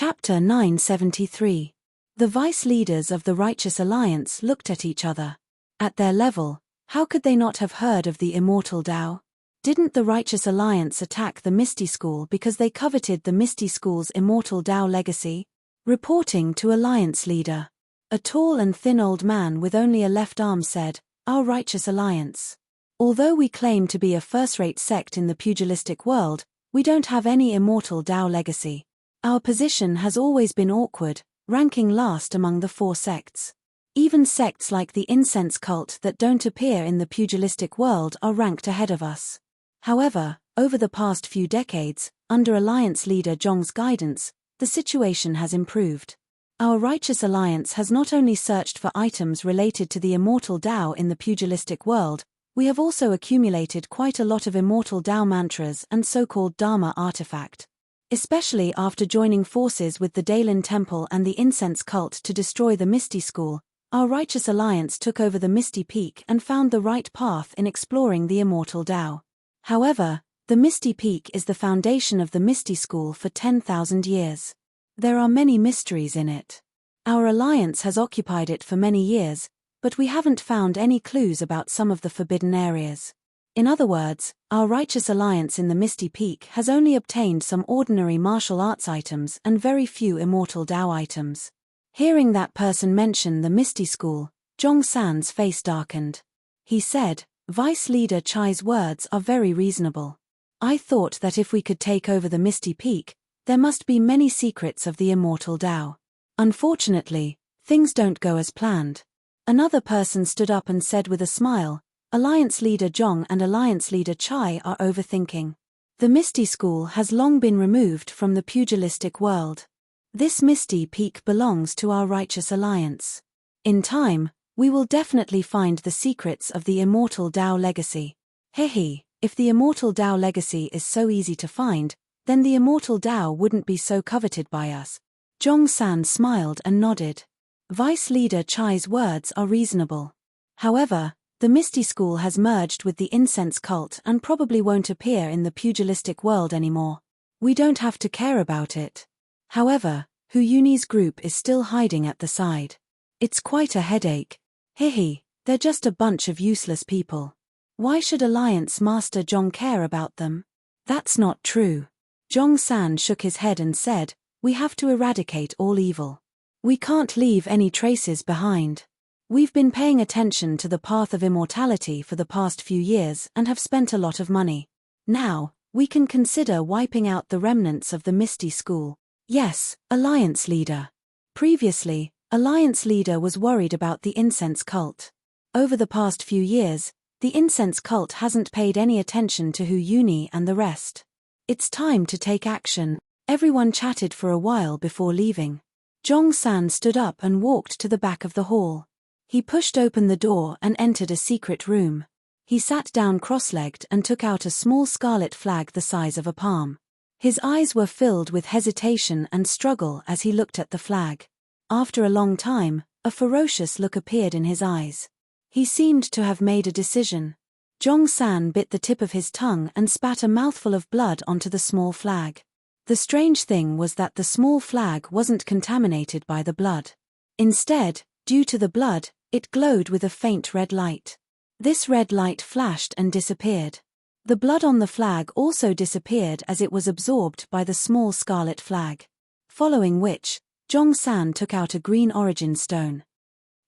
Chapter 973. The vice leaders of the Righteous Alliance looked at each other. At their level, how could they not have heard of the immortal Tao? Didn't the Righteous Alliance attack the Misty School because they coveted the Misty School's immortal Tao legacy? Reporting to Alliance leader, a tall and thin old man with only a left arm said, "Our Righteous Alliance. Although we claim to be a first-rate sect in the pugilistic world, we don't have any immortal Tao legacy. Our position has always been awkward, ranking last among the 4 sects. Even sects like the incense cult that don't appear in the pugilistic world are ranked ahead of us. However, over the past few decades, under Alliance leader Zhong's guidance, the situation has improved. Our Righteous Alliance has not only searched for items related to the immortal Tao in the pugilistic world, we have also accumulated quite a lot of immortal Tao mantras and so-called Dharma artifact. Especially after joining forces with the Daylin Temple and the Incense Cult to destroy the Misty School, our Righteous Alliance took over the Misty Peak and found the right path in exploring the immortal Tao. However, the Misty Peak is the foundation of the Misty School for 10,000 years. There are many mysteries in it. Our alliance has occupied it for many years, but we haven't found any clues about some of the forbidden areas. In other words, our Righteous Alliance in the Misty Peak has only obtained some ordinary martial arts items and very few immortal Tao items." Hearing that person mention the Misty School, Zhong San's face darkened. He said, "Vice Leader Chai's words are very reasonable. I thought that if we could take over the Misty Peak, there must be many secrets of the immortal Tao. Unfortunately, things don't go as planned." Another person stood up and said with a smile, "Alliance leader Zhong and Alliance leader Chai are overthinking. The Misty School has long been removed from the pugilistic world. This Misty Peak belongs to our Righteous Alliance. In time, we will definitely find the secrets of the immortal Tao legacy." Hehe, if the immortal Tao legacy is so easy to find, then the immortal Tao wouldn't be so coveted by us. Zhong San smiled and nodded. Vice leader Chai's words are reasonable. However, the Misty School has merged with the Incense Cult and probably won't appear in the pugilistic world anymore. We don't have to care about it. However, Hu Yuni's group is still hiding at the side. It's quite a headache. Hehe, they're just a bunch of useless people. Why should Alliance Master Zhong care about them? That's not true. Zhong San shook his head and said, "We have to eradicate all evil. We can't leave any traces behind. We've been paying attention to the path of immortality for the past few years and have spent a lot of money. Now, we can consider wiping out the remnants of the Misty School." "Yes, Alliance leader." Previously, Alliance leader was worried about the Incense Cult. Over the past few years, the Incense Cult hasn't paid any attention to Hu Yuni and the rest. It's time to take action. Everyone chatted for a while before leaving. Zhong San stood up and walked to the back of the hall. He pushed open the door and entered a secret room. He sat down cross-legged and took out a small scarlet flag the size of a palm. His eyes were filled with hesitation and struggle as he looked at the flag. After a long time, a ferocious look appeared in his eyes. He seemed to have made a decision. Zhong San bit the tip of his tongue and spat a mouthful of blood onto the small flag. The strange thing was that the small flag wasn't contaminated by the blood. Instead, due to the blood, it glowed with a faint red light. This red light flashed and disappeared. The blood on the flag also disappeared as it was absorbed by the small scarlet flag. Following which, Zhong San took out a green origin stone.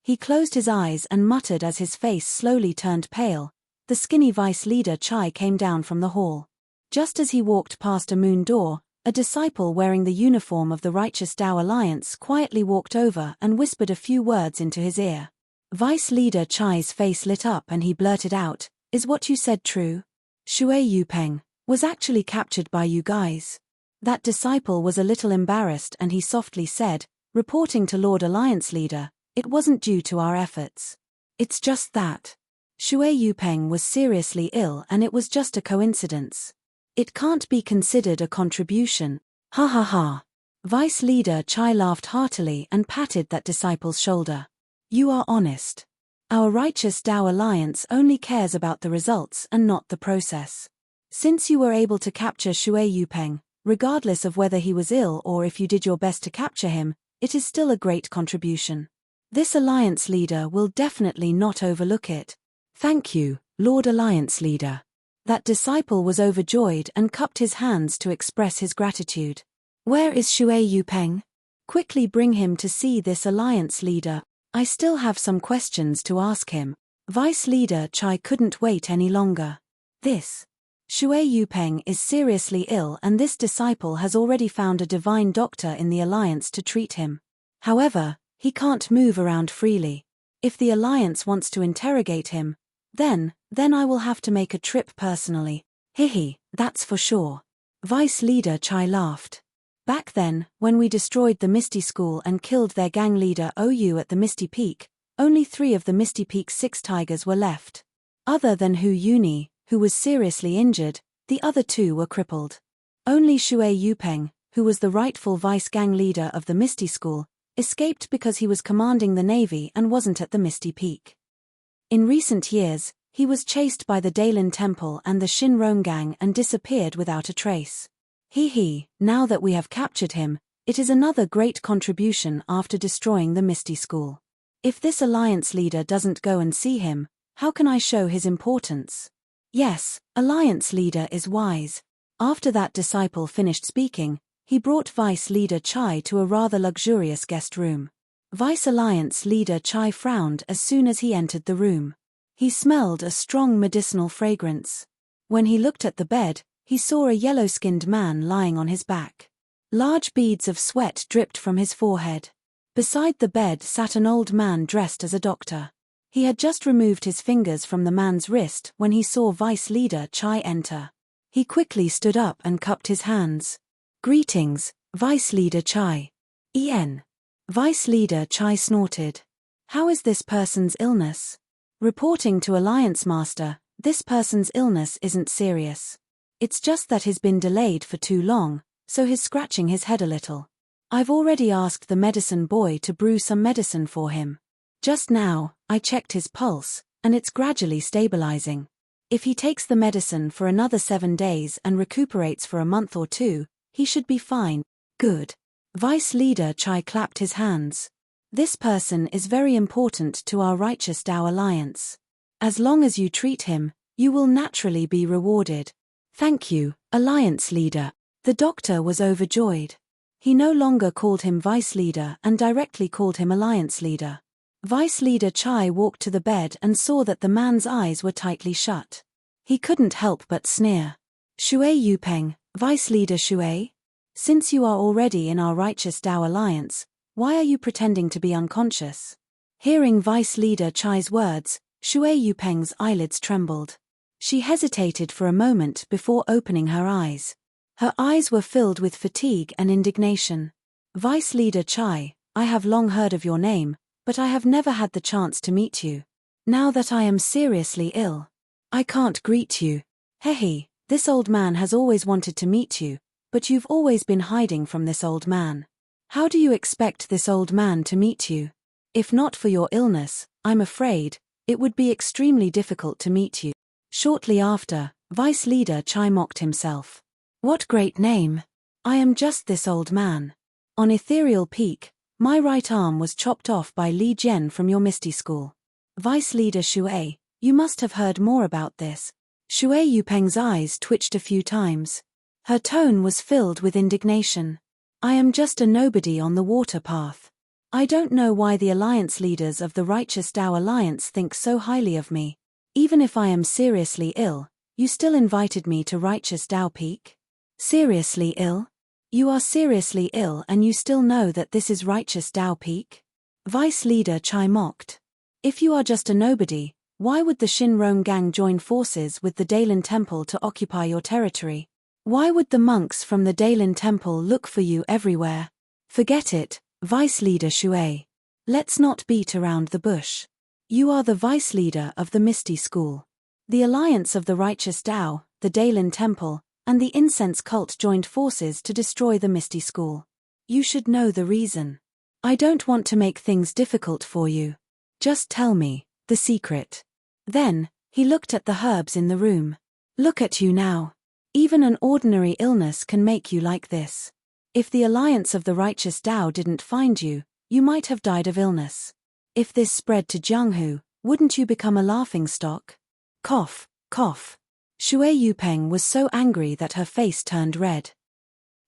He closed his eyes and muttered as his face slowly turned pale. The skinny vice leader Chai came down from the hall. Just as he walked past a moon door, a disciple wearing the uniform of the Righteous Tao Alliance quietly walked over and whispered a few words into his ear. Vice leader Chai's face lit up and he blurted out, "Is what you said true? Shui Yupeng was actually captured by you guys?" That disciple was a little embarrassed and he softly said, reporting to Lord Alliance leader, "It wasn't due to our efforts. It's just that Shui Yupeng was seriously ill and it was just a coincidence. It can't be considered a contribution." Ha ha ha. Vice leader Chai laughed heartily and patted that disciple's shoulder. "You are honest. Our Righteous Tao Alliance only cares about the results and not the process. Since you were able to capture Shui Yupeng, Regardless of whether he was ill or if you did your best to capture him, it is still a great contribution. This Alliance leader will definitely not overlook it. Thank you, Lord Alliance leader. That disciple was overjoyed and cupped his hands to express his gratitude. Where is Shui Yupeng? Quickly bring him to see this Alliance leader. I still have some questions to ask him. Vice Leader Chai couldn't wait any longer. This Shui Yupeng is seriously ill and this disciple has already found a divine doctor in the Alliance to treat him. However, he can't move around freely. If the Alliance wants to interrogate him, then I will have to make a trip personally. Hihi, that's for sure. Vice Leader Chai laughed. Back then, when we destroyed the Misty School and killed their gang leader OU at the Misty Peak, only 3 of the Misty Peak's 6 tigers were left. Other than Hu Yuni, who was seriously injured, the other 2 were crippled. Only Shui Yupeng, who was the rightful vice gang leader of the Misty School, escaped because he was commanding the Navy and wasn't at the Misty Peak. In recent years, he was chased by the Daylin Temple and the Shinron gang and disappeared without a trace. Now that we have captured him, it is another great contribution after destroying the Misty School. If this Alliance leader doesn't go and see him, how can I show his importance? Yes, Alliance leader is wise. After that disciple finished speaking, he brought Vice Leader Chai to a rather luxurious guest room. Vice Alliance Leader Chai frowned as soon as he entered the room. He smelled a strong medicinal fragrance. When he looked at the bed, he saw a yellow-skinned man lying on his back. Large beads of sweat dripped from his forehead. Beside the bed sat an old man dressed as a doctor. He had just removed his fingers from the man's wrist when he saw Vice Leader Chai enter. He quickly stood up and cupped his hands. Greetings, Vice Leader Chai. Vice Leader Chai snorted. How is this person's illness? Reporting to Alliance Master, this person's illness isn't serious. It's just that he's been delayed for too long, so he's scratching his head a little. I've already asked the medicine boy to brew some medicine for him. Just now, I checked his pulse, and it's gradually stabilizing. If he takes the medicine for another 7 days and recuperates for a month or 2, he should be fine. Good. Vice Leader Chai clapped his hands. This person is very important to our Righteous Tao Alliance. As long as you treat him, you will naturally be rewarded. Thank you, Alliance Leader. The doctor was overjoyed. He no longer called him Vice Leader and directly called him Alliance Leader. Vice Leader Chai walked to the bed and saw that the man's eyes were tightly shut. He couldn't help but sneer. Shui Yupeng, Vice Leader Shui? Since you are already in our Righteous Tao Alliance, why are you pretending to be unconscious? Hearing Vice Leader Chai's words, Shui Yupeng's eyelids trembled. She hesitated for a moment before opening her eyes. Her eyes were filled with fatigue and indignation. Vice Leader Chai, I have long heard of your name, but I have never had the chance to meet you. Now that I am seriously ill, I can't greet you. This old man has always wanted to meet you, but you've always been hiding from this old man. How do you expect this old man to meet you? If not for your illness, I'm afraid, it would be extremely difficult to meet you. Shortly after, Vice Leader Chai mocked himself. What great name! I am just this old man. On Ethereal Peak, my right arm was chopped off by Li Jian from your Misty School. Vice Leader Shui, you must have heard more about this. Shui Yupeng's eyes twitched a few times. Her tone was filled with indignation. I am just a nobody on the water path. I don't know why the alliance leaders of the Righteous Tao Alliance think so highly of me. Even if I am seriously ill, you still invited me to Righteous Tao Peak? Seriously ill? You are seriously ill and you still know that this is Righteous Tao Peak? Vice Leader Chai mocked. If you are just a nobody, why would the Shinron gang join forces with the Daylin Temple to occupy your territory? Why would the monks from the Daylin Temple look for you everywhere? Forget it, Vice Leader Shui. Let's not beat around the bush. You are the Vice Leader of the Misty School. The Alliance of the Righteous Tao, the Daylin Temple, and the Incense Cult joined forces to destroy the Misty School. You should know the reason. I don't want to make things difficult for you. Just tell me the secret. Then, he looked at the herbs in the room. Look at you now. Even an ordinary illness can make you like this. If the alliance of the righteous Tao didn't find you, you might have died of illness. If this spread to Jianghu, wouldn't you become a laughingstock? Cough, cough. Shui Yupeng was so angry that her face turned red.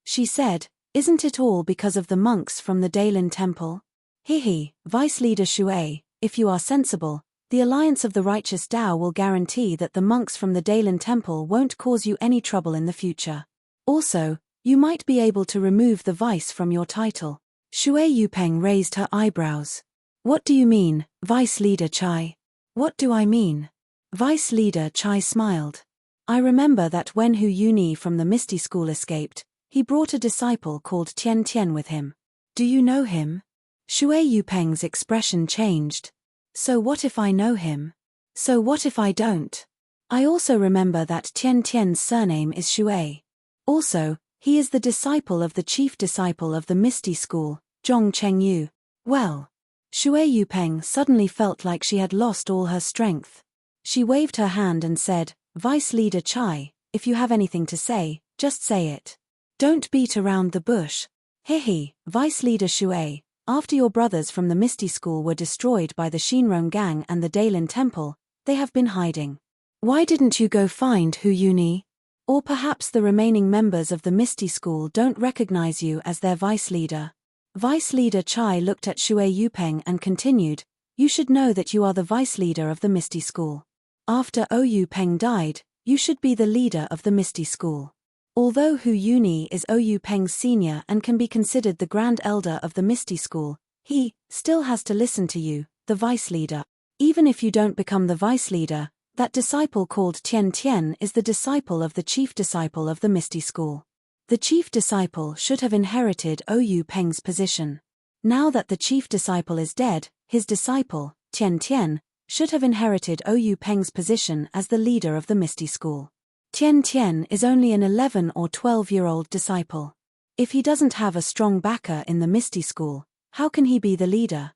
She said, "Isn't it all because of the monks from the Dailin temple?" He, Vice Leader Shui, if you are sensible, the alliance of the righteous Tao will guarantee that the monks from the Dailin temple won't cause you any trouble in the future. Also, you might be able to remove the vice from your title. Shui Yupeng raised her eyebrows. What do you mean, Vice Leader Chai? What do I mean? Vice Leader Chai smiled. I remember that when Hu Yuni from the Misty School escaped, he brought a disciple called Tian Tian with him. Do you know him? Shui Yupeng's expression changed. So what if I know him? So what if I don't? I also remember that Tian Tian's surname is Shui. Also, he is the disciple of the chief disciple of the Misty School, Zhong Chengyu. Well. Shui Yupeng suddenly felt like she had lost all her strength. She waved her hand and said, Vice Leader Chai, if you have anything to say, just say it. Don't beat around the bush. Hehe, Vice Leader Shui, after your brothers from the Misty School were destroyed by the Shinrong gang and the Dailin Temple, they have been hiding. Why didn't you go find Hu Yuni? Or perhaps the remaining members of the Misty School don't recognize you as their vice leader. Vice Leader Chai looked at Shui Yupeng and continued, you should know that you are the vice leader of the Misty School. After Ou Peng died, you should be the leader of the Misty School. Although Hu Yuni is Ou Peng's senior and can be considered the grand elder of the Misty School, he still has to listen to you, the vice leader. Even if you don't become the vice leader, that disciple called Tian Tian is the disciple of the chief disciple of the Misty School. The chief disciple should have inherited Ou Peng's position. Now that the chief disciple is dead, his disciple, Tian Tian, should have inherited Ou Peng's position as the leader of the Misty School. Tian Tian is only an 11 or 12-year-old disciple. If he doesn't have a strong backer in the Misty School, how can he be the leader?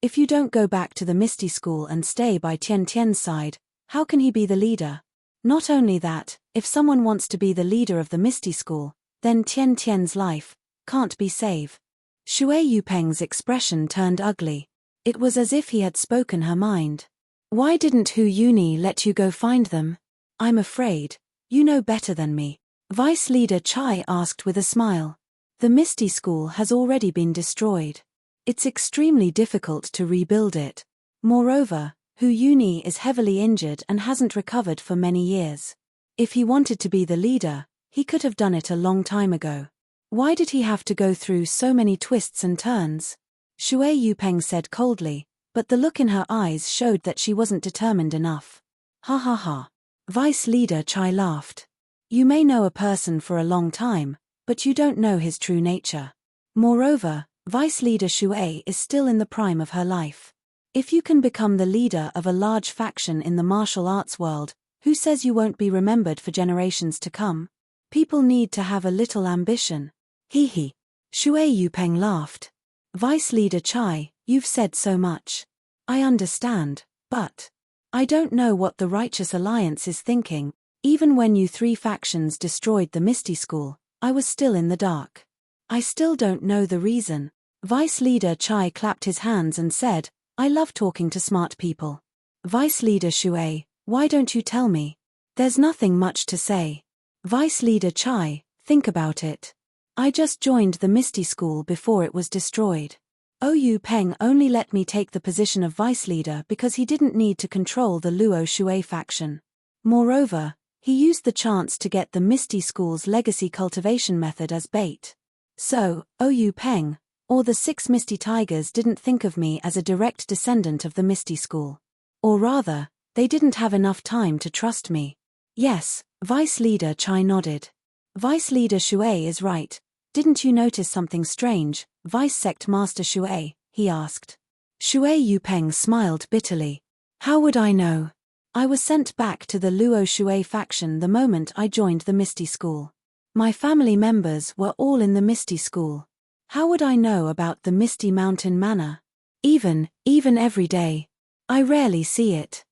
If you don't go back to the Misty School and stay by Tian Tian's side, how can he be the leader? Not only that, if someone wants to be the leader of the Misty School, then Tian Tian's life can't be saved. Shui Yupeng's expression turned ugly. It was as if he had spoken her mind. Why didn't Hu Yuni let you go find them? I'm afraid you know better than me. Vice Leader Chai asked with a smile. The Misty School has already been destroyed. It's extremely difficult to rebuild it. Moreover, Hu Yuni is heavily injured and hasn't recovered for many years. If he wanted to be the leader, he could have done it a long time ago. Why did he have to go through so many twists and turns? Shui Yupeng said coldly, but the look in her eyes showed that she wasn't determined enough. Ha ha ha. Vice Leader Chai laughed. You may know a person for a long time, but you don't know his true nature. Moreover, Vice Leader Shui is still in the prime of her life. If you can become the leader of a large faction in the martial arts world, who says you won't be remembered for generations to come? People need to have a little ambition. Hee. Shui Yupeng laughed. Vice Leader Chai, you've said so much. I understand, but I don't know what the Righteous Alliance is thinking. Even when you three factions destroyed the Misty School, I was still in the dark. I still don't know the reason. Vice Leader Chai clapped his hands and said, I love talking to smart people. Vice Leader Shui, why don't you tell me? There's nothing much to say. Vice Leader Chai, think about it. I just joined the Misty School before it was destroyed. Ou Peng only let me take the position of vice leader because he didn't need to control the Luo Shui faction. Moreover, he used the chance to get the Misty School's legacy cultivation method as bait. So, Ou Peng, or the 6 Misty Tigers didn't think of me as a direct descendant of the Misty School. Or rather, they didn't have enough time to trust me. Yes, Vice Leader Chai nodded. Vice Leader Shui is right. Didn't you notice something strange, Vice Sect Master Shui? He asked. Shui Yupeng smiled bitterly. How would I know? I was sent back to the Luo Shui faction the moment I joined the Misty School. My family members were all in the Misty School. How would I know about the Misty Mountain Manor? Even every day. I rarely see it.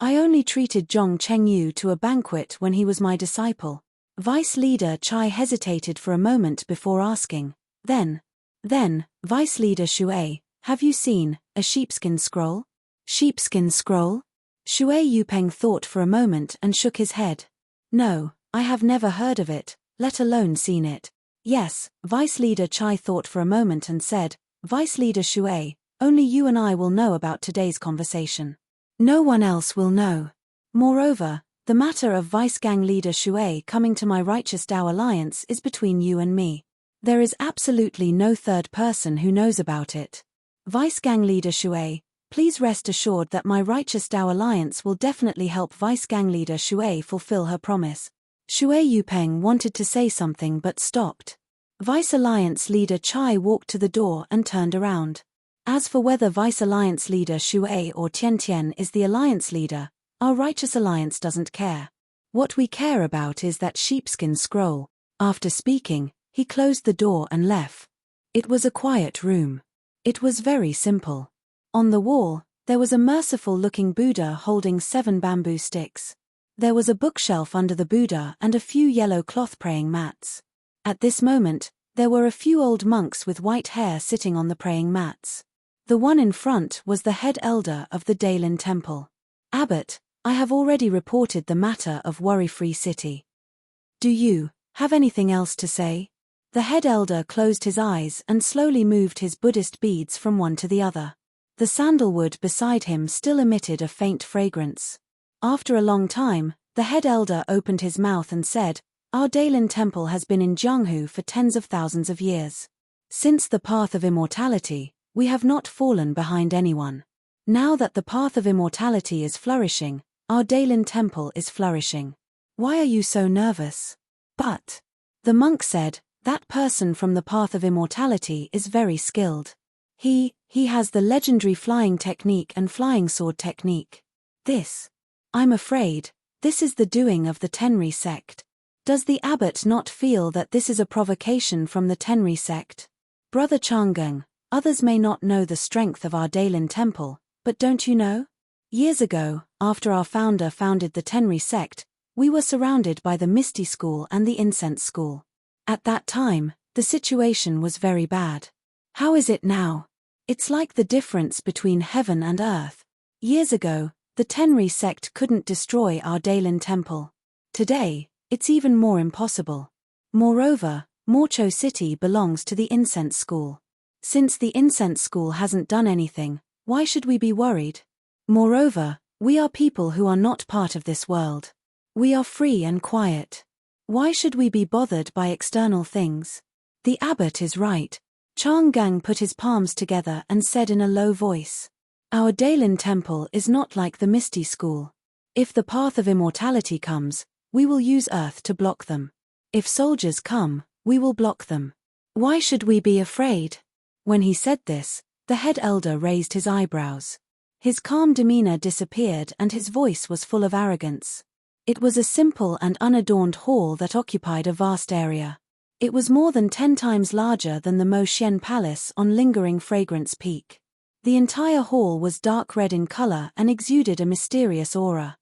I only treated Zhong Chengyu to a banquet when he was my disciple. Vice Leader Chai hesitated for a moment before asking. Then, Vice Leader Shui, have you seen a sheepskin scroll? Sheepskin scroll? Shui Yupeng thought for a moment and shook his head. No, I have never heard of it, let alone seen it. Yes, Vice Leader Chai thought for a moment and said, Vice Leader Shui, only you and I will know about today's conversation. No one else will know. Moreover, the matter of Vice Gang Leader Shui coming to my Righteous Tao Alliance is between you and me. There is absolutely no third person who knows about it. Vice Gang Leader Shui, please rest assured that my Righteous Tao Alliance will definitely help Vice Gang Leader Shui fulfill her promise. Shui Yupeng wanted to say something but stopped. Vice Alliance Leader Chai walked to the door and turned around. As for whether Vice Alliance Leader Shui or Tian is the Alliance Leader, our Righteous Alliance doesn't care. What we care about is that sheepskin scroll. After speaking, he closed the door and left. It was a quiet room. It was very simple. On the wall, there was a merciful-looking Buddha holding 7 bamboo sticks. There was a bookshelf under the Buddha and a few yellow cloth praying mats. At this moment, there were a few old monks with white hair sitting on the praying mats. The one in front was the head elder of the Daylin Temple. Abbot, I have already reported the matter of Worry-Free City. Do you have anything else to say? The head elder closed his eyes and slowly moved his Buddhist beads from one to the other. The sandalwood beside him still emitted a faint fragrance. After a long time, the head elder opened his mouth and said, Our Daylin Temple has been in Jianghu for tens of thousands of years. Since the path of immortality, we have not fallen behind anyone. Now that the path of immortality is flourishing, our Daylin Temple is flourishing. Why are you so nervous? But, the monk said, that person from the path of immortality is very skilled. He has the legendary flying technique and flying sword technique. I'm afraid, this is the doing of the Tenri sect. Does the abbot not feel that this is a provocation from the Tenri sect? Brother Changeng, others may not know the strength of our Daylin Temple, but don't you know? Years ago, after our founder founded the Tenri sect, we were surrounded by the Misty School and the Incense School. At that time, the situation was very bad. How is it now? It's like the difference between heaven and earth. Years ago, the Tenri sect couldn't destroy our Daylin Temple. Today, it's even more impossible. Moreover, Morcho City belongs to the Incense School. Since the Incense School hasn't done anything, why should we be worried? Moreover, we are people who are not part of this world. We are free and quiet. Why should we be bothered by external things? The abbot is right. Chang Gang put his palms together and said in a low voice, Our Daylin Temple is not like the Misty School. If the path of immortality comes, we will use earth to block them. If soldiers come, we will block them. Why should we be afraid? When he said this, the head elder raised his eyebrows. His calm demeanor disappeared and his voice was full of arrogance. It was a simple and unadorned hall that occupied a vast area. It was more than 10 times larger than the Mo Xian Palace on Lingering Fragrance Peak. The entire hall was dark red in color and exuded a mysterious aura.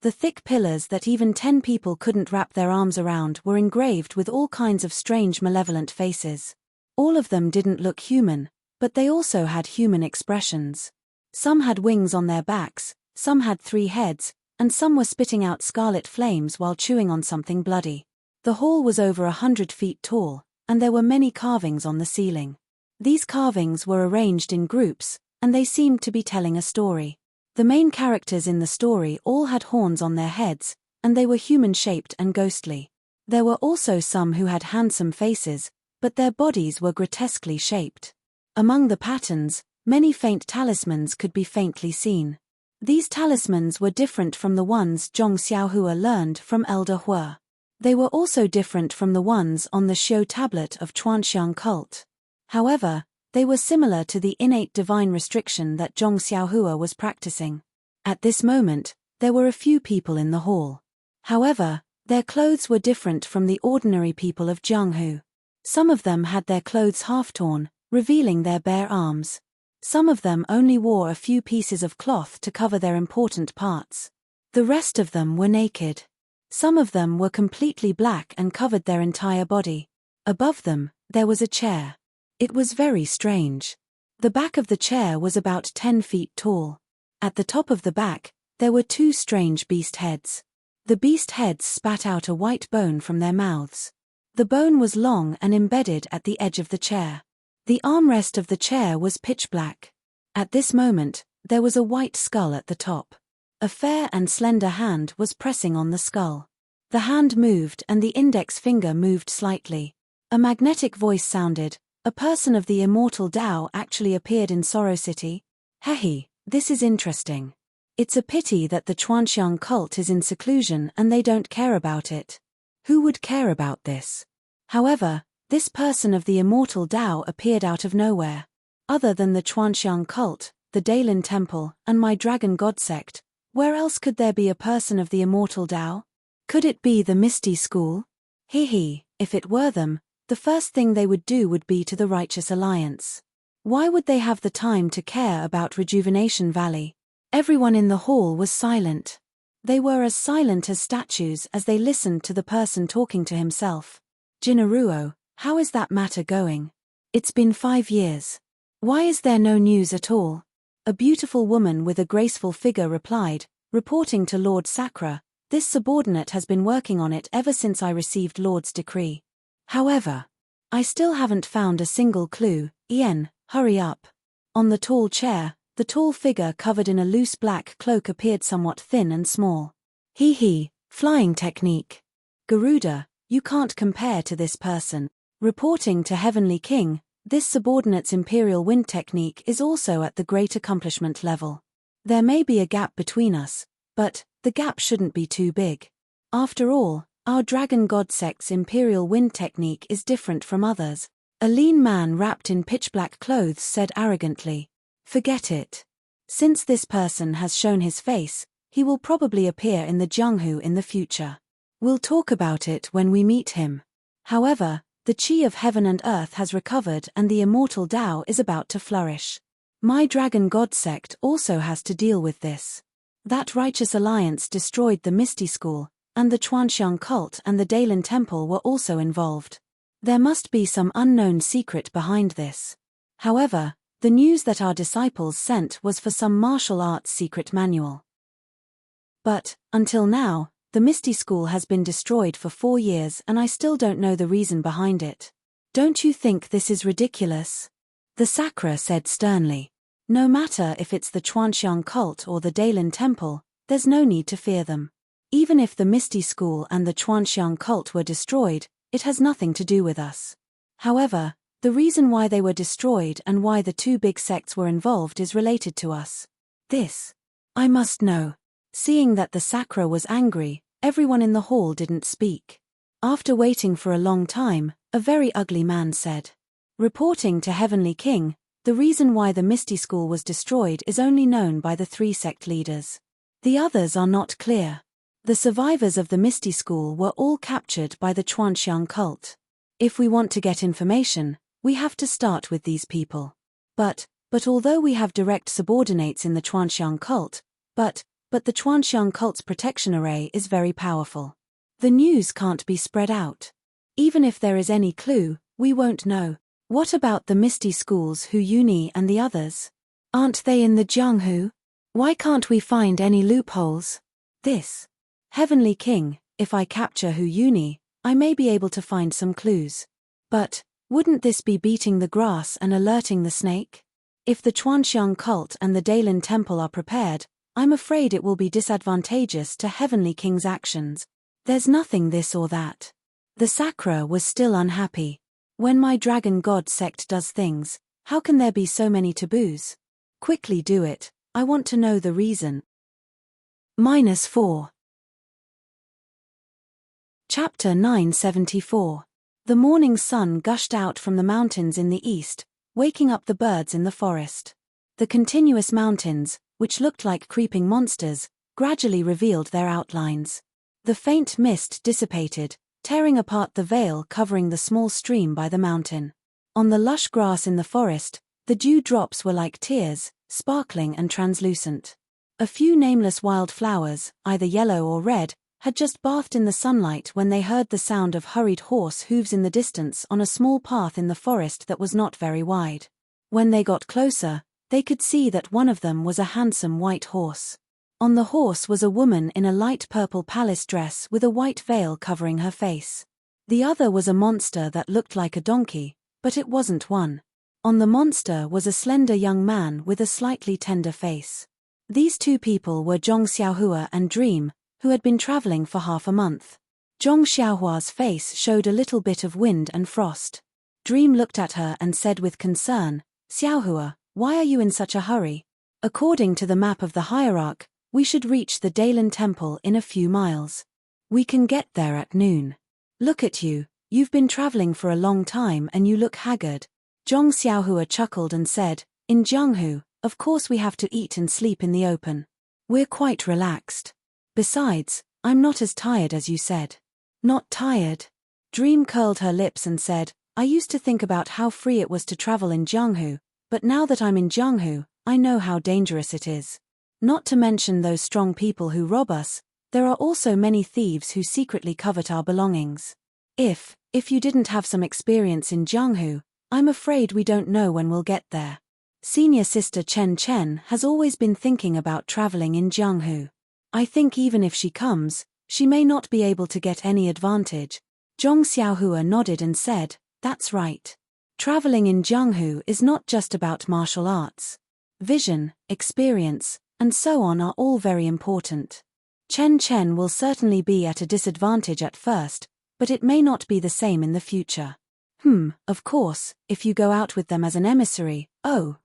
The thick pillars that even 10 people couldn't wrap their arms around were engraved with all kinds of strange malevolent faces. All of them didn't look human, but they also had human expressions. Some had wings on their backs, some had 3 heads, and some were spitting out scarlet flames while chewing on something bloody. The hall was over 100 feet tall, and there were many carvings on the ceiling. These carvings were arranged in groups, and they seemed to be telling a story. The main characters in the story all had horns on their heads, and they were human-shaped and ghostly. There were also some who had handsome faces, but their bodies were grotesquely shaped. Among the patterns, many faint talismans could be faintly seen. These talismans were different from the ones Zhong Xiaohua learned from Elder Hua. They were also different from the ones on the Xiu tablet of Chuanxiang cult. However, they were similar to the innate divine restriction that Zhong Xiaohua was practicing. At this moment, there were a few people in the hall. However, their clothes were different from the ordinary people of Jianghu. Some of them had their clothes half torn, revealing their bare arms. Some of them only wore a few pieces of cloth to cover their important parts. The rest of them were naked. Some of them were completely black and covered their entire body. Above them, there was a chair. It was very strange. The back of the chair was about 10 feet tall. At the top of the back, there were two strange beast heads. The beast heads spat out a white bone from their mouths. The bone was long and embedded at the edge of the chair. The armrest of the chair was pitch black. At this moment, there was a white skull at the top. A fair and slender hand was pressing on the skull. The hand moved and the index finger moved slightly. A magnetic voice sounded. A person of the immortal Tao actually appeared in Sorrow City. Hehe, this is interesting. It's a pity that the Chuanxiang cult is in seclusion and they don't care about it. Who would care about this? However, this person of the immortal Tao appeared out of nowhere. Other than the Chuanxiang cult, the Daylin Temple, and my Dragon God sect, where else could there be a person of the immortal Tao? Could it be the Misty School? Hehe, if it were them, the first thing they would do would be to the Righteous Alliance. Why would they have the time to care about Rejuvenation Valley? Everyone in the hall was silent. They were as silent as statues as they listened to the person talking to himself. Jinnaruo, how is that matter going? It's been 5 years. Why is there no news at all? A beautiful woman with a graceful figure replied, reporting to Lord Sakura, this subordinate has been working on it ever since I received Lord's decree. However, I still haven't found a single clue. Ian, hurry up. On the tall chair, the tall figure covered in a loose black cloak appeared somewhat thin and small. Hee, flying technique. Garuda, you can't compare to this person. Reporting to Heavenly King, this subordinate's Imperial Wind technique is also at the great accomplishment level. There may be a gap between us, but the gap shouldn't be too big. After all, our Dragon God sect's Imperial Wind technique is different from others. A lean man wrapped in pitch-black clothes said arrogantly, forget it. Since this person has shown his face, he will probably appear in the Jianghu in the future. We'll talk about it when we meet him. However, the Qi of heaven and earth has recovered and the immortal Tao is about to flourish. My Dragon God sect also has to deal with this. That Righteous Alliance destroyed the Misty School, and the Chuanxiang cult and the Daylin Temple were also involved. There must be some unknown secret behind this. However, the news that our disciples sent was for some martial arts secret manual. But, until now, the Misty School has been destroyed for 4 years and I still don't know the reason behind it. Don't you think this is ridiculous? The Sakura said sternly. No matter if it's the Chuanxiang cult or the Daylin Temple, there's no need to fear them. Even if the Misty School and the Chuanxiang cult were destroyed, it has nothing to do with us. However, the reason why they were destroyed and why the two big sects were involved is related to us. This, I must know. Seeing that the Sakura was angry, everyone in the hall didn't speak. After waiting for a long time, a very ugly man said, reporting to Heavenly King, the reason why the Misty School was destroyed is only known by the 3 sect leaders. The others are not clear. The survivors of the Misty School were all captured by the Chuanxiang cult. If we want to get information, we have to start with these people. But although we have direct subordinates in the Chuanxiang cult, but the Chuanxiang cult's protection array is very powerful. The news can't be spread out. Even if there is any clue, we won't know. What about the Misty School's Hu Yuni and the others? Aren't they in the Jianghu? Why can't we find any loopholes? This. Heavenly King, if I capture Hu Yuni, I may be able to find some clues. But, wouldn't this be beating the grass and alerting the snake? If the Chuanxiang cult and the Daylin Temple are prepared, I'm afraid it will be disadvantageous to Heavenly King's actions. There's nothing this or that. The Sakura was still unhappy. When my Dragon God sect does things, how can there be so many taboos? Quickly do it, I want to know the reason. -4. Chapter 974. The morning sun gushed out from the mountains in the east, waking up the birds in the forest. The continuous mountains, which looked like creeping monsters, gradually revealed their outlines. The faint mist dissipated, tearing apart the veil covering the small stream by the mountain. On the lush grass in the forest, The dew drops were like tears, sparkling and translucent. A few nameless wild flowers, either yellow or red, had just bathed in the sunlight when they heard the sound of hurried horse hooves in the distance on a small path in the forest that was not very wide. When they got closer, they could see that one of them was a handsome white horse. On the horse was a woman in a light purple palace dress with a white veil covering her face. The other was a monster that looked like a donkey, but it wasn't one. On the monster was a slender young man with a slightly tender face. These two people were Zhong Xiaohua and Dream, who had been traveling for half a month. Zhong Xiaohua's face showed a little bit of wind and frost. Dream looked at her and said with concern, "Xiaohua, why are you in such a hurry? According to the map of the hierarch, we should reach the Daylin Temple in a few miles. We can get there at noon. Look at you, you've been traveling for a long time and you look haggard." Zhong Xiaohua chuckled and said, "In Jianghu, of course we have to eat and sleep in the open. We're quite relaxed. Besides, I'm not as tired as you said." "Not tired?" Dream curled her lips and said, "I used to think about how free it was to travel in Jianghu, but now that I'm in Jianghu, I know how dangerous it is. Not to mention those strong people who rob us, there are also many thieves who secretly covet our belongings. If you didn't have some experience in Jianghu, I'm afraid we don't know when we'll get there. Senior sister Chen Chen has always been thinking about traveling in Jianghu. I think even if she comes, she may not be able to get any advantage." Zhong Xiaohua nodded and said, "That's right. Traveling in Jianghu is not just about martial arts. Vision, experience, and so on are all very important. Chen Chen will certainly be at a disadvantage at first, but it may not be the same in the future. Of course, if you go out with them as an emissary,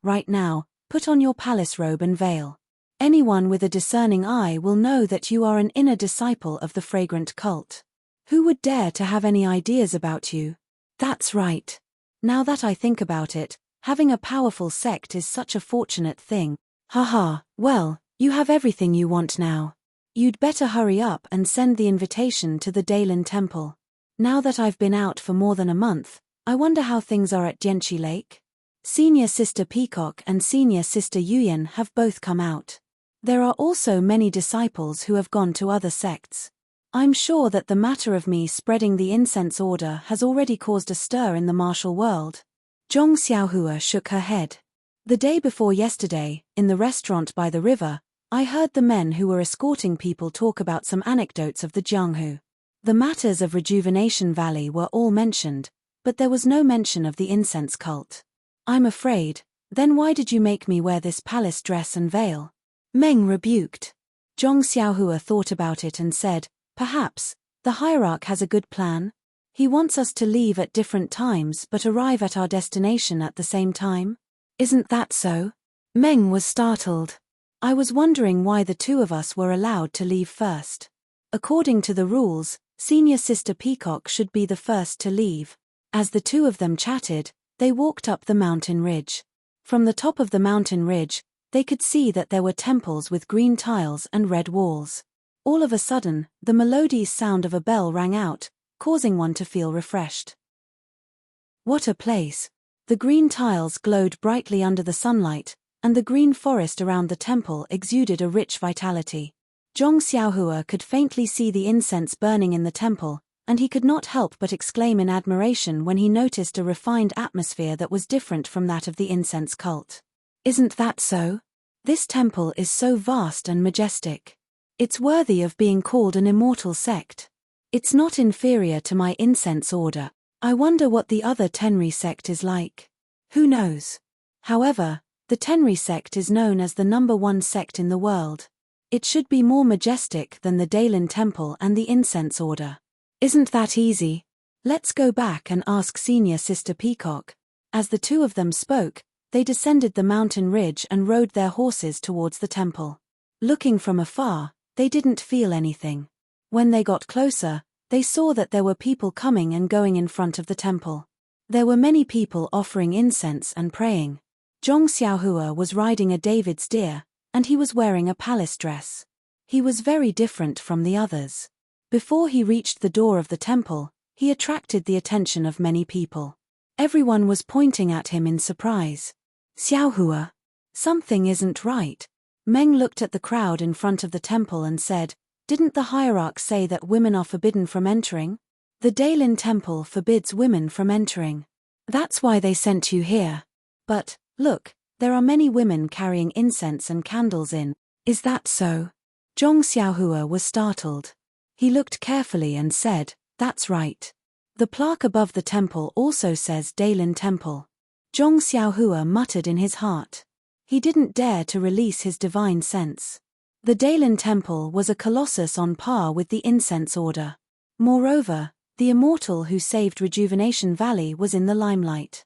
right now, put on your palace robe and veil. Anyone with a discerning eye will know that you are an inner disciple of the fragrant cult. Who would dare to have any ideas about you?" "That's right. Now that I think about it, having a powerful sect is such a fortunate thing. Haha, well, you have everything you want now. You'd better hurry up and send the invitation to the Daylin Temple. Now that I've been out for more than a month, I wonder how things are at Dianchi Lake. Senior Sister Peacock and Senior Sister Yuyan have both come out. There are also many disciples who have gone to other sects. I'm sure that the matter of me spreading the incense order has already caused a stir in the martial world." Zhong Xiaohua shook her head. "The day before yesterday, in the restaurant by the river, I heard the men who were escorting people talk about some anecdotes of the Jianghu. The matters of Rejuvenation Valley were all mentioned, but there was no mention of the incense cult. I'm afraid, then why did you make me wear this palace dress and veil?" Meng rebuked. Zhong Xiaohua thought about it and said, "Perhaps, the hierarch has a good plan. He wants us to leave at different times but arrive at our destination at the same time. Isn't that so?" Meng was startled. "I was wondering why the two of us were allowed to leave first. According to the rules, Senior Sister Peacock should be the first to leave." As the two of them chatted, they walked up the mountain ridge. From the top of the mountain ridge, they could see that there were temples with green tiles and red walls. All of a sudden, the melodious sound of a bell rang out, causing one to feel refreshed. What a place! The green tiles glowed brightly under the sunlight, and the green forest around the temple exuded a rich vitality. Zhong Xiaohua could faintly see the incense burning in the temple, and he could not help but exclaim in admiration when he noticed a refined atmosphere that was different from that of the incense cult. "Isn't that so? This temple is so vast and majestic. It's worthy of being called an immortal sect. It's not inferior to my incense order. I wonder what the other Tenri sect is like. Who knows? However, the Tenri sect is known as the #1 sect in the world. It should be more majestic than the Daylin Temple and the incense order. Isn't that easy? Let's go back and ask Senior Sister Peacock." As the two of them spoke, they descended the mountain ridge and rode their horses towards the temple. Looking from afar, they didn't feel anything. When they got closer, they saw that there were people coming and going in front of the temple. There were many people offering incense and praying. Zhong Xiaohua was riding a David's deer, and he was wearing a palace dress. He was very different from the others. Before he reached the door of the temple, he attracted the attention of many people. Everyone was pointing at him in surprise. Xiaohua. Something isn't right. Meng looked at the crowd in front of the temple and said, didn't the hierarch say that women are forbidden from entering? The Dailin temple forbids women from entering. That's why they sent you here. But, look, there are many women carrying incense and candles in. Is that so? Zhong Xiaohua was startled. He looked carefully and said, that's right. The plaque above the temple also says Dailin Temple. Zhong Xiaohua muttered in his heart. He didn't dare to release his divine sense. The Dailin Temple was a colossus on par with the incense order. Moreover, the immortal who saved Rejuvenation Valley was in the limelight.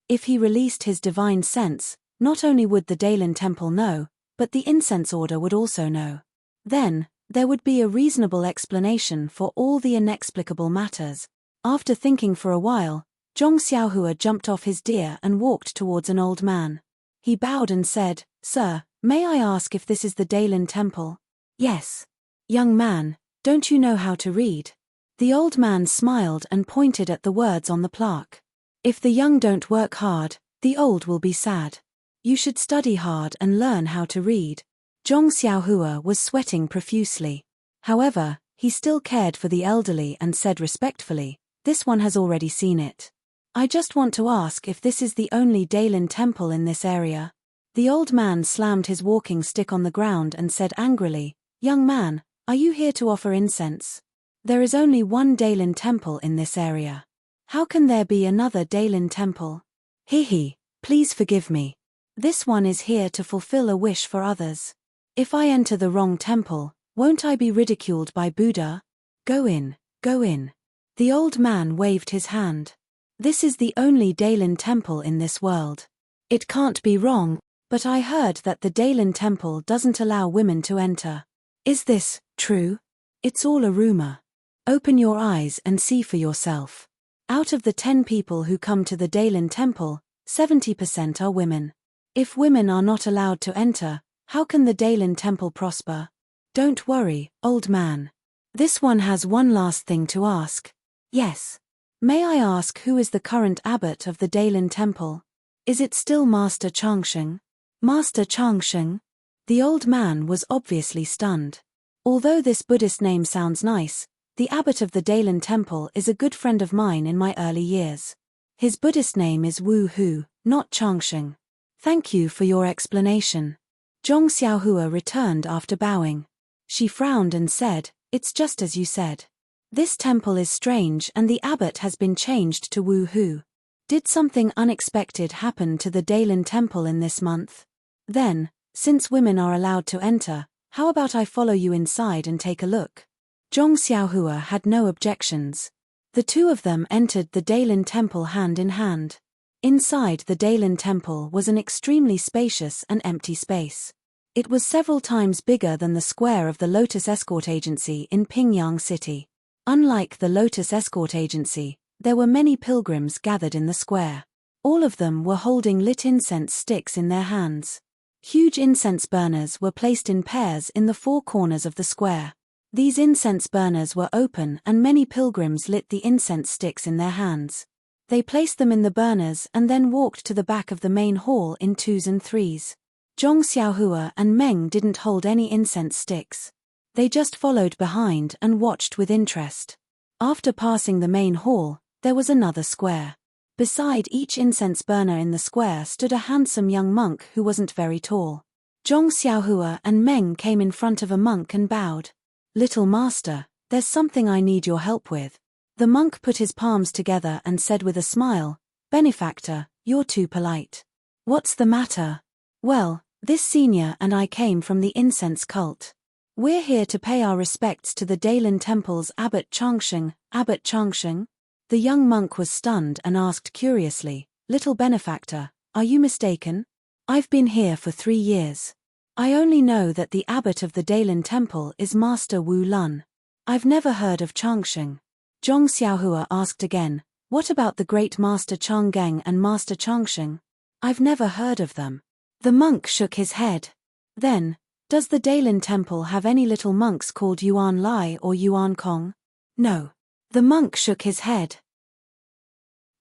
If he released his divine sense, not only would the Dailin Temple know, but the incense order would also know. Then, there would be a reasonable explanation for all the inexplicable matters. After thinking for a while, Zhong Xiaohua jumped off his deer and walked towards an old man. He bowed and said, Sir, may I ask if this is the Dailin Temple? Yes. Young man, don't you know how to read? The old man smiled and pointed at the words on the plaque. If the young don't work hard, the old will be sad. You should study hard and learn how to read. Zhong Xiaohua was sweating profusely. However, he still cared for the elderly and said respectfully, this one has already seen it. I just want to ask if this is the only Dailin temple in this area. The old man slammed his walking stick on the ground and said angrily, young man, are you here to offer incense? There is only one Dailin temple in this area. How can there be another Dailin temple? Hehe, please forgive me. This one is here to fulfill a wish for others. If I enter the wrong temple, won't I be ridiculed by Buddha? Go in, go in. The old man waved his hand. This is the only Dailin temple in this world. It can't be wrong, but I heard that the Dailin temple doesn't allow women to enter. Is this true? It's all a rumor. Open your eyes and see for yourself. Out of the 10 people who come to the Dailin temple, 70% are women. If women are not allowed to enter, how can the Dailin temple prosper? Don't worry, old man. This one has one last thing to ask. Yes. May I ask who is the current abbot of the Dailin temple? Is it still Master Changsheng? Master Changsheng? The old man was obviously stunned. Although this Buddhist name sounds nice, the abbot of the Dailin temple is a good friend of mine in my early years. His Buddhist name is Wu Hu, not Changsheng. Thank you for your explanation. Zhong Xiaohua returned after bowing. She frowned and said, it's just as you said. This temple is strange and the abbot has been changed to Wu Hu. Did something unexpected happen to the Dailin temple in this month? Then, since women are allowed to enter, how about I follow you inside and take a look? Zhong Xiaohua had no objections. The two of them entered the Dailin temple hand in hand. Inside the Dailin temple was an extremely spacious and empty space. It was several times bigger than the square of the Lotus Escort Agency in Pingyang City. Unlike the Lotus Escort Agency, there were many pilgrims gathered in the square. All of them were holding lit incense sticks in their hands. Huge incense burners were placed in pairs in the 4 corners of the square. These incense burners were open and many pilgrims lit the incense sticks in their hands. They placed them in the burners and then walked to the back of the main hall in 2s and 3s. Zhong Xiaohua and Meng didn't hold any incense sticks. They just followed behind and watched with interest. After passing the main hall, there was another square. Beside each incense burner in the square stood a handsome young monk who wasn't very tall. Zhong Xiaohua and Meng came in front of a monk and bowed. Little master, there's something I need your help with. The monk put his palms together and said with a smile, Benefactor, you're too polite. What's the matter? Well, this senior and I came from the incense cult. We're here to pay our respects to the Dailin temple's Abbot Changsheng. Abbot Changsheng? The young monk was stunned and asked curiously, Little benefactor, are you mistaken? I've been here for 3 years. I only know that the abbot of the Dailin temple is Master Wu Lun. I've never heard of Changsheng. Zhong Xiaohua asked again, what about the great Master Changeng and Master Changsheng? I've never heard of them. The monk shook his head. Then, does the Dailin temple have any little monks called Yuan Lai or Yuan Kong? No. The monk shook his head.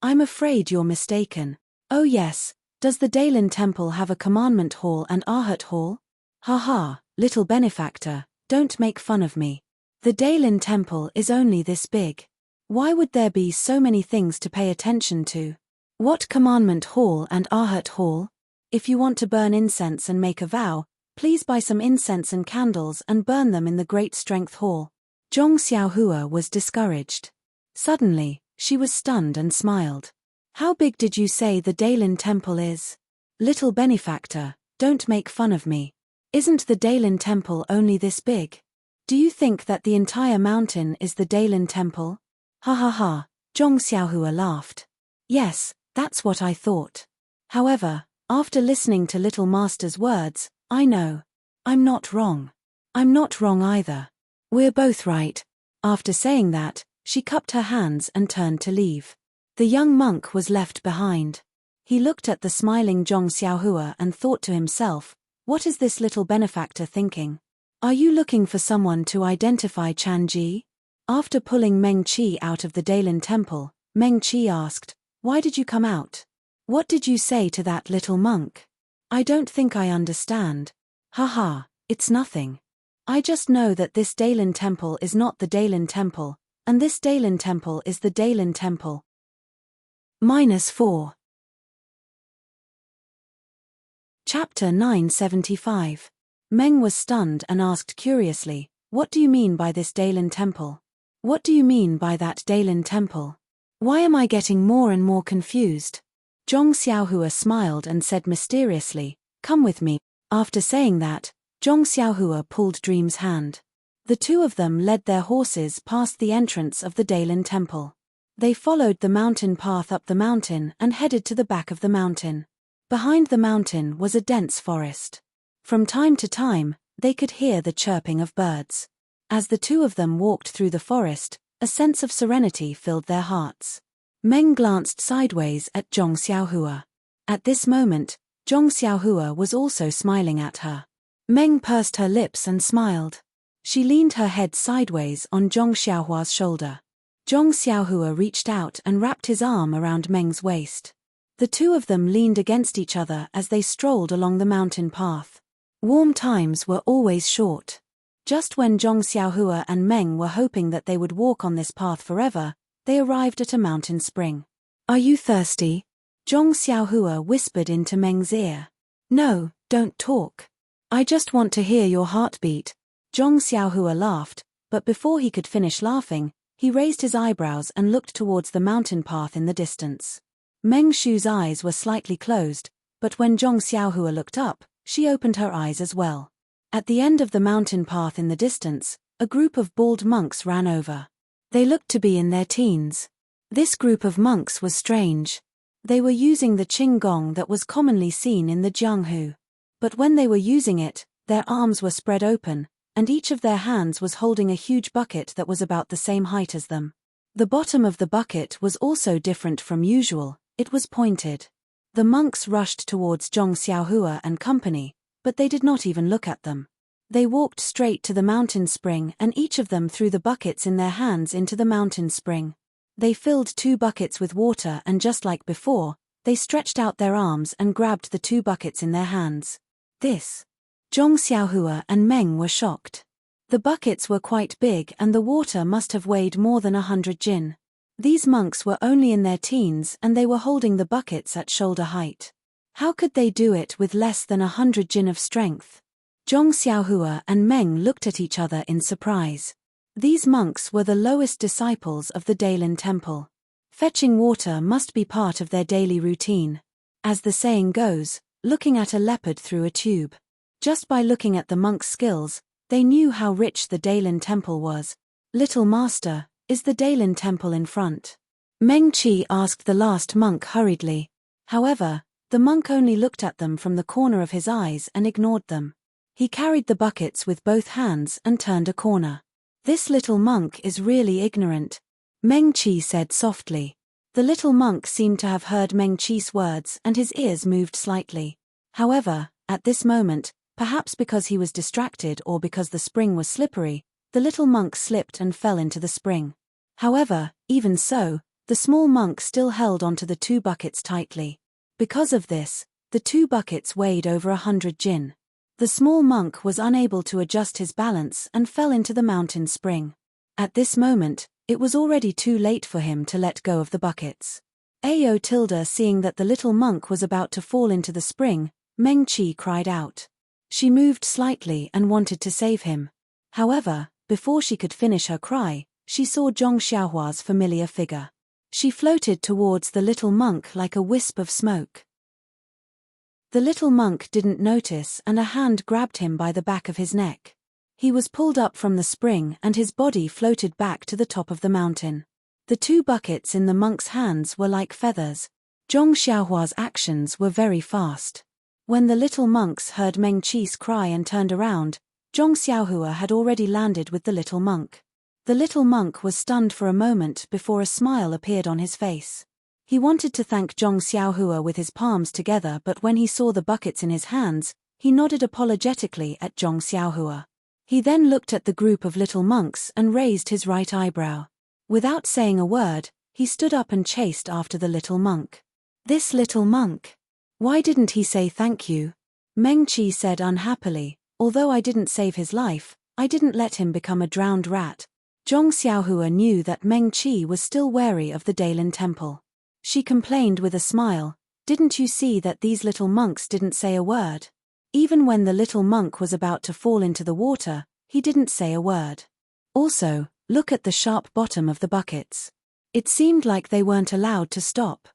I'm afraid you're mistaken. Oh yes, Does the Daylin Temple have a commandment hall and Arhat hall? Ha ha, little benefactor, don't make fun of me. The Daylin Temple is only this big. Why would there be so many things to pay attention to? What commandment hall and Arhat hall? If you want to burn incense and make a vow, please buy some incense and candles and burn them in the Great Strength Hall. Zhong Xiaohua was discouraged. Suddenly, she was stunned and smiled. How big did you say the Daylin Temple is? Little benefactor, don't make fun of me. Isn't the Daylin Temple only this big? Do you think that the entire mountain is the Daylin Temple? Ha ha ha, Zhong Xiaohua laughed. Yes, that's what I thought. However, after listening to Little Master's words, I know. I'm not wrong. I'm not wrong either. We're both right. After saying that, she cupped her hands and turned to leave. The young monk was left behind. He looked at the smiling Zhong Xiaohua and thought to himself, what is this little benefactor thinking? Are you looking for someone to identify Chan Ji? After pulling Meng Qi out of the Daylin Temple, Meng Qi asked, why did you come out? What did you say to that little monk? I don't think I understand. Haha, it's nothing. I just know that this Daylin Temple is not the Daylin Temple, and this Daylin Temple is the Daylin Temple. -4. Chapter 975. Meng was stunned and asked curiously, what do you mean by this Daylin Temple? What do you mean by that Daylin Temple? Why am I getting more and more confused? Zhong Xiaohua smiled and said mysteriously, come with me. After saying that, Zhong Xiaohua pulled Dream's hand. The two of them led their horses past the entrance of the Daylin Temple. They followed the mountain path up the mountain and headed to the back of the mountain. Behind the mountain was a dense forest. From time to time, they could hear the chirping of birds. As the two of them walked through the forest, a sense of serenity filled their hearts. Meng glanced sideways at Zhong Xiaohua. At this moment, Zhong Xiaohua was also smiling at her. Meng pursed her lips and smiled. She leaned her head sideways on Zhong Xiaohua's shoulder. Zhong Xiaohua reached out and wrapped his arm around Meng's waist. The two of them leaned against each other as they strolled along the mountain path. Warm times were always short. Just when Zhong Xiaohua and Meng were hoping that they would walk on this path forever, they arrived at a mountain spring. Are you thirsty? Zhong Xiaohua whispered into Meng's ear. No, don't talk. I just want to hear your heartbeat. Zhong Xiaohua laughed, but before he could finish laughing, he raised his eyebrows and looked towards the mountain path in the distance. Meng Shu's eyes were slightly closed, but when Zhong Xiaohua looked up, she opened her eyes as well. At the end of the mountain path in the distance, a group of bald monks ran over. They looked to be in their teens. This group of monks was strange. They were using the qing gong that was commonly seen in the Jianghu. But when they were using it, their arms were spread open, and each of their hands was holding a huge bucket that was about the same height as them. The bottom of the bucket was also different from usual, it was pointed. The monks rushed towards Zhong Xiaohua and company, but they did not even look at them. They walked straight to the mountain spring and each of them threw the buckets in their hands into the mountain spring. They filled 2 buckets with water and just like before, they stretched out their arms and grabbed the 2 buckets in their hands. This. Zhong Xiaohua and Meng were shocked. The buckets were quite big and the water must have weighed more than 100 jin. These monks were only in their teens and they were holding the buckets at shoulder height. How could they do it with less than 100 jin of strength? Zhong Xiaohua and Meng looked at each other in surprise. These monks were the lowest disciples of the Daylin Temple. Fetching water must be part of their daily routine. As the saying goes, looking at a leopard through a tube. Just by looking at the monks' skills, they knew how rich the Daylin Temple was. Little Master, is the Daylin Temple in front? Meng Qi asked the last monk hurriedly. However, the monk only looked at them from the corner of his eyes and ignored them. He carried the buckets with both hands and turned a corner. This little monk is really ignorant, Meng Qi said softly. The little monk seemed to have heard Meng Qi's words and his ears moved slightly. However, at this moment, perhaps because he was distracted or because the spring was slippery, the little monk slipped and fell into the spring. However, even so, the small monk still held onto the 2 buckets tightly. Because of this, The 2 buckets weighed over 100 jin. The small monk was unable to adjust his balance and fell into the mountain spring. At this moment, it was already too late for him to let go of the buckets. Tilda, seeing that the little monk was about to fall into the spring, Meng Qi cried out. She moved slightly and wanted to save him. However, before she could finish her cry, she saw Zhong Xiaohua's familiar figure. She floated towards the little monk like a wisp of smoke. The little monk didn't notice and a hand grabbed him by the back of his neck. He was pulled up from the spring and his body floated back to the top of the mountain. The 2 buckets in the monk's hands were like feathers. Zhong Xiaohua's actions were very fast. When the little monks heard Meng Qi's cry and turned around, Zhong Xiaohua had already landed with the little monk. The little monk was stunned for a moment before a smile appeared on his face. He wanted to thank Zhong Xiaohua with his palms together, but when he saw the buckets in his hands, he nodded apologetically at Zhong Xiaohua. He then looked at the group of little monks and raised his right eyebrow. Without saying a word, he stood up and chased after the little monk. This little monk! Why didn't he say thank you? Meng Qi said unhappily, although I didn't save his life, I didn't let him become a drowned rat. Zhong Xiaohua knew that Meng Qi was still wary of the Daylin temple. She complained with a smile, didn't you see that these little monks didn't say a word? Even when the little monk was about to fall into the water, he didn't say a word. Also, look at the sharp bottom of the buckets. It seemed like they weren't allowed to stop.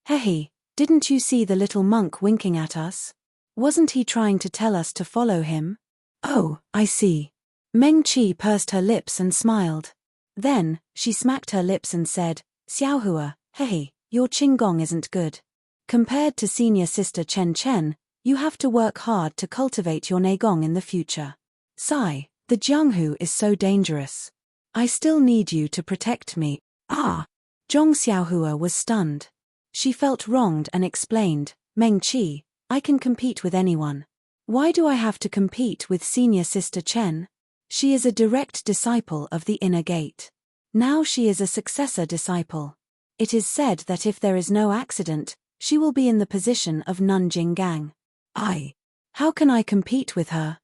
Hehe, didn't you see the little monk winking at us? Wasn't he trying to tell us to follow him? Oh, I see. Meng Qi pursed her lips and smiled. Then, she smacked her lips and said, Xiaohua, hehe, your qinggong isn't good. Compared to senior sister Chen Chen, you have to work hard to cultivate your neigong in the future. Sigh, the Jianghu is so dangerous. I still need you to protect me. Ah! Zhong Xiaohua was stunned. She felt wronged and explained, Meng Qi, I can compete with anyone. Why do I have to compete with senior sister Chen? She is a direct disciple of the inner gate. Now she is a successor disciple. It is said that if there is no accident, she will be in the position of Nanjing Gang. How can I compete with her?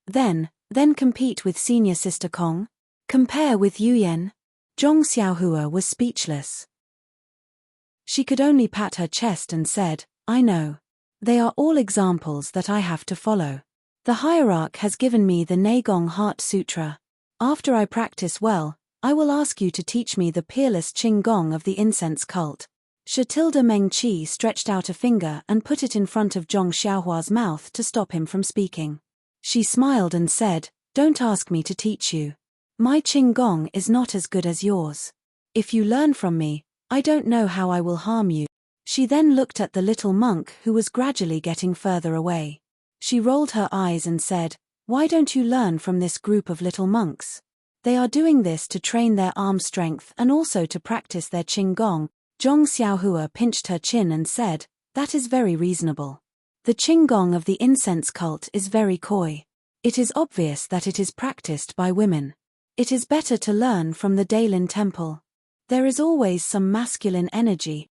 Then compete with senior sister Kong? Compare with Yuyan? Zhong Xiaohua was speechless. She could only pat her chest and said, I know. They are all examples that I have to follow. The hierarch has given me the Neigong Heart Sutra. After I practice well, I will ask you to teach me the peerless Qinggong of the incense cult. Meng Qi stretched out a finger and put it in front of Zhong Xiaohua's mouth to stop him from speaking. She smiled and said, Don't ask me to teach you. My Qinggong is not as good as yours. If you learn from me, I don't know how I will harm you. She then looked at the little monk who was gradually getting further away. She rolled her eyes and said, Why don't you learn from this group of little monks? They are doing this to train their arm strength and also to practice their Qinggong. Zhong Xiaohua pinched her chin and said, That is very reasonable. The Qinggong of the incense cult is very coy. It is obvious that it is practiced by women. It is better to learn from the Daylin temple. There is always some masculine energy.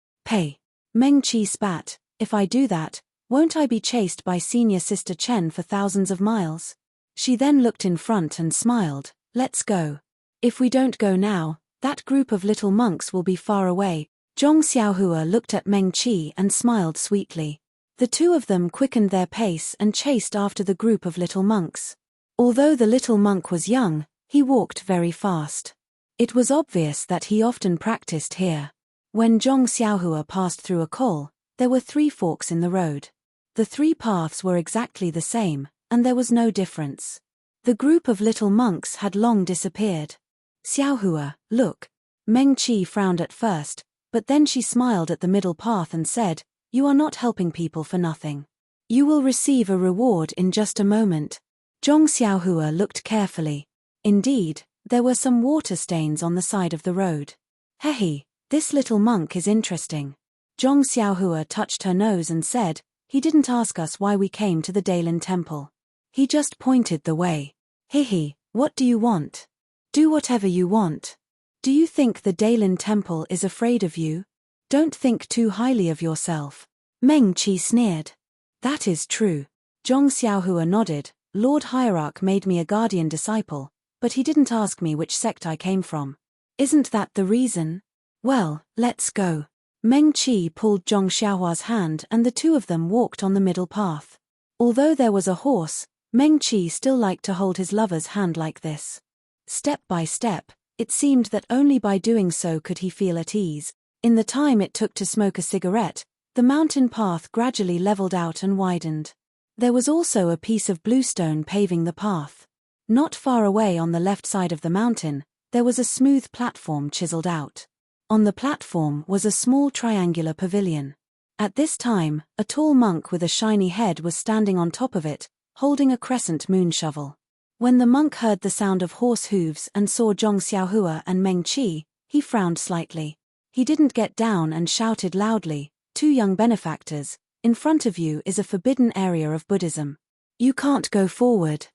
Meng Qi spat, If I do that, won't I be chased by senior sister Chen for thousands of miles? She then looked in front and smiled, Let's go. If we don't go now, that group of little monks will be far away. Zhong Xiaohua looked at Meng Qi and smiled sweetly. The two of them quickened their pace and chased after the group of little monks. Although the little monk was young, he walked very fast. It was obvious that he often practiced here. When Zhong Xiaohua passed through a col, there were 3 forks in the road. The 3 paths were exactly the same, and there was no difference. The group of little monks had long disappeared. Xiaohua, look. Meng Qi frowned at first, but then she smiled at the middle path and said, You are not helping people for nothing. You will receive a reward in just a moment. Zhong Xiaohua looked carefully. Indeed, there were some water stains on the side of the road. This little monk is interesting. Zhong Xiaohua touched her nose and said, He didn't ask us why we came to the Daylin temple. He just pointed the way. What do you want? Do whatever you want. Do you think the Daylin temple is afraid of you? Don't think too highly of yourself. Meng Qi sneered. That is true. Zhong Xiaohua nodded. Lord Hierarch made me a guardian disciple, but he didn't ask me which sect I came from. Isn't that the reason? Well, let's go. Meng Qi pulled Zhong Xiaohua's hand and the two of them walked on the middle path. Although there was a horse, Meng Qi still liked to hold his lover's hand like this. Step by step, it seemed that only by doing so could he feel at ease. In the time it took to smoke a cigarette, the mountain path gradually leveled out and widened. There was also a piece of bluestone paving the path. Not far away on the left side of the mountain, there was a smooth platform chiseled out. On the platform was a small triangular pavilion. At this time, a tall monk with a shiny head was standing on top of it, holding a crescent moon shovel. When the monk heard the sound of horse hooves and saw Zhong Xiaohua and Meng Qi, he frowned slightly. He didn't get down and shouted loudly, "Two young benefactors, in front of you is a forbidden area of Buddhism. You can't go forward.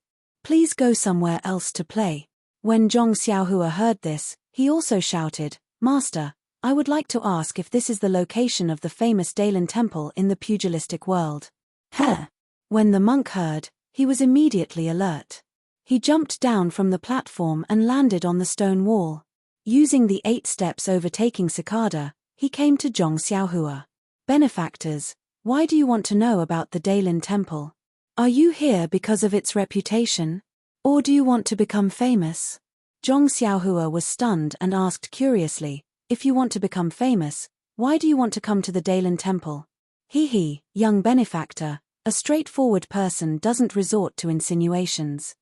Please go somewhere else to play." When Zhong Xiaohua heard this, he also shouted, "Master, I would like to ask if this is the location of the famous Daylin Temple in the pugilistic world." Heh! When the monk heard, he was immediately alert. He jumped down from the platform and landed on the stone wall. Using the 8 steps overtaking Cicada, he came to Zhong Xiaohua. "Benefactors, why do you want to know about the Daylin Temple? Are you here because of its reputation? Or do you want to become famous?" Zhong Xiaohua was stunned and asked curiously, "If you want to become famous, why do you want to come to the Daylin Temple?" He, young benefactor, a straightforward person doesn't resort to insinuations.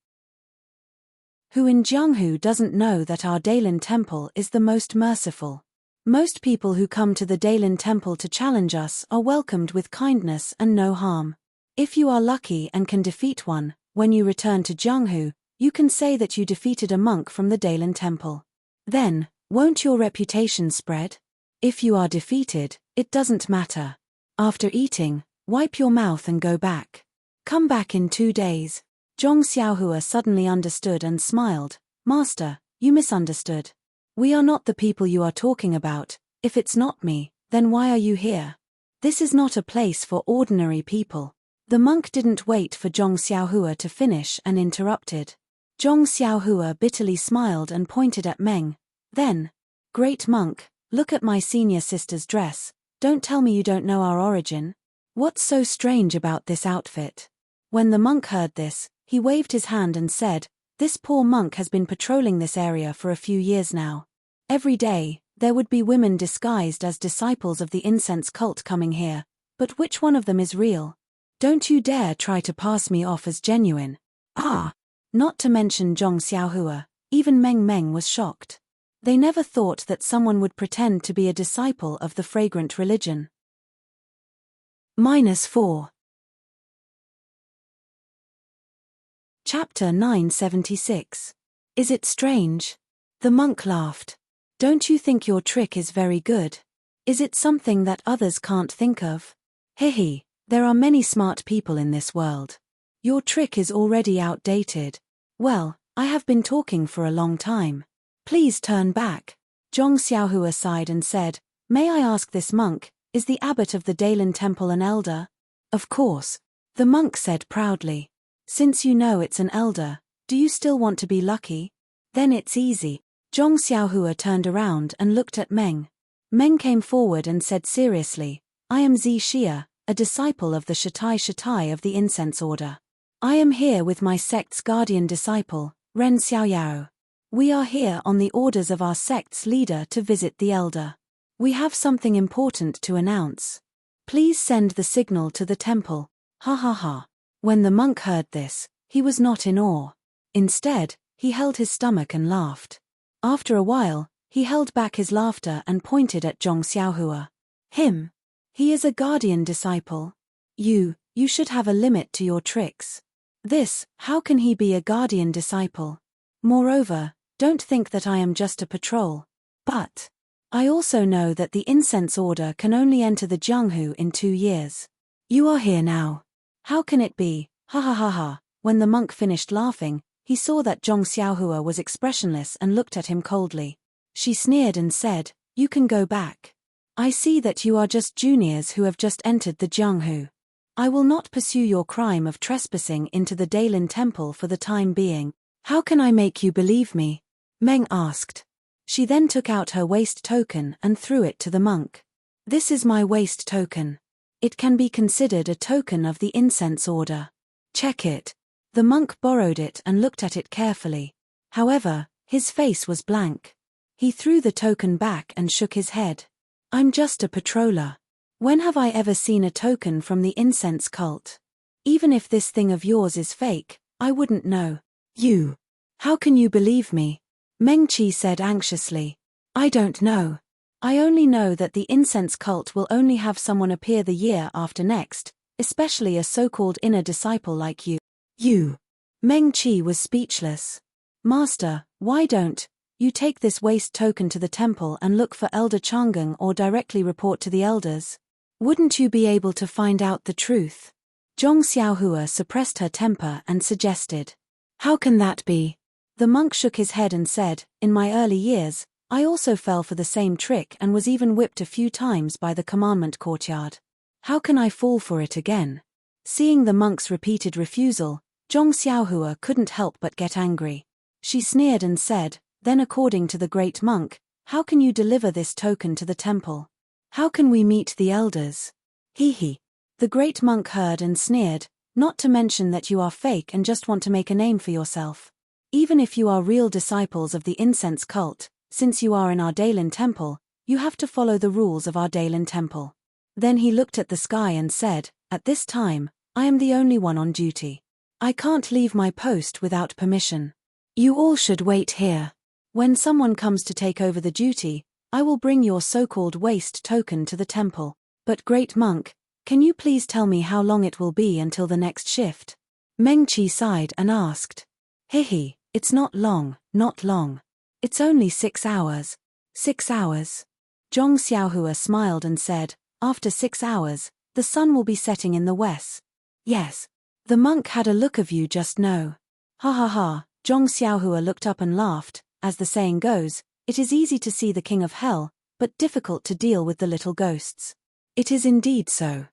Who in Jianghu doesn't know that our Daylin Temple is the most merciful? Most people who come to the Daylin Temple to challenge us are welcomed with kindness and no harm. If you are lucky and can defeat one, when you return to Jianghu, you can say that you defeated a monk from the Daylin Temple. Then, won't your reputation spread? If you are defeated, it doesn't matter. After eating, wipe your mouth and go back. Come back in 2 days. Zhong Xiaohua suddenly understood and smiled. "Master, you misunderstood. We are not the people you are talking about. If it's not me, then why are you here? This is not a place for ordinary people." The monk didn't wait for Zhong Xiaohua to finish and interrupted. Zhong Xiaohua bitterly smiled and pointed at Meng. Then, "Great monk, look at my senior sister's dress. Don't tell me you don't know our origin. What's so strange about this outfit?" When the monk heard this, he waved his hand and said, "This poor monk has been patrolling this area for a few years now. Every day, there would be women disguised as disciples of the incense cult coming here, but which one of them is real? Don't you dare try to pass me off as genuine." Ah! Not to mention Zhong Xiaohua, even Meng was shocked. They never thought that someone would pretend to be a disciple of the fragrant religion. -4. Chapter 976. Is it strange? The monk laughed. "Don't you think your trick is very good? Is it something that others can't think of? Hehe, there are many smart people in this world. Your trick is already outdated. Well, I have been talking for a long time. Please turn back." Zhong Xiaohua sighed and said, "May I ask this monk, is the abbot of the Daylin Temple an elder?" "Of course," the monk said proudly. "Since you know it's an elder, do you still want to be lucky? Then it's easy." Zhong Xiaohua turned around and looked at Meng. Meng came forward and said seriously, "I am Zi Xia, a disciple of the Shatai of the Incense Order. I am here with my sect's guardian disciple, Ren Xiaoyao. We are here on the orders of our sect's leader to visit the elder. We have something important to announce. Please send the signal to the temple." Ha ha ha. When the monk heard this, he was not in awe. Instead, he held his stomach and laughed. After a while, he held back his laughter and pointed at Zhong Xiaohua. "Him? He is a guardian disciple. You should have a limit to your tricks. How can he be a guardian disciple? Moreover, don't think that I am just a patrol. But I also know that the incense order can only enter the Jianghu in 2 years. You are here now. How can it be?" Ha ha ha ha. When the monk finished laughing, he saw that Zhong Xiaohua was expressionless and looked at him coldly. She sneered and said, "You can go back." I see that you are just juniors who have just entered the Jianghu. I will not pursue your crime of trespassing into the Dailin temple for the time being. How can I make you believe me? Meng asked. She then took out her waist token and threw it to the monk. This is my waist token. It can be considered a token of the incense order. Check it. The monk borrowed it and looked at it carefully. However, his face was blank. He threw the token back and shook his head. I'm just a patroller. When have I ever seen a token from the incense cult? Even if this thing of yours is fake, I wouldn't know. You. How can you believe me? Meng Qi said anxiously. I don't know. I only know that the incense cult will only have someone appear the year after next, especially a so-called inner disciple like you. You. Meng Qi was speechless. Master, why don't you take this waist token to the temple and look for Elder Chang'an or directly report to the elders? Wouldn't you be able to find out the truth? Zhong Xiaohua suppressed her temper and suggested. How can that be? The monk shook his head and said, in my early years, I also fell for the same trick and was even whipped a few times by the commandment courtyard. How can I fall for it again? Seeing the monk's repeated refusal, Zhong Xiaohua couldn't help but get angry. She sneered and said, then according to the great monk, how can you deliver this token to the temple? How can we meet the elders? He. The great monk heard and sneered, not to mention that you are fake and just want to make a name for yourself. Even if you are real disciples of the incense cult, since you are in our Dailin temple, you have to follow the rules of our Dailin temple. Then he looked at the sky and said, at this time, I am the only one on duty. I can't leave my post without permission. You all should wait here. When someone comes to take over the duty, I will bring your so-called waist token to the temple. But great monk, can you please tell me how long it will be until the next shift? Meng Qi sighed and asked. It's not long, not long. It's only 6 hours. 6 hours. Zhong Xiaohua smiled and said, after 6 hours, the sun will be setting in the west. Yes. The monk had a look of you just now. Ha ha ha, Zhong Xiaohua looked up and laughed, as the saying goes, it is easy to see the king of hell, but difficult to deal with the little ghosts. It is indeed so.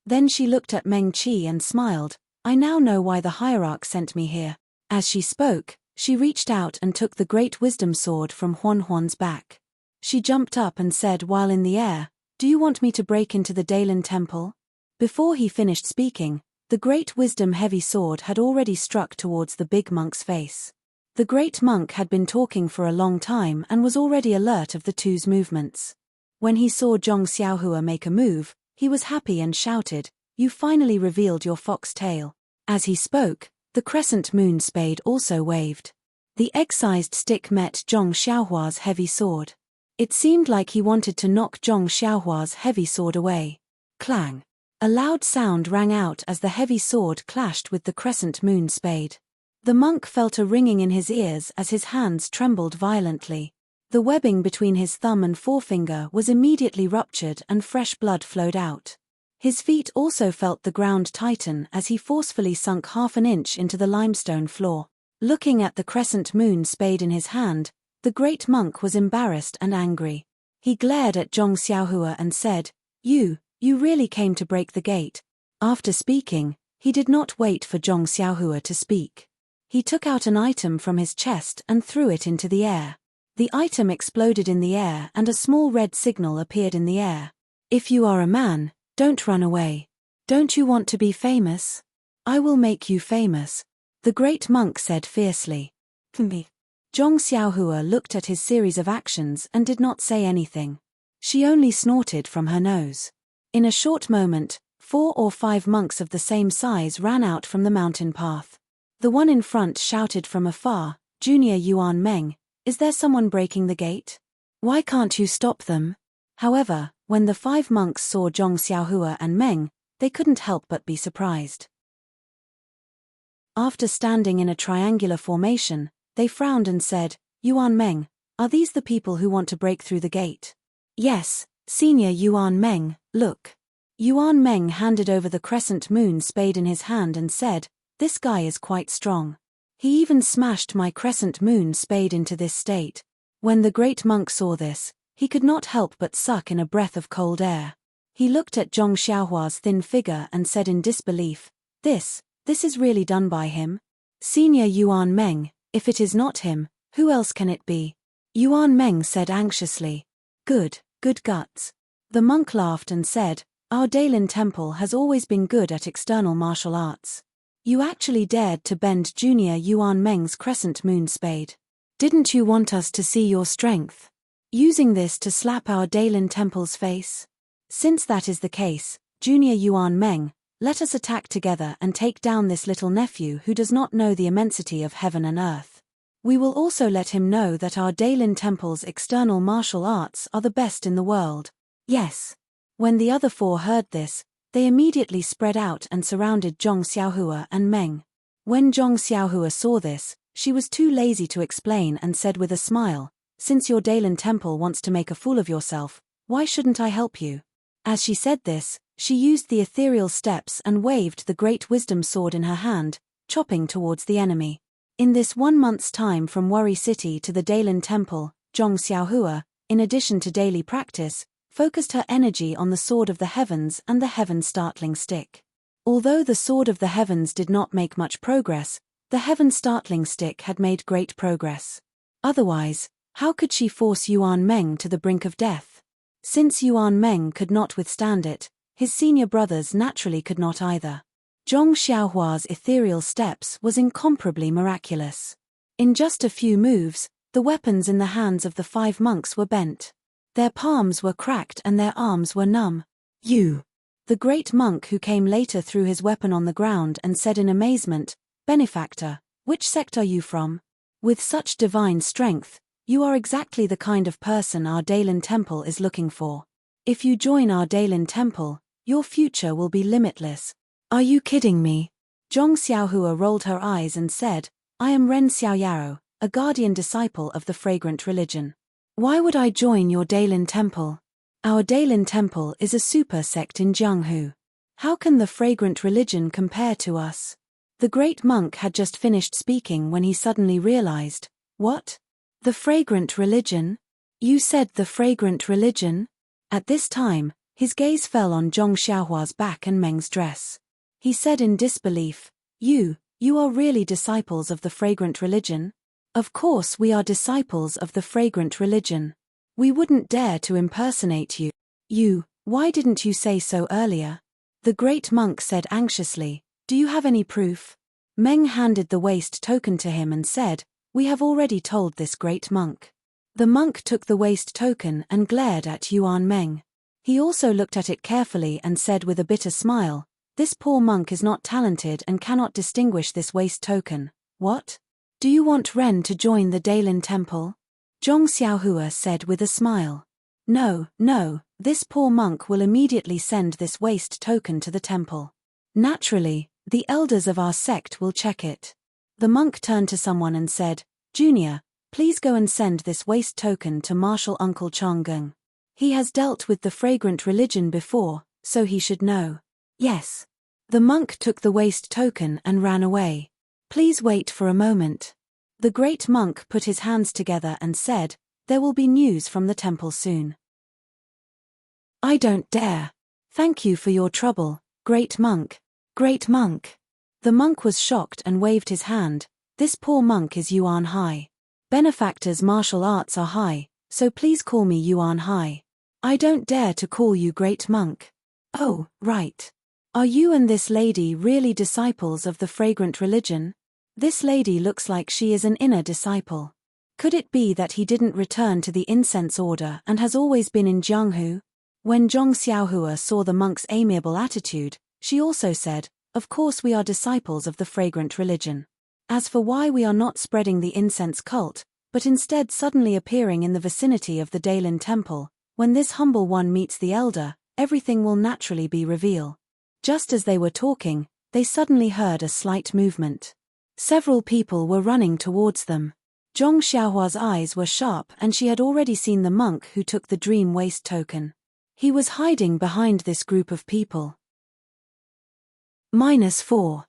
Then she looked at Meng Qi and smiled, I now know why the hierarch sent me here. As she spoke, she reached out and took the great wisdom sword from Huan Huan's back. She jumped up and said while in the air, do you want me to break into the Dailin temple? Before he finished speaking, the great wisdom heavy sword had already struck towards the big monk's face. The great monk had been talking for a long time and was already alert of the two's movements. When he saw Zhong Xiaohua make a move, he was happy and shouted, you finally revealed your fox tail. As he spoke, the crescent moon spade also waved. The egg-sized stick met Zhong Xiaohua's heavy sword. It seemed like he wanted to knock Zhong Xiaohua's heavy sword away. Clang! A loud sound rang out as the heavy sword clashed with the crescent moon spade. The monk felt a ringing in his ears as his hands trembled violently. The webbing between his thumb and forefinger was immediately ruptured and fresh blood flowed out. His feet also felt the ground tighten as he forcefully sunk half an inch into the limestone floor. Looking at the crescent moon spade in his hand, the great monk was embarrassed and angry. He glared at Zhong Xiaohua and said, You really came to break the gate. After speaking, he did not wait for Zhong Xiaohua to speak. He took out an item from his chest and threw it into the air. The item exploded in the air and a small red signal appeared in the air. If you are a man, don't run away. Don't you want to be famous? I will make you famous, the great monk said fiercely. Me. Zhong Xiaohua looked at his series of actions and did not say anything. She only snorted from her nose. In a short moment, 4 or 5 monks of the same size ran out from the mountain path. The one in front shouted from afar, Junior Yuan Meng, is there someone breaking the gate? Why can't you stop them? However, when the 5 monks saw Zhong Xiaohua and Meng, they couldn't help but be surprised. After standing in a triangular formation, they frowned and said, Yuan Meng, are these the people who want to break through the gate? Yes, Senior Yuan Meng, look. Yuan Meng handed over the crescent moon spade in his hand and said, this guy is quite strong. He even smashed my crescent moon spade into this state. When the great monk saw this, He could not help but suck in a breath of cold air. He looked at Zhong Xiaohua's thin figure and said in disbelief, This is really done by him? Senior Yuan Meng, if it is not him, who else can it be? Yuan Meng said anxiously. Good guts. The monk laughed and said, Our Dailin Temple has always been good at external martial arts. You actually dared to bend Junior Yuan Meng's crescent moon spade. Didn't you want us to see your strength? Using this to slap our Dailin Temple's face? Since that is the case, Junior Yuan Meng, let us attack together and take down this little nephew who does not know the immensity of heaven and earth. We will also let him know that our Dailin Temple's external martial arts are the best in the world. Yes. When the other four heard this, they immediately spread out and surrounded Zhong Xiaohua and Meng. When Zhong Xiaohua saw this, she was too lazy to explain and said with a smile, Since your Dailin Temple wants to make a fool of yourself, why shouldn't I help you? As she said this, she used the ethereal steps and waved the great wisdom sword in her hand, chopping towards the enemy. In this 1 month's time from Worry City to the Dailin Temple, Zhong Xiaohua, in addition to daily practice, focused her energy on the Sword of the Heavens and the Heaven-Startling Stick. Although the Sword of the Heavens did not make much progress, the Heaven-Startling Stick had made great progress. Otherwise, how could she force Yuan Meng to the brink of death? Since Yuan Meng could not withstand it, his senior brothers naturally could not either. Zhong Xiaohua's ethereal steps was incomparably miraculous. In just a few moves, the weapons in the hands of the 5 monks were bent. Their palms were cracked and their arms were numb. You! The great monk who came later threw his weapon on the ground and said in amazement, Benefactor, which sect are you from? With such divine strength, you are exactly the kind of person our Dailin Temple is looking for. If you join our Dailin Temple, your future will be limitless. Are you kidding me? Zhong Xiaohua rolled her eyes and said, I am Ren Xiaoyaro, a guardian disciple of the fragrant religion. Why would I join your Dailin Temple? Our Dailin Temple is a super sect in Jianghu. How can the fragrant religion compare to us? The great monk had just finished speaking when he suddenly realized, What? The fragrant religion? You said the fragrant religion? At this time, his gaze fell on Zhong Xiaohua's back and Meng's dress. He said in disbelief, You are really disciples of the fragrant religion? Of course we are disciples of the fragrant religion. We wouldn't dare to impersonate you. Why didn't you say so earlier? The great monk said anxiously, Do you have any proof? Meng handed the waist token to him and said, We have already told this great monk. The monk took the waist token and glared at Yuan Meng. He also looked at it carefully and said with a bitter smile, This poor monk is not talented and cannot distinguish this waist token. What? Do you want Ren to join the Dailin Temple? Zhong Xiaohua said with a smile. No, this poor monk will immediately send this waist token to the temple. Naturally, the elders of our sect will check it. The monk turned to someone and said, Junior, please go and send this waist token to Marshal Uncle Chonggung. He has dealt with the fragrant religion before, so he should know. Yes. The monk took the waist token and ran away. Please wait for a moment. The great monk put his hands together and said, There will be news from the temple soon. I don't dare. Thank you for your trouble, great monk. Great monk. The monk was shocked and waved his hand. This poor monk is Yuan Hai. Benefactor's martial arts are high, so please call me Yuan Hai. I don't dare to call you great monk. Oh, right. Are you and this lady really disciples of the fragrant religion? This lady looks like she is an inner disciple. Could it be that he didn't return to the incense order and has always been in Jianghu? When Zhong Xiaohua saw the monk's amiable attitude, she also said, Of course we are disciples of the fragrant religion. As for why we are not spreading the incense cult, but instead suddenly appearing in the vicinity of the Dailin Temple, when this humble one meets the elder, everything will naturally be revealed. Just as they were talking, they suddenly heard a slight movement. Several people were running towards them. Zhong Xiaohua's eyes were sharp and she had already seen the monk who took the dream waist token. He was hiding behind this group of people. -4.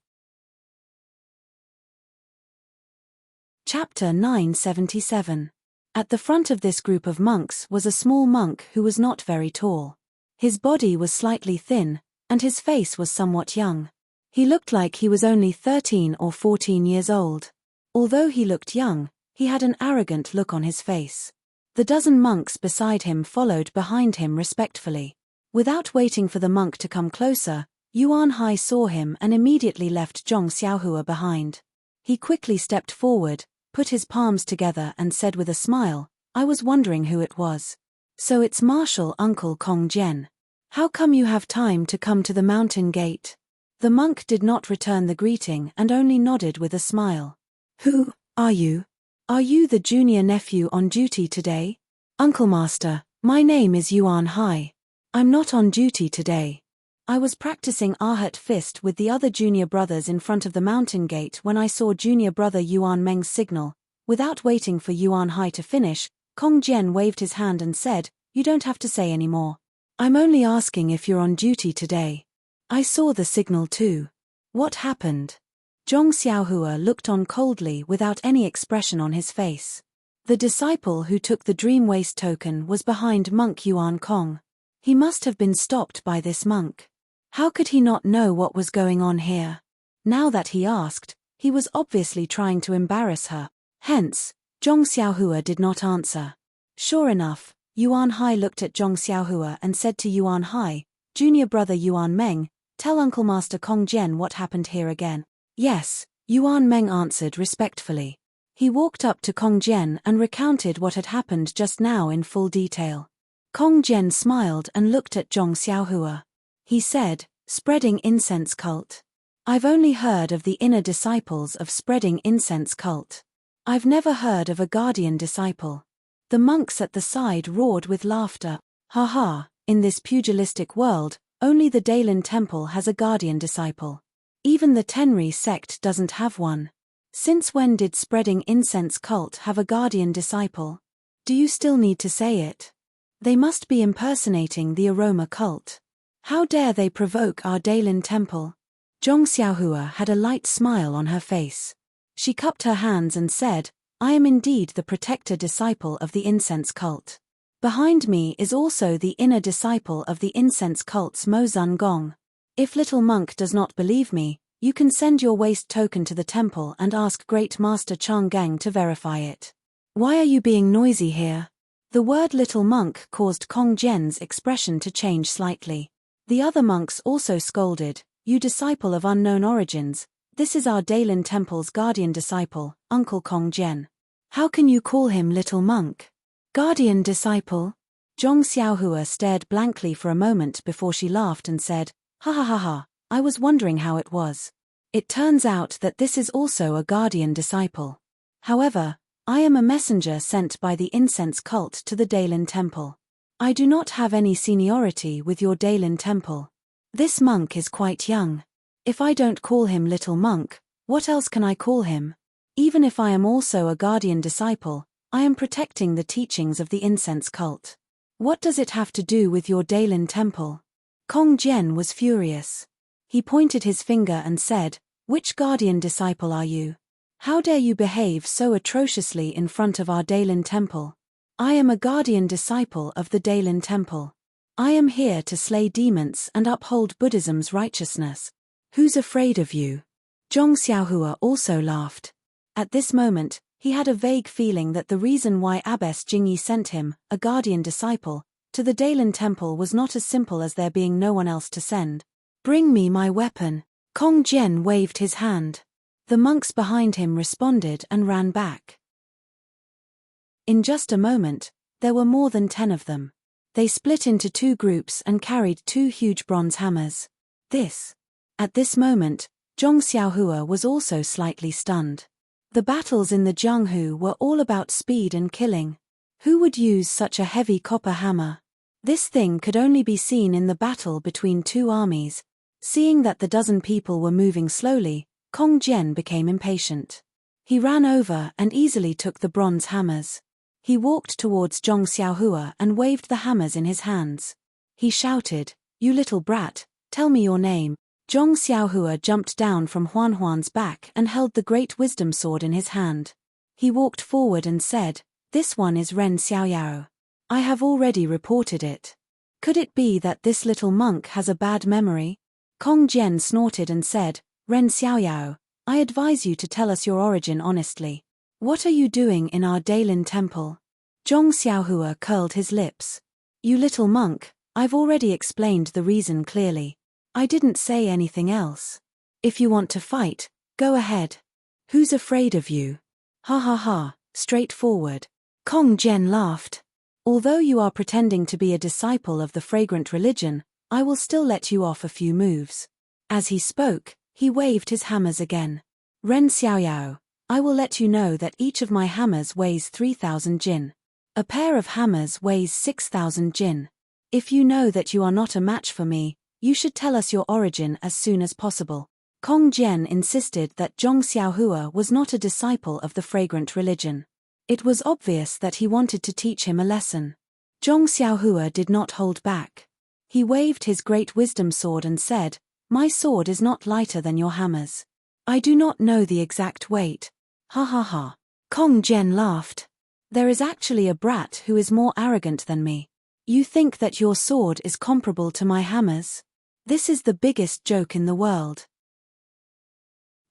Chapter 977. At the front of this group of monks was a small monk who was not very tall. His body was slightly thin, and his face was somewhat young. He looked like he was only 13 or 14 years old. Although he looked young, he had an arrogant look on his face. The dozen monks beside him followed behind him respectfully. Without waiting for the monk to come closer, Yuan Hai saw him and immediately left Zhong Xiaohua behind. He quickly stepped forward, put his palms together and said with a smile, "I was wondering who it was. So it's Marshal Uncle Kong Jian. How come you have time to come to the mountain gate?" The monk did not return the greeting and only nodded with a smile. "Who are you? Are you the junior nephew on duty today?" "Uncle Master, my name is Yuan Hai. I'm not on duty today. I was practicing Ahat Fist with the other junior brothers in front of the mountain gate when I saw junior brother Yuan Meng's signal." Without waiting for Yuan Hai to finish, Kong Jian waved his hand and said, "You don't have to say any more. I'm only asking if you're on duty today. I saw the signal too. What happened?" Zhong Xiaohua looked on coldly without any expression on his face. The disciple who took the Dream Waste token was behind monk Yuan Kong. He must have been stopped by this monk. How could he not know what was going on here? Now that he asked, he was obviously trying to embarrass her. Hence, Zhong Xiaohua did not answer. Sure enough, Yuan Hai looked at Zhong Xiaohua and said to Yuan Hai, "Junior brother Yuan Meng, tell Uncle Master Kong Jian what happened here again." "Yes," Yuan Meng answered respectfully. He walked up to Kong Jian and recounted what had happened just now in full detail. Kong Jian smiled and looked at Zhong Xiaohua. He said, "Spreading incense cult. I've only heard of the inner disciples of spreading incense cult. I've never heard of a guardian disciple." The monks at the side roared with laughter. "Ha ha, in this pugilistic world, only the Dailin Temple has a guardian disciple. Even the Tenri sect doesn't have one. Since when did spreading incense cult have a guardian disciple? Do you still need to say it? They must be impersonating the aroma cult. How dare they provoke our Dailin Temple?" Zhong Xiaohua had a light smile on her face. She cupped her hands and said, "I am indeed the protector disciple of the incense cult. Behind me is also the inner disciple of the incense cult's Mo Zun Gong. If little monk does not believe me, you can send your waste token to the temple and ask Great Master Chang Gang to verify it." "Why are you being noisy here?" The word little monk caused Kong Jian's expression to change slightly. The other monks also scolded, "You disciple of unknown origins, this is our Dailin Temple's guardian disciple, Uncle Kong Jian. How can you call him little monk? Guardian disciple?" Zhong Xiaohua stared blankly for a moment before she laughed and said, "Ha ha ha ha, I was wondering how it was. It turns out that this is also a guardian disciple. However, I am a messenger sent by the incense cult to the Dailin Temple. I do not have any seniority with your Dailin Temple. This monk is quite young. If I don't call him little monk, what else can I call him? Even if I am also a guardian disciple, I am protecting the teachings of the incense cult. What does it have to do with your Dailin Temple?" Kong Jian was furious. He pointed his finger and said, "Which guardian disciple are you? How dare you behave so atrociously in front of our Dailin Temple? I am a guardian disciple of the Dailin Temple. I am here to slay demons and uphold Buddhism's righteousness. Who's afraid of you?" Zhong Xiaohua also laughed. At this moment, he had a vague feeling that the reason why Abbess Jingyi sent him, a guardian disciple, to the Dailin Temple was not as simple as there being no one else to send. "Bring me my weapon." Kong Jian waved his hand. The monks behind him responded and ran back. In just a moment, there were more than 10 of them. They split into 2 groups and carried 2 huge bronze hammers. At this moment, Zhong Xiaohua was also slightly stunned. The battles in the Jianghu were all about speed and killing. Who would use such a heavy copper hammer? This thing could only be seen in the battle between 2 armies. Seeing that the dozen people were moving slowly, Kong Jian became impatient. He ran over and easily took the bronze hammers. He walked towards Zhong Xiaohua and waved the hammers in his hands. He shouted, "You little brat, tell me your name." Zhong Xiaohua jumped down from Huan's back and held the great wisdom sword in his hand. He walked forward and said, This one is Ren Xiaoyao. I have already reported it. Could it be that this little monk has a bad memory? Kong Jian snorted and said, Ren Xiaoyao, I advise you to tell us your origin honestly. What are you doing in our Dailin temple? Zhong Xiaohua curled his lips. You little monk, I've already explained the reason clearly. I didn't say anything else. If you want to fight, go ahead. Who's afraid of you? Ha ha ha, straightforward. Kong Jian laughed. Although you are pretending to be a disciple of the fragrant religion, I will still let you off a few moves. As he spoke, he waved his hammers again. Ren Xiaoyao, I will let you know that each of my hammers weighs 3,000 jin. A pair of hammers weighs 6,000 jin. If you know that you are not a match for me, you should tell us your origin as soon as possible. Kong Jian insisted that Zhong Xiaohua was not a disciple of the fragrant religion. It was obvious that he wanted to teach him a lesson. Zhong Xiaohua did not hold back. He waved his great wisdom sword and said, My sword is not lighter than your hammers. I do not know the exact weight. Ha ha ha. Kong Jian laughed. There is actually a brat who is more arrogant than me. You think that your sword is comparable to my hammers? This is the biggest joke in the world.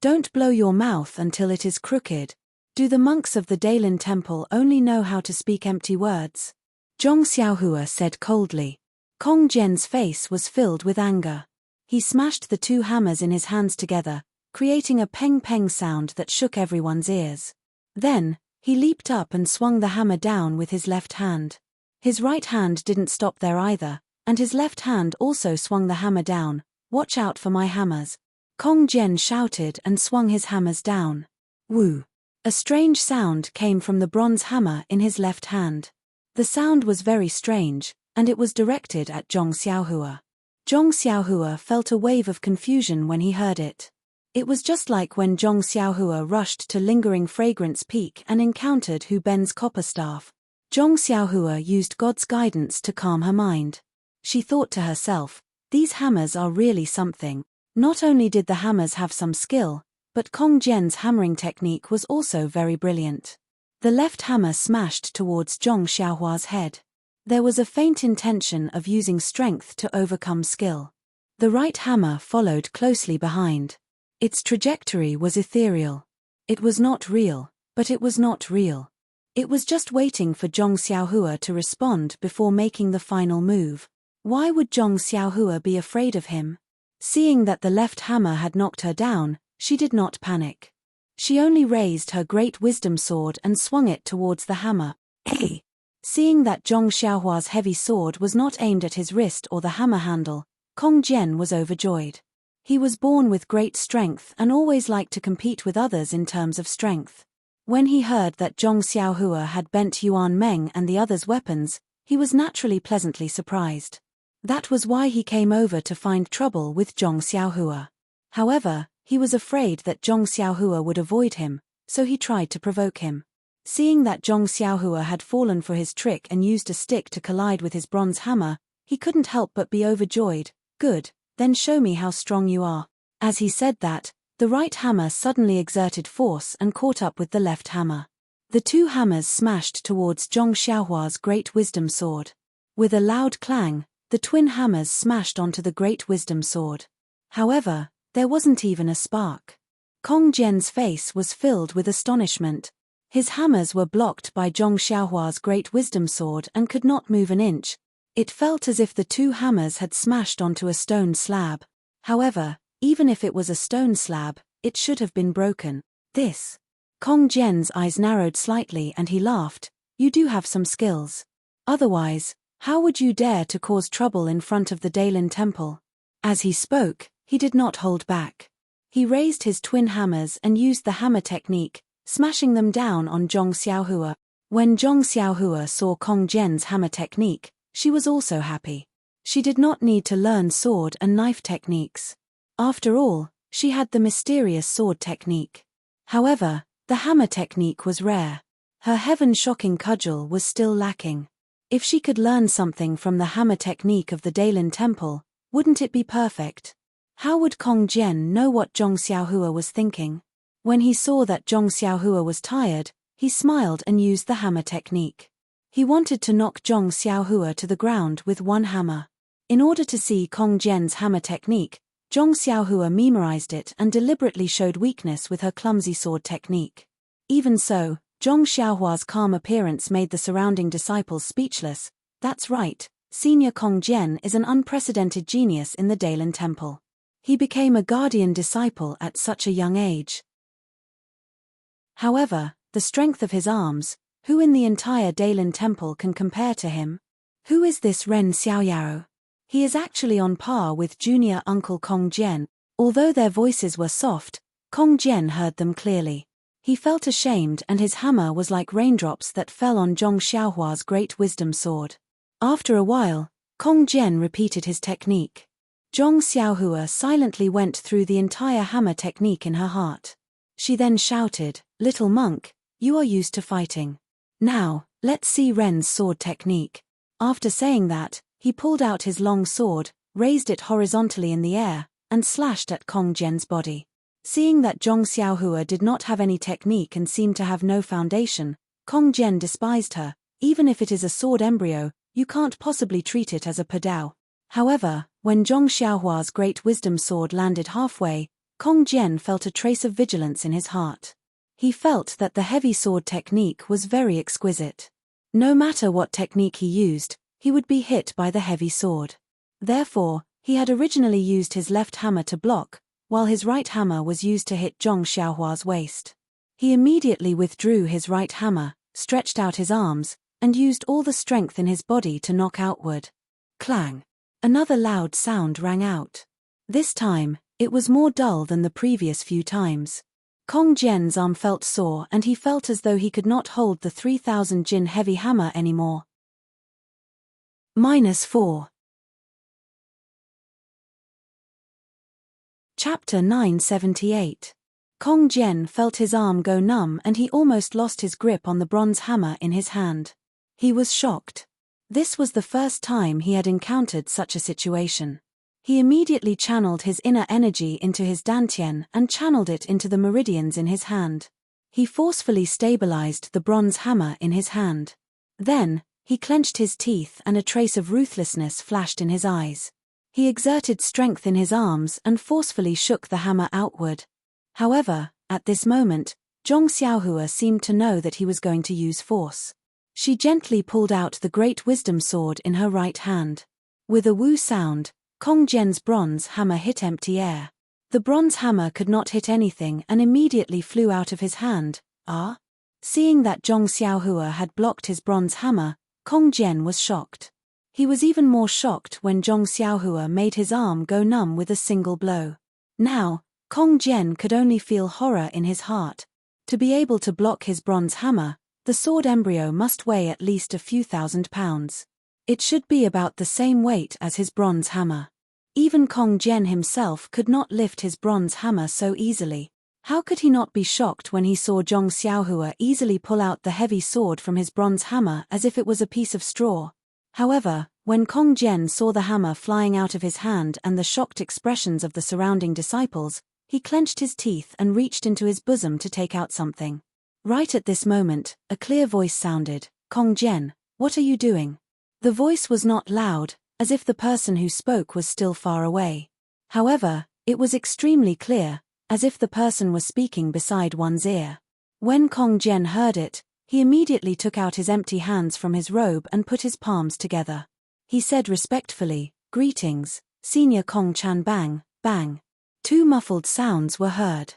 Don't blow your mouth until it is crooked. Do the monks of the Dailin temple only know how to speak empty words? Zhong Xiaohua said coldly. Kong Jian's face was filled with anger. He smashed the two hammers in his hands together, creating a peng-peng sound that shook everyone's ears. Then, he leaped up and swung the hammer down with his left hand. His right hand didn't stop there either, and his left hand also swung the hammer down. Watch out for my hammers. Kong Jian shouted and swung his hammers down. Woo! A strange sound came from the bronze hammer in his left hand. The sound was very strange, and it was directed at Zhong Xiaohua. Zhong Xiaohua felt a wave of confusion when he heard it. It was just like when Zhong Xiaohua rushed to Lingering Fragrance Peak and encountered Hu Ben's copper staff. Zhong Xiaohua used God's guidance to calm her mind. She thought to herself, these hammers are really something. Not only did the hammers have some skill, but Kong Jian's hammering technique was also very brilliant. The left hammer smashed towards Zhong Xiaohua's head. There was a faint intention of using strength to overcome skill. The right hammer followed closely behind. Its trajectory was ethereal. It was not real, but it was not real. It was just waiting for Zhong Xiaohua to respond before making the final move. Why would Zhong Xiaohua be afraid of him? Seeing that the left hammer had knocked her down, she did not panic. She only raised her great wisdom sword and swung it towards the hammer. Hey! Seeing that Zhong Xiaohua's heavy sword was not aimed at his wrist or the hammer handle, Kong Jian was overjoyed. He was born with great strength and always liked to compete with others in terms of strength. When he heard that Zhong Xiaohua had bent Yuan Meng and the others' weapons, he was naturally pleasantly surprised. That was why he came over to find trouble with Zhong Xiaohua. However, he was afraid that Zhong Xiaohua would avoid him, so he tried to provoke him. Seeing that Zhong Xiaohua had fallen for his trick and used a stick to collide with his bronze hammer, he couldn't help but be overjoyed. Good, then show me how strong you are. As he said that, the right hammer suddenly exerted force and caught up with the left hammer. The two hammers smashed towards Zhong Xiaohua's great wisdom sword. With a loud clang, the twin hammers smashed onto the great wisdom sword. However, there wasn't even a spark. Kong Jian's face was filled with astonishment. His hammers were blocked by Zhong Xiaohua's great wisdom sword and could not move an inch. It felt as if the two hammers had smashed onto a stone slab. However, even if it was a stone slab, it should have been broken. This. Kong Jian's eyes narrowed slightly and he laughed. You do have some skills. Otherwise, how would you dare to cause trouble in front of the Dailin temple? As he spoke, he did not hold back. He raised his twin hammers and used the hammer technique, smashing them down on Zhong Xiaohua. When Zhong Xiaohua saw Kong Jian's hammer technique, she was also happy. She did not need to learn sword and knife techniques. After all, she had the mysterious sword technique. However, the hammer technique was rare. Her heaven-shocking cudgel was still lacking. If she could learn something from the hammer technique of the Dailin temple, wouldn't it be perfect? How would Kong Jian know what Zhong Xiaohua was thinking? When he saw that Zhong Xiaohua was tired, He smiled and used the hammer technique. He wanted to knock Zhong Xiaohua to the ground with one hammer. In order to see Kong Jian's hammer technique, Zhong Xiaohua memorized it and deliberately showed weakness with her clumsy sword technique. Even so, Zhong Xiaohua's calm appearance made the surrounding disciples speechless. That's right, Senior Kong Jian is an unprecedented genius in the Dailin Temple. He became a guardian disciple at such a young age. However, the strength of his arms, who in the entire Dailin Temple can compare to him? Who is this Ren Xiaoyao? He is actually on par with junior uncle Kong Jian. Although their voices were soft, Kong Jian heard them clearly. He felt ashamed and his hammer was like raindrops that fell on Zhong Xiaohua's great wisdom sword. After a while, Kong Jian repeated his technique. Zhong Xiaohua silently went through the entire hammer technique in her heart. She then shouted, "Little monk, you are used to fighting. Now, let's see Ren's sword technique." After saying that, he pulled out his long sword, raised it horizontally in the air, and slashed at Kong Jian's body. Seeing that Zhong Xiaohua did not have any technique and seemed to have no foundation, Kong Jian despised her. Even if it is a sword embryo, you can't possibly treat it as a padao. However, when Zhong Xiaohua's great wisdom sword landed halfway, Kong Jian felt a trace of vigilance in his heart. He felt that the heavy sword technique was very exquisite. No matter what technique he used, he would be hit by the heavy sword. Therefore, he had originally used his left hammer to block, while his right hammer was used to hit Zhong Xiaohua's waist. He immediately withdrew his right hammer, stretched out his arms, and used all the strength in his body to knock outward. Clang! Another loud sound rang out. This time, it was more dull than the previous few times. Kong Jian's arm felt sore and he felt as though he could not hold the 3000 Jin heavy hammer anymore. -4. Chapter 978. Kong Jian felt his arm go numb and he almost lost his grip on the bronze hammer in his hand. He was shocked. This was the first time he had encountered such a situation. He immediately channeled his inner energy into his dantian and channeled it into the meridians in his hand. He forcefully stabilized the bronze hammer in his hand. Then, he clenched his teeth and a trace of ruthlessness flashed in his eyes. He exerted strength in his arms and forcefully shook the hammer outward. However, at this moment, Zhong Xiaohua seemed to know that he was going to use force. She gently pulled out the great wisdom sword in her right hand. With a woo sound, Kong Jian's bronze hammer hit empty air. The bronze hammer could not hit anything and immediately flew out of his hand. Seeing that Zhong Xiaohua had blocked his bronze hammer, Kong Jian was shocked. He was even more shocked when Zhong Xiaohua made his arm go numb with a single blow. Now, Kong Jian could only feel horror in his heart. To be able to block his bronze hammer, the sword embryo must weigh at least a few thousand pounds. It should be about the same weight as his bronze hammer. Even Kong Jian himself could not lift his bronze hammer so easily. How could he not be shocked when he saw Zhong Xiaohua easily pull out the heavy sword from his bronze hammer as if it was a piece of straw? However, when Kong Jian saw the hammer flying out of his hand and the shocked expressions of the surrounding disciples, he clenched his teeth and reached into his bosom to take out something. Right at this moment, a clear voice sounded, "Kong Jian, what are you doing?" The voice was not loud, as if the person who spoke was still far away. However, it was extremely clear, as if the person was speaking beside one's ear. When Kong Jian heard it, he immediately took out his empty hands from his robe and put his palms together. He said respectfully, "Greetings, Senior Kong Chan." Bang, bang. Two muffled sounds were heard.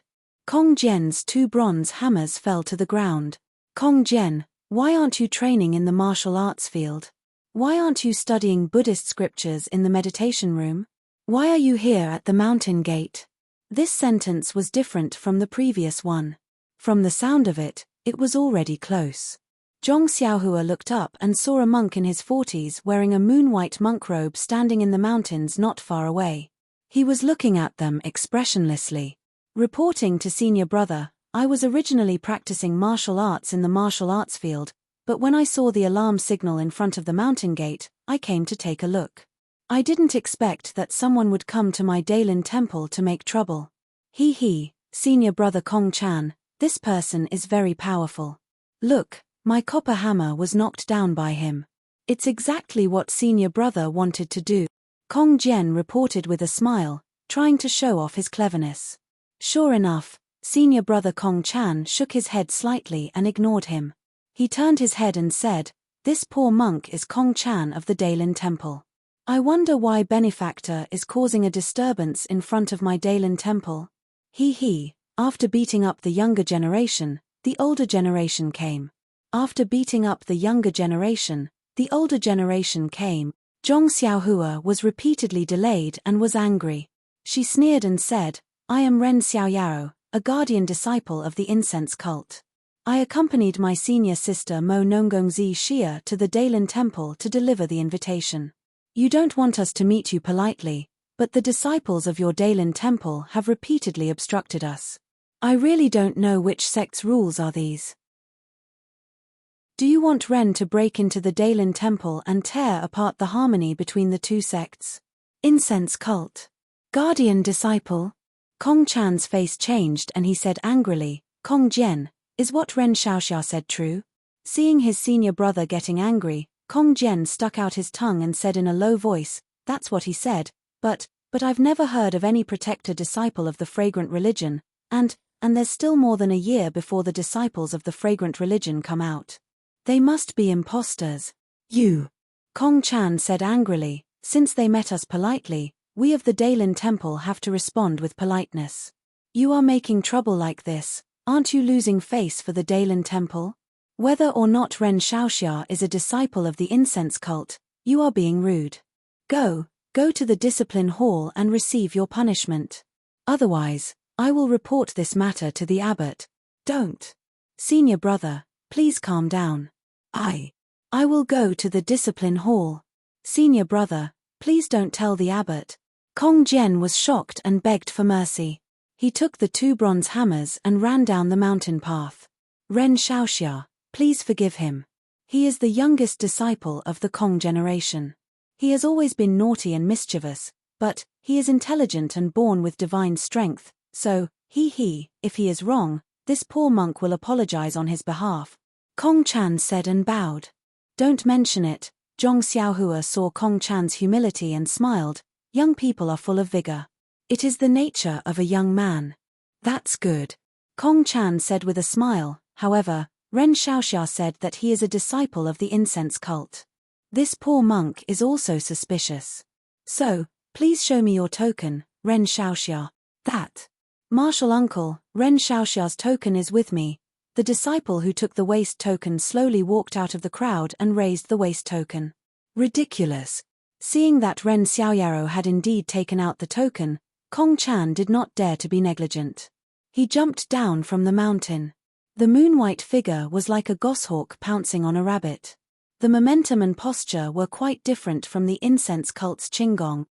Kong Jian's two bronze hammers fell to the ground. "Kong Jian, why aren't you training in the martial arts field? Why aren't you studying Buddhist scriptures in the meditation room? Why are you here at the mountain gate?" This sentence was different from the previous one. From the sound of it, it was already close. Zhong Xiaohua looked up and saw a monk in his 40s wearing a moon-white monk robe standing in the mountains not far away. He was looking at them expressionlessly. Reporting to senior brother, "I was originally practicing martial arts in the martial arts field, but when I saw the alarm signal in front of the mountain gate, I came to take a look. I didn't expect that someone would come to my Dailin temple to make trouble. Senior brother Kong Chan, this person is very powerful. Look, my copper hammer was knocked down by him. It's exactly what senior brother wanted to do. Kong Jian reported with a smile, trying to show off his cleverness. Sure enough, senior brother Kong Chan shook his head slightly and ignored him. He turned his head and said, "This poor monk is Kong Chan of the Daylin Temple. I wonder why benefactor is causing a disturbance in front of my Daylin Temple." After beating up the younger generation, the older generation came. After beating up the younger generation, the older generation came. Zhong Xiaohua was repeatedly delayed and was angry. She sneered and said, "I am Ren Xiaoyao, a guardian disciple of the incense cult. I accompanied my senior sister Mo Nonggongzi Xia to the Daylin Temple to deliver the invitation. You don't want us to meet you politely, but the disciples of your Daylin Temple have repeatedly obstructed us. I really don't know which sect's rules are these. Do you want Ren to break into the Daylin Temple and tear apart the harmony between the two sects? Incense cult. Guardian disciple?" Kong Chan's face changed and he said angrily, "Kong Jian, is what Ren Xiaoxia said true?" Seeing his senior brother getting angry, Kong Jian stuck out his tongue and said in a low voice, "That's what he said, but I've never heard of any protector disciple of the fragrant religion, and there's still more than a year before the disciples of the fragrant religion come out. They must be imposters." "You," Kong Chan said angrily, "since they met us politely, we of the Daylin Temple have to respond with politeness. You are making trouble like this, aren't you losing face for the Daylin Temple? Whether or not Ren Xiaoxia is a disciple of the incense cult, you are being rude. Go to the discipline hall and receive your punishment. Otherwise, I will report this matter to the abbot." "Don't. Senior brother, please calm down." I will go to the discipline hall." "Senior brother, please don't tell the abbot." Kong Jian was shocked and begged for mercy. He took the 2 bronze hammers and ran down the mountain path. "Ren Xiaoxia, please forgive him. He is the youngest disciple of the Kong generation. He has always been naughty and mischievous, but he is intelligent and born with divine strength, so, if he is wrong, this poor monk will apologize on his behalf." Kong Chan said and bowed. "Don't mention it." Zhong Xiaohua saw Kong Chan's humility and smiled. Young people are full of vigor. It is the nature of a young man. "That's good," Kong Chan said with a smile. However, Ren Xiaoxia said that he is a disciple of the incense cult. This poor monk is also suspicious. "So, please show me your token, Ren Xiaoxia." "That. Martial uncle, Ren Xiaoxia's token is with me." The disciple who took the waist token slowly walked out of the crowd and raised the waist token. Ridiculous. Seeing that Ren Xiaoyao had indeed taken out the token, Kong Chan did not dare to be negligent. He jumped down from the mountain. The moon-white figure was like a goshawk pouncing on a rabbit. The momentum and posture were quite different from the incense cult's Qinggong.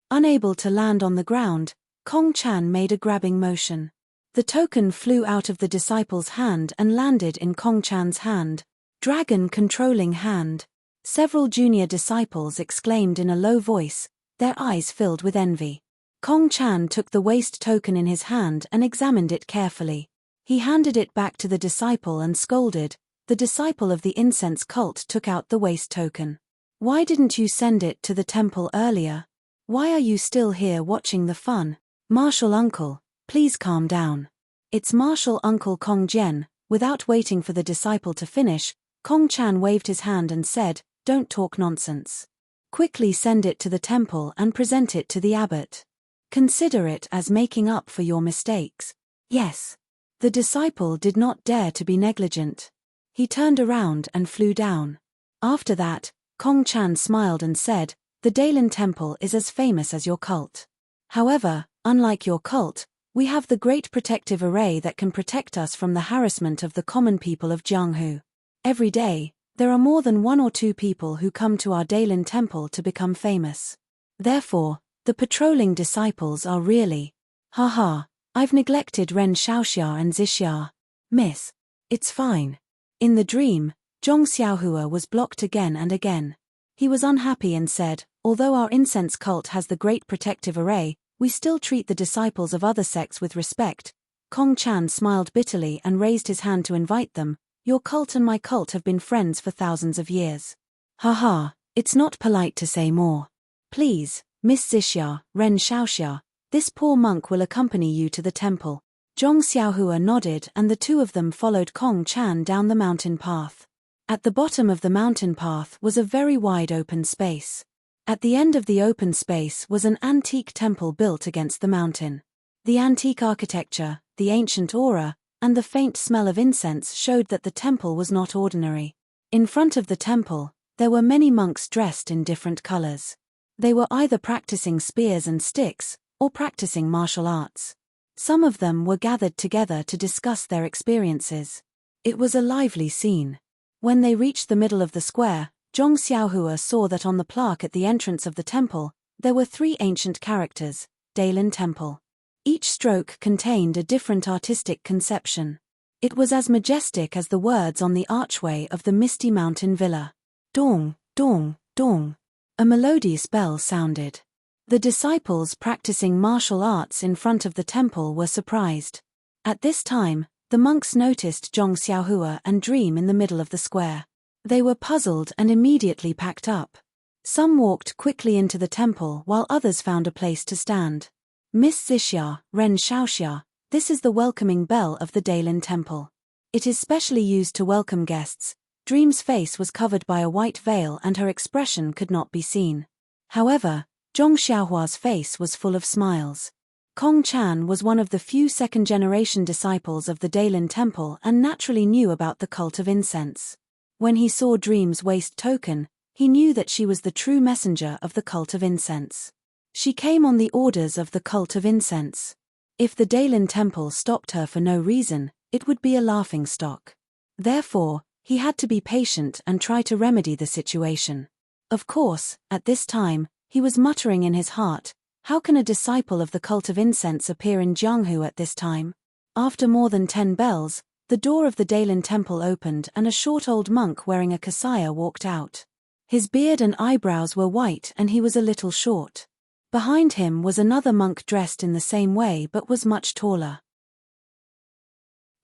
Unable to land on the ground, Kong Chan made a grabbing motion. The token flew out of the disciple's hand and landed in Kong Chan's hand. Dragon controlling hand. Several junior disciples exclaimed in a low voice, their eyes filled with envy. Kong Chan took the waist token in his hand and examined it carefully. He handed it back to the disciple and scolded. The disciple of the incense cult took out the waist token. "Why didn't you send it to the temple earlier? Why are you still here watching the fun? Martial uncle, please calm down." "It's martial uncle Kong Jian." Without waiting for the disciple to finish, Kong Chan waved his hand and said, "Don't talk nonsense. Quickly send it to the temple and present it to the abbot. Consider it as making up for your mistakes." "Yes." The disciple did not dare to be negligent. He turned around and flew down. After that, Kong Chan smiled and said, "The Daylin Temple is as famous as your cult. However, unlike your cult, we have the great protective array that can protect us from the harassment of the common people of Jianghu. Every day, there are more than 1 or 2 people who come to our Daylin Temple to become famous. Therefore, the patrolling disciples are really... Haha, I've neglected Ren Xiaoxia and Zixia. Miss. It's fine." In the dream, Zhong Xiaohua was blocked again and again. He was unhappy and said, "Although our incense cult has the great protective array, we still treat the disciples of other sects with respect. Kong Chan smiled bitterly and raised his hand to invite them. Your cult and my cult have been friends for thousands of years. Haha, it's not polite to say more. Please, Miss Zixia, Ren Xiaoxia, this poor monk will accompany you to the temple. Zhong Xiaohua nodded and the two of them followed Kong Chan down the mountain path. At the bottom of the mountain path was a very wide open space. At the end of the open space was an antique temple built against the mountain. The antique architecture, the ancient aura, and the faint smell of incense showed that the temple was not ordinary. In front of the temple, there were many monks dressed in different colors. They were either practicing spears and sticks, or practicing martial arts. Some of them were gathered together to discuss their experiences. It was a lively scene. When they reached the middle of the square, Zhong Xiaohua saw that on the plaque at the entrance of the temple, there were 3 ancient characters, Daylin Temple. Each stroke contained a different artistic conception. It was as majestic as the words on the archway of the misty mountain villa. Dong, dong, dong. A melodious bell sounded. The disciples practicing martial arts in front of the temple were surprised. At this time, the monks noticed Zhong Xiaohua and Dream in the middle of the square. They were puzzled and immediately packed up. Some walked quickly into the temple while others found a place to stand. Miss Zixia, Ren Xiaoxia, this is the welcoming bell of the Daylin Temple. It is specially used to welcome guests. Dream's face was covered by a white veil and her expression could not be seen. However, Zhong Xiaohua's face was full of smiles. Kong Chan was one of the few second-generation disciples of the Daylin Temple and naturally knew about the cult of incense. When he saw Dream's waist token, he knew that she was the true messenger of the cult of incense. She came on the orders of the cult of incense. If the Daylin Temple stopped her for no reason, it would be a laughingstock. Therefore, he had to be patient and try to remedy the situation. Of course, at this time, he was muttering in his heart, how can a disciple of the cult of incense appear in Jianghu at this time? After more than 10 bells, the door of the Daylin Temple opened and a short old monk wearing a kasaya walked out. His beard and eyebrows were white and he was a little short. Behind him was another monk dressed in the same way but was much taller.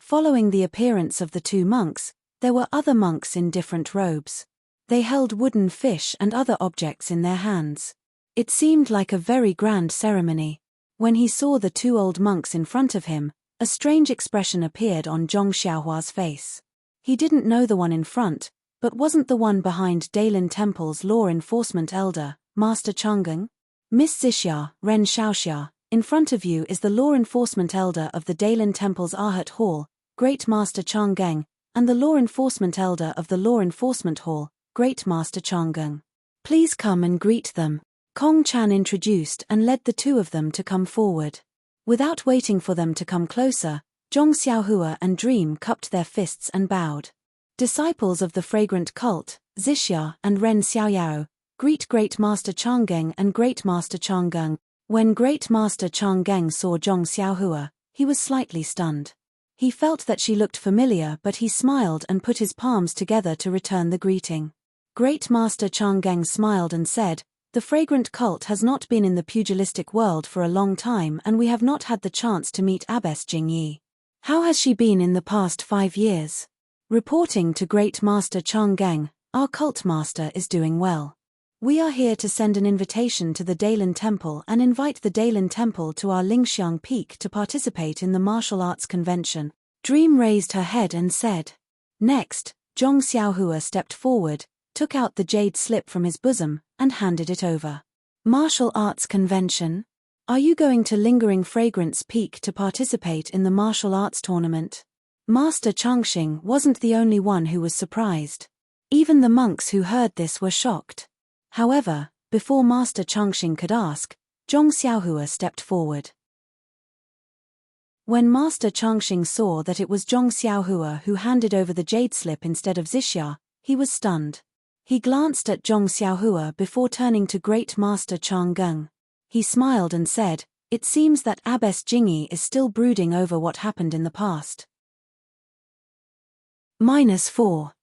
Following the appearance of the 2 monks, there were other monks in different robes. They held wooden fish and other objects in their hands. It seemed like a very grand ceremony. When he saw the 2 old monks in front of him, a strange expression appeared on Zhong Xiaohua's face. He didn't know the one in front, but wasn't the one behind Daylin Temple's law enforcement elder, Master Changeng? Miss Zixia, Ren Xiaoxia, in front of you is the law enforcement elder of the Daylin Temple's Arhat Hall, Great Master Changeng, and the law enforcement elder of the Law Enforcement Hall, Great Master Changeng. Please come and greet them. Kong Chan introduced and led the 2 of them to come forward. Without waiting for them to come closer, Zhong Xiaohua and Dream cupped their fists and bowed. Disciples of the fragrant cult, Zixia and Ren Xiaoyao, greet Great Master Changeng and Great Master Changeng. When Great Master Changeng saw Zhong Xiaohua, he was slightly stunned. He felt that she looked familiar but he smiled and put his palms together to return the greeting. Great Master Changeng smiled and said, the fragrant cult has not been in the pugilistic world for a long time and we have not had the chance to meet Abbess Jingyi. How has she been in the past 5 years? Reporting to Great Master Changeng, our cult master is doing well. We are here to send an invitation to the Daylin Temple and invite the Daylin Temple to our Lingxiang Peak to participate in the martial arts convention. Dream raised her head and said. Next, Zhong Xiaohua stepped forward, took out the jade slip from his bosom, and handed it over. Martial arts convention? Are you going to Lingering Fragrance Peak to participate in the martial arts tournament? Master Changxing wasn't the only one who was surprised. Even the monks who heard this were shocked. However, before Master Changxing could ask, Zhong Xiaohua stepped forward. When Master Changxing saw that it was Zhong Xiaohua who handed over the jade slip instead of Zixia, he was stunned. He glanced at Zhong Xiaohua before turning to Great Master Changeng. He smiled and said, it seems that Abbess Jingyi is still brooding over what happened in the past. -4.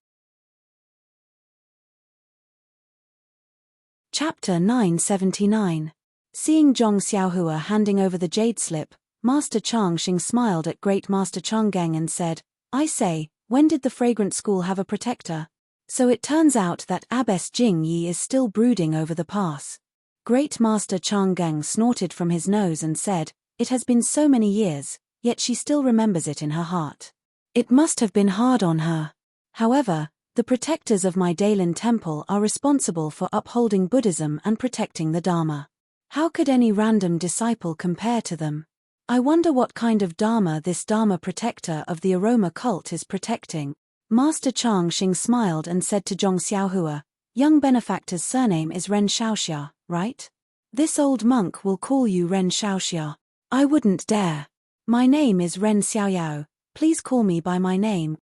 Chapter 979. Seeing Zhong Xiaohua handing over the jade slip, Master Changxing smiled at Great Master Changeng and said, I say, when did the fragrant school have a protector? So it turns out that Abbess Jing Yi is still brooding over the past. Great Master Changeng snorted from his nose and said, it has been so many years, yet she still remembers it in her heart. It must have been hard on her. However, the protectors of my Dailin temple are responsible for upholding Buddhism and protecting the Dharma. How could any random disciple compare to them? I wonder what kind of Dharma this Dharma protector of the aroma cult is protecting. Master Changxing smiled and said to Zhong Xiaohua, young benefactor's surname is Ren Shaoxia, right? This old monk will call you Ren Shaoxia. I wouldn't dare. My name is Ren Xiaoyao, please call me by my name.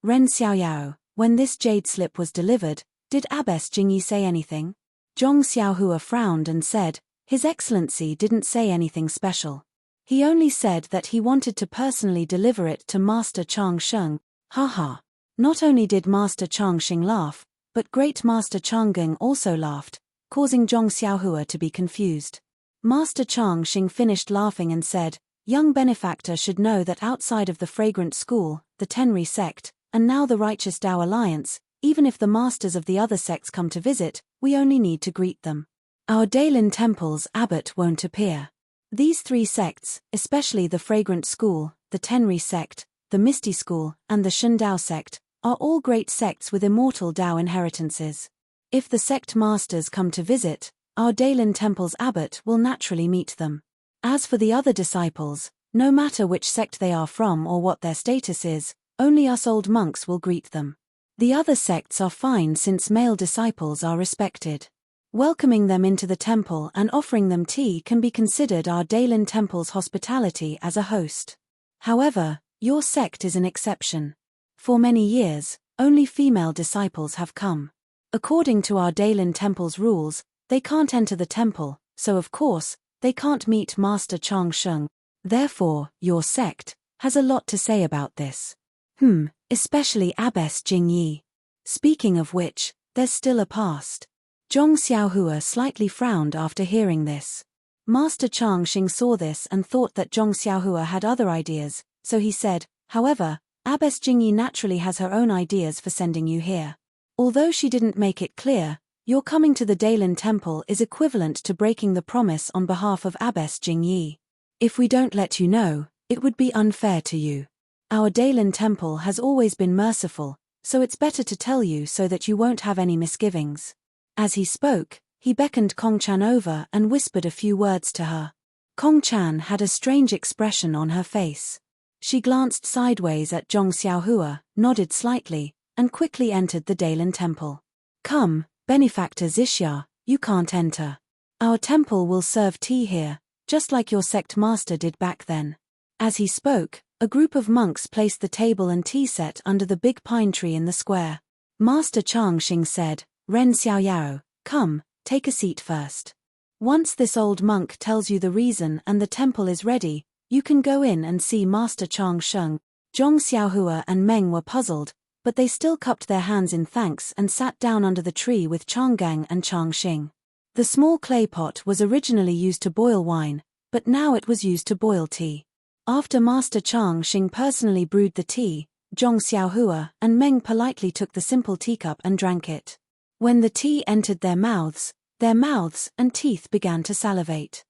Ren Xiaoyao, when this jade slip was delivered, did Abbess Jingyi say anything? Zhong Xiaohua frowned and said, His Excellency didn't say anything special. He only said that he wanted to personally deliver it to Master Changsheng. Haha. Not only did Master Changxing laugh, but Great Master Changeng also laughed, causing Zhong Xiaohua to be confused. Master Changxing finished laughing and said, young benefactor should know that outside of the fragrant school, the Tenri sect, and now the Righteous Tao Alliance, even if the masters of the other sects come to visit, we only need to greet them. Our Dailin temple's abbot won't appear. These three sects, especially the Fragrant School, the Tenri sect, the Misty School, and the Shundao sect, are all great sects with immortal Tao inheritances. If the sect masters come to visit, our Dailin temple's abbot will naturally meet them. As for the other disciples, no matter which sect they are from or what their status is, only us old monks will greet them. The other sects are fine since male disciples are respected. Welcoming them into the temple and offering them tea can be considered our Dailin temple's hospitality as a host. However, your sect is an exception. For many years, only female disciples have come. According to our Dailin temple's rules, they can't enter the temple, so of course, they can't meet Master Changsheng. Therefore, your sect has a lot to say about this. Especially Abbess Jingyi. Speaking of which, there's still a past. Zhong Xiaohua slightly frowned after hearing this. Master Changxing saw this and thought that Zhong Xiaohua had other ideas, so he said, however, Abbess Jingyi naturally has her own ideas for sending you here. Although she didn't make it clear, your coming to the Dailin temple is equivalent to breaking the promise on behalf of Abbess Jingyi. If we don't let you know, it would be unfair to you. Our Dailin temple has always been merciful, so it's better to tell you so that you won't have any misgivings. As he spoke, he beckoned Kong-chan over and whispered a few words to her. Kong-chan had a strange expression on her face. She glanced sideways at Zhong Xiaohua, nodded slightly, and quickly entered the Dailin temple. Come, benefactor Zixia, you can't enter. Our temple will serve tea here, just like your sect master did back then. As he spoke, a group of monks placed the table and tea set under the big pine tree in the square. Master Changxing said, Ren Xiaoyao, come, take a seat first. Once this old monk tells you the reason and the temple is ready, you can go in and see Master Changsheng. Zhong Xiaohua and Meng were puzzled, but they still cupped their hands in thanks and sat down under the tree with Changgang and Changxing. The small clay pot was originally used to boil wine, but now it was used to boil tea. After Master Changxing personally brewed the tea, Zhong Xiaohua and Meng politely took the simple teacup and drank it. When the tea entered their mouths and teeth began to salivate.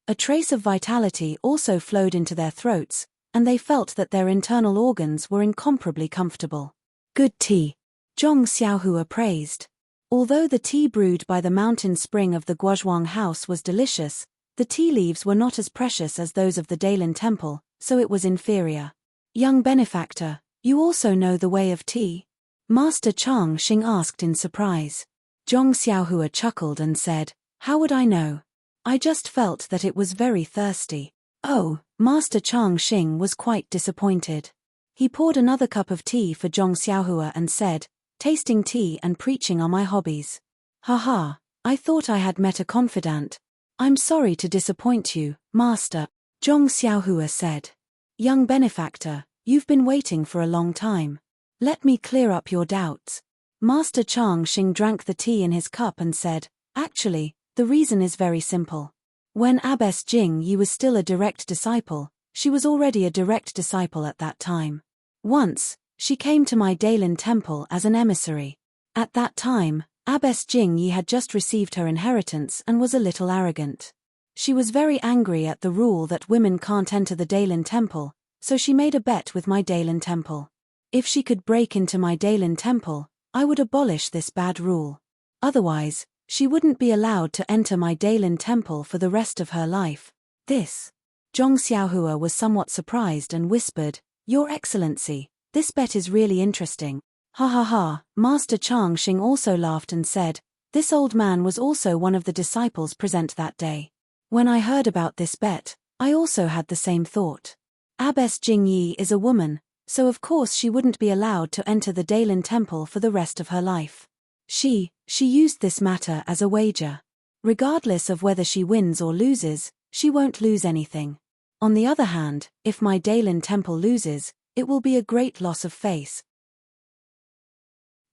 A trace of vitality also flowed into their throats, and they felt that their internal organs were incomparably comfortable. Good tea. Zhong Xiaohua praised. Although the tea brewed by the mountain spring of the Guozhuang house was delicious, the tea leaves were not as precious as those of the Dailin temple, so it was inferior. Young benefactor, you also know the way of tea? Master Changxing asked in surprise. Zhong Xiaohua chuckled and said, how would I know? I just felt that it was very thirsty. Oh, Master Changxing was quite disappointed. He poured another cup of tea for Zhong Xiaohua and said, tasting tea and preaching are my hobbies. Haha, I thought I had met a confidant. I'm sorry to disappoint you, Master, Zhong Xiaohua said. Young benefactor, you've been waiting for a long time. Let me clear up your doubts. Master Changxing drank the tea in his cup and said, actually, the reason is very simple. When Abbess Jing Yi was still a direct disciple, she was already a direct disciple at that time. Once, she came to my Dailin temple as an emissary. At that time, Abbess Jing Yi had just received her inheritance and was a little arrogant. She was very angry at the rule that women can't enter the Dailin temple, so she made a bet with my Dailin temple. If she could break into my Dailin temple, I would abolish this bad rule. Otherwise, she wouldn't be allowed to enter my Dailin temple for the rest of her life. This. Zhong Xiaohua was somewhat surprised and whispered, "Your Excellency, this bet is really interesting." Ha ha ha. Master Chang Xing also laughed and said, "This old man was also one of the disciples present that day. When I heard about this bet, I also had the same thought. Abbess Jing Yi is a woman, so of course she wouldn't be allowed to enter the Dailin temple for the rest of her life. She used this matter as a wager. Regardless of whether she wins or loses, she won't lose anything. On the other hand, if my Dailin temple loses, it will be a great loss of face.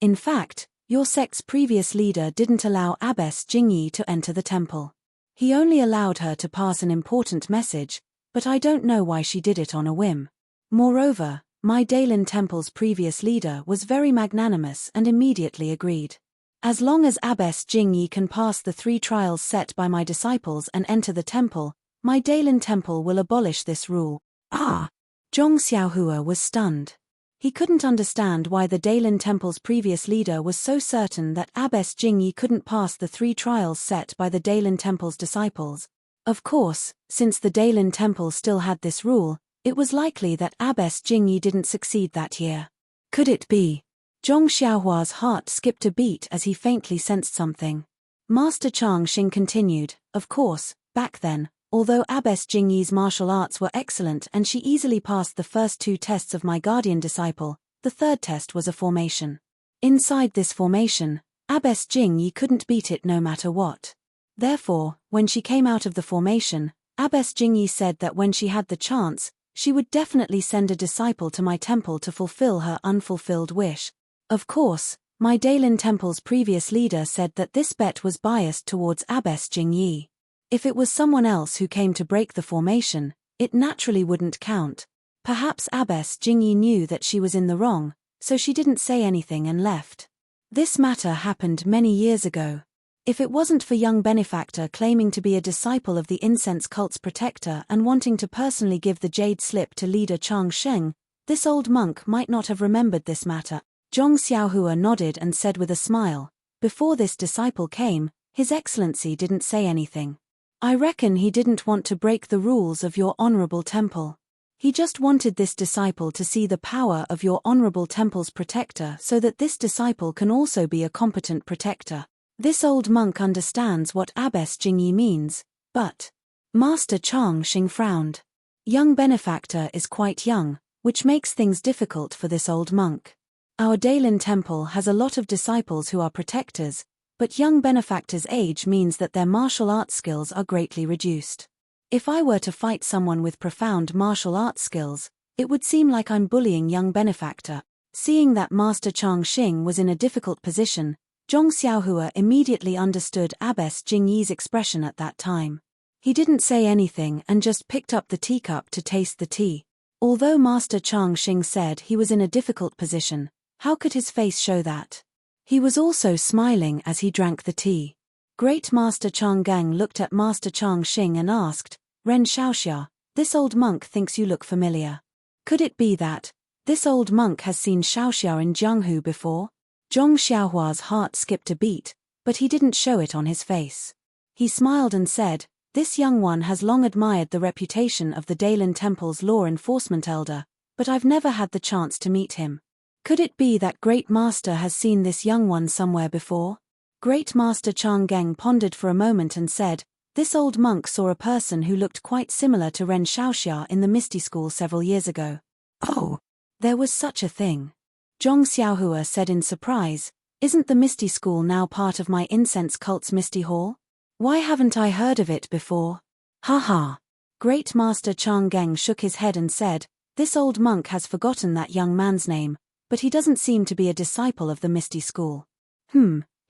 In fact, your sect's previous leader didn't allow Abbess Jing Yi to enter the temple. He only allowed her to pass an important message, but I don't know why she did it on a whim. Moreover, my Dailin temple's previous leader was very magnanimous and immediately agreed. As long as Abbess Jing Yi can pass the 3 trials set by my disciples and enter the temple, my Dailin temple will abolish this rule." Ah! Zhong Xiaohua was stunned. He couldn't understand why the Dailin temple's previous leader was so certain that Abbess Jing Yi couldn't pass the 3 trials set by the Dailin temple's disciples. Of course, since the Dailin temple still had this rule, it was likely that Abbess Jing Yi didn't succeed that year. Could it be? Zhong Xiaohua's heart skipped a beat as he faintly sensed something. Master Chang Xing continued, "Of course, back then, although Abbess Jing Yi's martial arts were excellent and she easily passed the first 2 tests of my guardian disciple, the 3rd test was a formation. Inside this formation, Abbess Jing Yi couldn't beat it no matter what. Therefore, when she came out of the formation, Abbess Jing Yi said that when she had the chance, she would definitely send a disciple to my temple to fulfill her unfulfilled wish. Of course, my Dailin temple's previous leader said that this bet was biased towards Abbess Jing Yi. If it was someone else who came to break the formation, it naturally wouldn't count. Perhaps Abbess Jing Yi knew that she was in the wrong, so she didn't say anything and left. This matter happened many years ago. If it wasn't for young benefactor claiming to be a disciple of the incense cult's protector and wanting to personally give the jade slip to leader Chang Sheng, this old monk might not have remembered this matter." Zhong Xiaohua nodded and said with a smile, "Before this disciple came, His Excellency didn't say anything. I reckon he didn't want to break the rules of your honorable temple. He just wanted this disciple to see the power of your honorable temple's protector so that this disciple can also be a competent protector. This old monk understands what Abbess Jing Yi means, but..." Master Chang Xing frowned. Young benefactor is quite young, which makes things difficult for this old monk. Our Dailin temple has a lot of disciples who are protectors, but young benefactor's age means that their martial arts skills are greatly reduced. If I were to fight someone with profound martial arts skills, it would seem like I'm bullying young benefactor. Seeing that Master Chang Xing was in a difficult position, Zhong Xiaohua immediately understood Abbess Jing Yi's expression at that time. He didn't say anything and just picked up the teacup to taste the tea. Although Master Chang Xing said he was in a difficult position, how could his face show that? He was also smiling as he drank the tea. Great Master Chang Gang looked at Master Chang Xing and asked, "Ren Xiaoxia, this old monk thinks you look familiar. Could it be that this old monk has seen Xiaoxia in Jianghu before?" Zhong Xiaohua's heart skipped a beat, but he didn't show it on his face. He smiled and said, "This young one has long admired the reputation of the Dailin Temple's law enforcement elder, but I've never had the chance to meet him. Could it be that Great Master has seen this young one somewhere before?" Great Master Chang Geng pondered for a moment and said, "This old monk saw a person who looked quite similar to Ren Xiaoxia in the Misty School several years ago." "Oh, there was such a thing." Zhong Xiaohua said in surprise, "Isn't the Misty School now part of my incense cult's Misty Hall? Why haven't I heard of it before?" "Ha ha." Great Master Chang Geng shook his head and said, "This old monk has forgotten that young man's name, but he doesn't seem to be a disciple of the Misty School.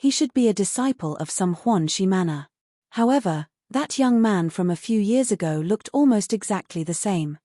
He should be a disciple of some Huan Shi manner. However, That young man from a few years ago looked almost exactly the same.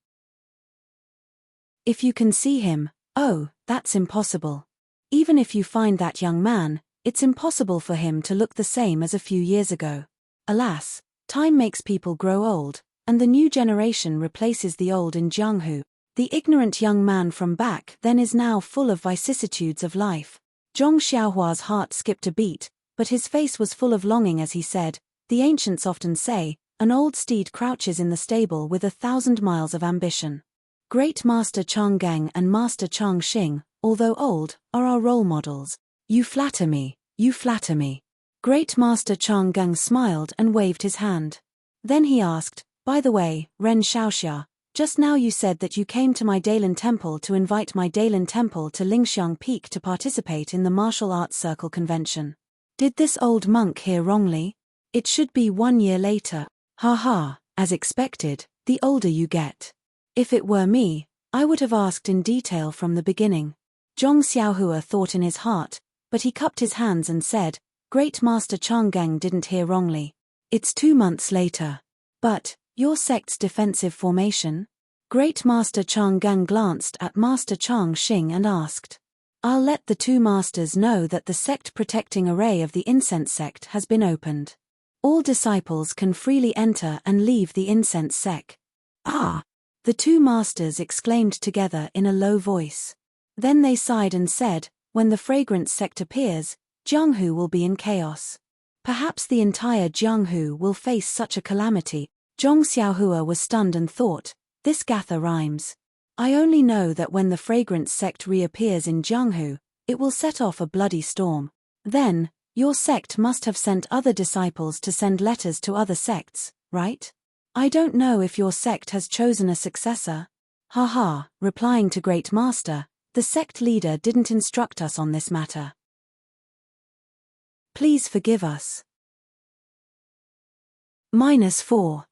If you can see him, oh, that's impossible. Even if you find that young man, it's impossible for him to look the same as a few years ago. Alas, time makes people grow old, and the new generation replaces the old in Jianghu. The ignorant young man from back then is now full of vicissitudes of life. Zhong Xiaohua's heart skipped a beat, but his face was full of longing as he said, "The ancients often say, an old steed crouches in the stable with 1,000 miles of ambition. Great Master Chang'an and Master Changxing, although old, are our role models." You flatter me, you flatter me. Great Master Chang'an smiled and waved his hand. Then he asked, "By the way, Ren Shaoxia, just now you said that you came to my Dailin Temple to invite my Dailin Temple to Lingxiang Peak to participate in the martial arts circle convention. Did this old monk hear wrongly? It should be 1 year later. Ha ha, as expected, the older you get. If it were me, I would have asked in detail from the beginning." Zhong Xiaohua thought in his heart, but he cupped his hands and said, "Great Master Chang'an didn't hear wrongly. It's 2 months later. But, your sect's defensive formation?" Great Master Chang'an glanced at Master Changxing and asked. "I'll let the 2 masters know that the sect-protecting array of the incense sect has been opened. All disciples can freely enter and leave the incense sect." "Ah!" the 2 masters exclaimed together in a low voice. Then they sighed and said, "When the fragrance sect appears, Jianghu will be in chaos. Perhaps the entire Jianghu will face such a calamity." Zhong Xiaohua was stunned and thought, "This gather rhymes. I only know that when the fragrance sect reappears in Jianghu, it will set off a bloody storm. Then, your sect must have sent other disciples to send letters to other sects, right? I don't know if your sect has chosen a successor." "Ha ha," replying to Great Master, "the sect leader didn't instruct us on this matter. Please forgive us." -4.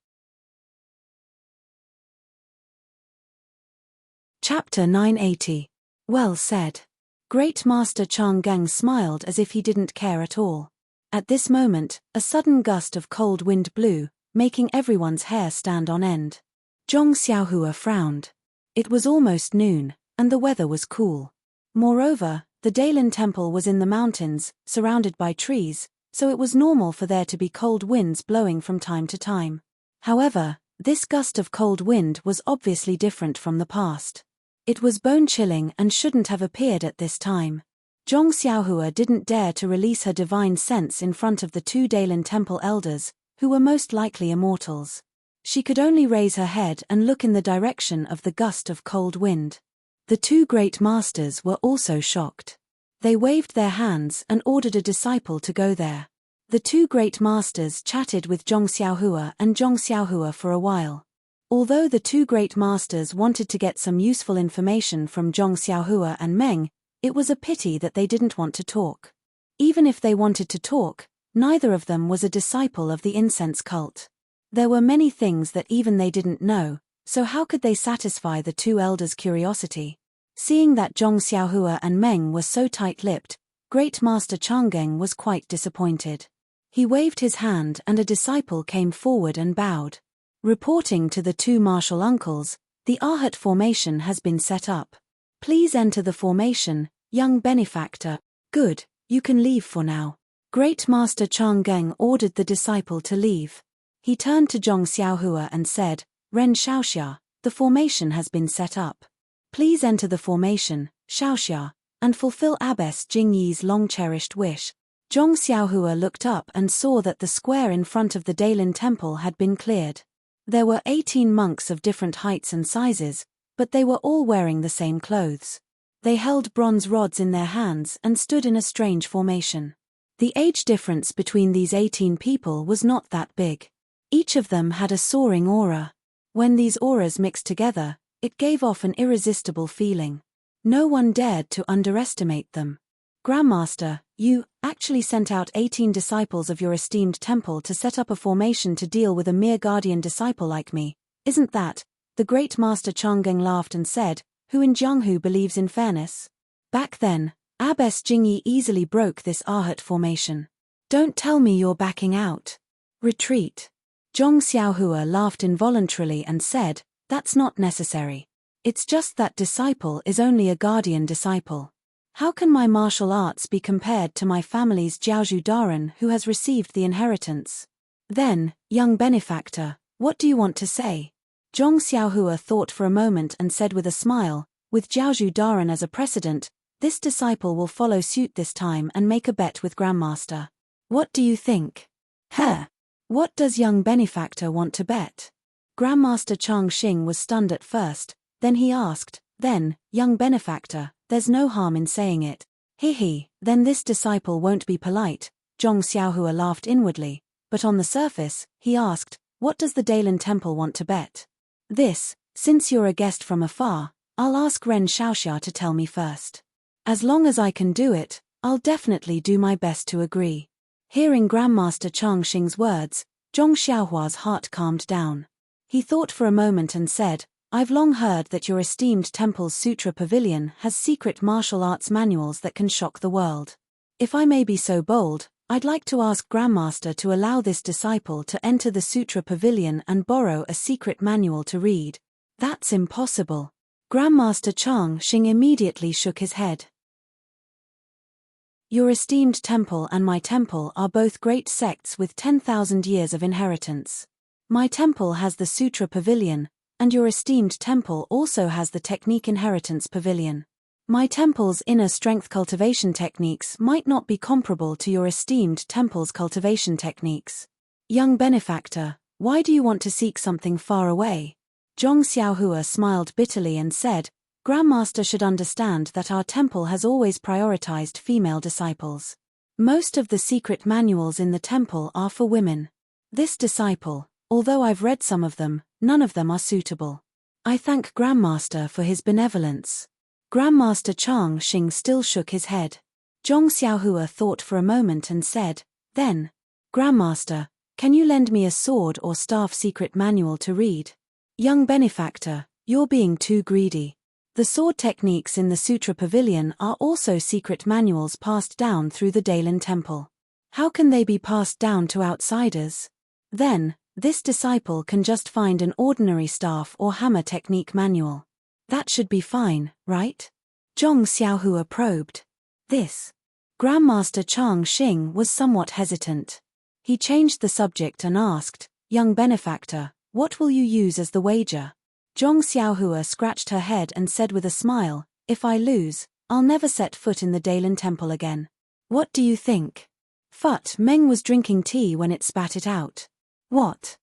Chapter 980. Well said. Great Master Chang'an smiled as if he didn't care at all. At this moment, a sudden gust of cold wind blew, making everyone's hair stand on end. Zhong Xiaohua frowned. It was almost noon, and the weather was cool. Moreover, the Dailin Temple was in the mountains, surrounded by trees, so it was normal for there to be cold winds blowing from time to time. However, this gust of cold wind was obviously different from the past. It was bone-chilling and shouldn't have appeared at this time. Zhong Xiaohua didn't dare to release her divine sense in front of the 2 Dailin Temple elders, who were most likely immortals. She could only raise her head and look in the direction of the gust of cold wind. The 2 great masters were also shocked. They waved their hands and ordered a disciple to go there. The 2 great masters chatted with Zhong Xiaohua and Zhong Xiaohua for a while. Although the 2 great masters wanted to get some useful information from Zhong Xiaohua and Meng, it was a pity that they didn't want to talk. Even if they wanted to talk, neither of them was a disciple of the incense cult. There were many things that even they didn't know, so how could they satisfy the 2 elders' curiosity? Seeing that Zhong Xiaohua and Meng were so tight-lipped, Great Master Chang'an was quite disappointed. He waved his hand and a disciple came forward and bowed. Reporting to the 2 martial uncles, "The Arhat formation has been set up. Please enter the formation, young benefactor." "Good, you can leave for now." Great Master Chang'an ordered the disciple to leave. He turned to Zhong Xiaohua and said, "Ren Shaoxia, the formation has been set up. Please enter the formation, Shaoxia, and fulfill Abbess Jingyi's long-cherished wish." Zhong Xiaohua looked up and saw that the square in front of the Dailin Temple had been cleared. There were 18 monks of different heights and sizes, but they were all wearing the same clothes. They held bronze rods in their hands and stood in a strange formation. The age difference between these 18 people was not that big. Each of them had a soaring aura. When these auras mixed together, it gave off an irresistible feeling. No one dared to underestimate them. "Grandmaster, you actually sent out 18 disciples of your esteemed temple to set up a formation to deal with a mere guardian disciple like me, isn't that?" The Great Master Chang'an laughed and said, "Who in Jianghu believes in fairness? Back then, Abbess Jingyi easily broke this Arhat formation. Don't tell me you're backing out. Retreat." Zhong Xiaohua laughed involuntarily and said, "That's not necessary. It's just that disciple is only a guardian disciple. How can my martial arts be compared to my family's Jiaozhu Daren who has received the inheritance? Then, young benefactor, what do you want to say?" Zhong Xiaohua thought for a moment and said with a smile, "With Jiaozhu Daren as a precedent, this disciple will follow suit this time and make a bet with Grandmaster. What do you think?" "Huh? What does young benefactor want to bet?" Grandmaster Chang Xing was stunned at first, then he asked, "Then, young benefactor, there's no harm in saying it." "He, then this disciple won't be polite," Zhong Xiaohua laughed inwardly, but on the surface, he asked, "What does the Daylin Temple want to bet?" "This, since you're a guest from afar, I'll ask Ren Xiaoxia to tell me first. As long as I can do it, I'll definitely do my best to agree." Hearing Grandmaster Chang Xing's words, Zhong Xiaohua's heart calmed down. He thought for a moment and said, "I've long heard that your esteemed temple's Sutra Pavilion has secret martial arts manuals that can shock the world. If I may be so bold, I'd like to ask Grandmaster to allow this disciple to enter the Sutra Pavilion and borrow a secret manual to read." "That's impossible." Grandmaster Chang Xing immediately shook his head. "Your esteemed temple and my temple are both great sects with 10,000 years of inheritance. My temple has the Sutra Pavilion, and your esteemed temple also has the Technique Inheritance Pavilion. My temple's inner strength cultivation techniques might not be comparable to your esteemed temple's cultivation techniques. Young benefactor, why do you want to seek something far away?" Zhong Xiaohua smiled bitterly and said, "Grandmaster should understand that our temple has always prioritized female disciples. Most of the secret manuals in the temple are for women. This disciple, although I've read some of them, none of them are suitable. I thank Grandmaster for his benevolence." Grandmaster Chang Xing still shook his head. Zhong Xiaohua thought for a moment and said, "Then, Grandmaster, can you lend me a sword or staff secret manual to read?" "Young benefactor, you're being too greedy. The sword techniques in the Sutra Pavilion are also secret manuals passed down through the Daylin Temple. How can they be passed down to outsiders? Then, this disciple can just find an ordinary staff or hammer technique manual. That should be fine, right?" Zhong Xiaohua probed. "This." Grandmaster Chang Xing was somewhat hesitant. He changed the subject and asked, "Young benefactor, what will you use as the wager?" Zhong Xiaohua scratched her head and said with a smile, "If I lose, I'll never set foot in the Daylin Temple again." "What do you think?" Fut Meng was drinking tea when it spat it out. What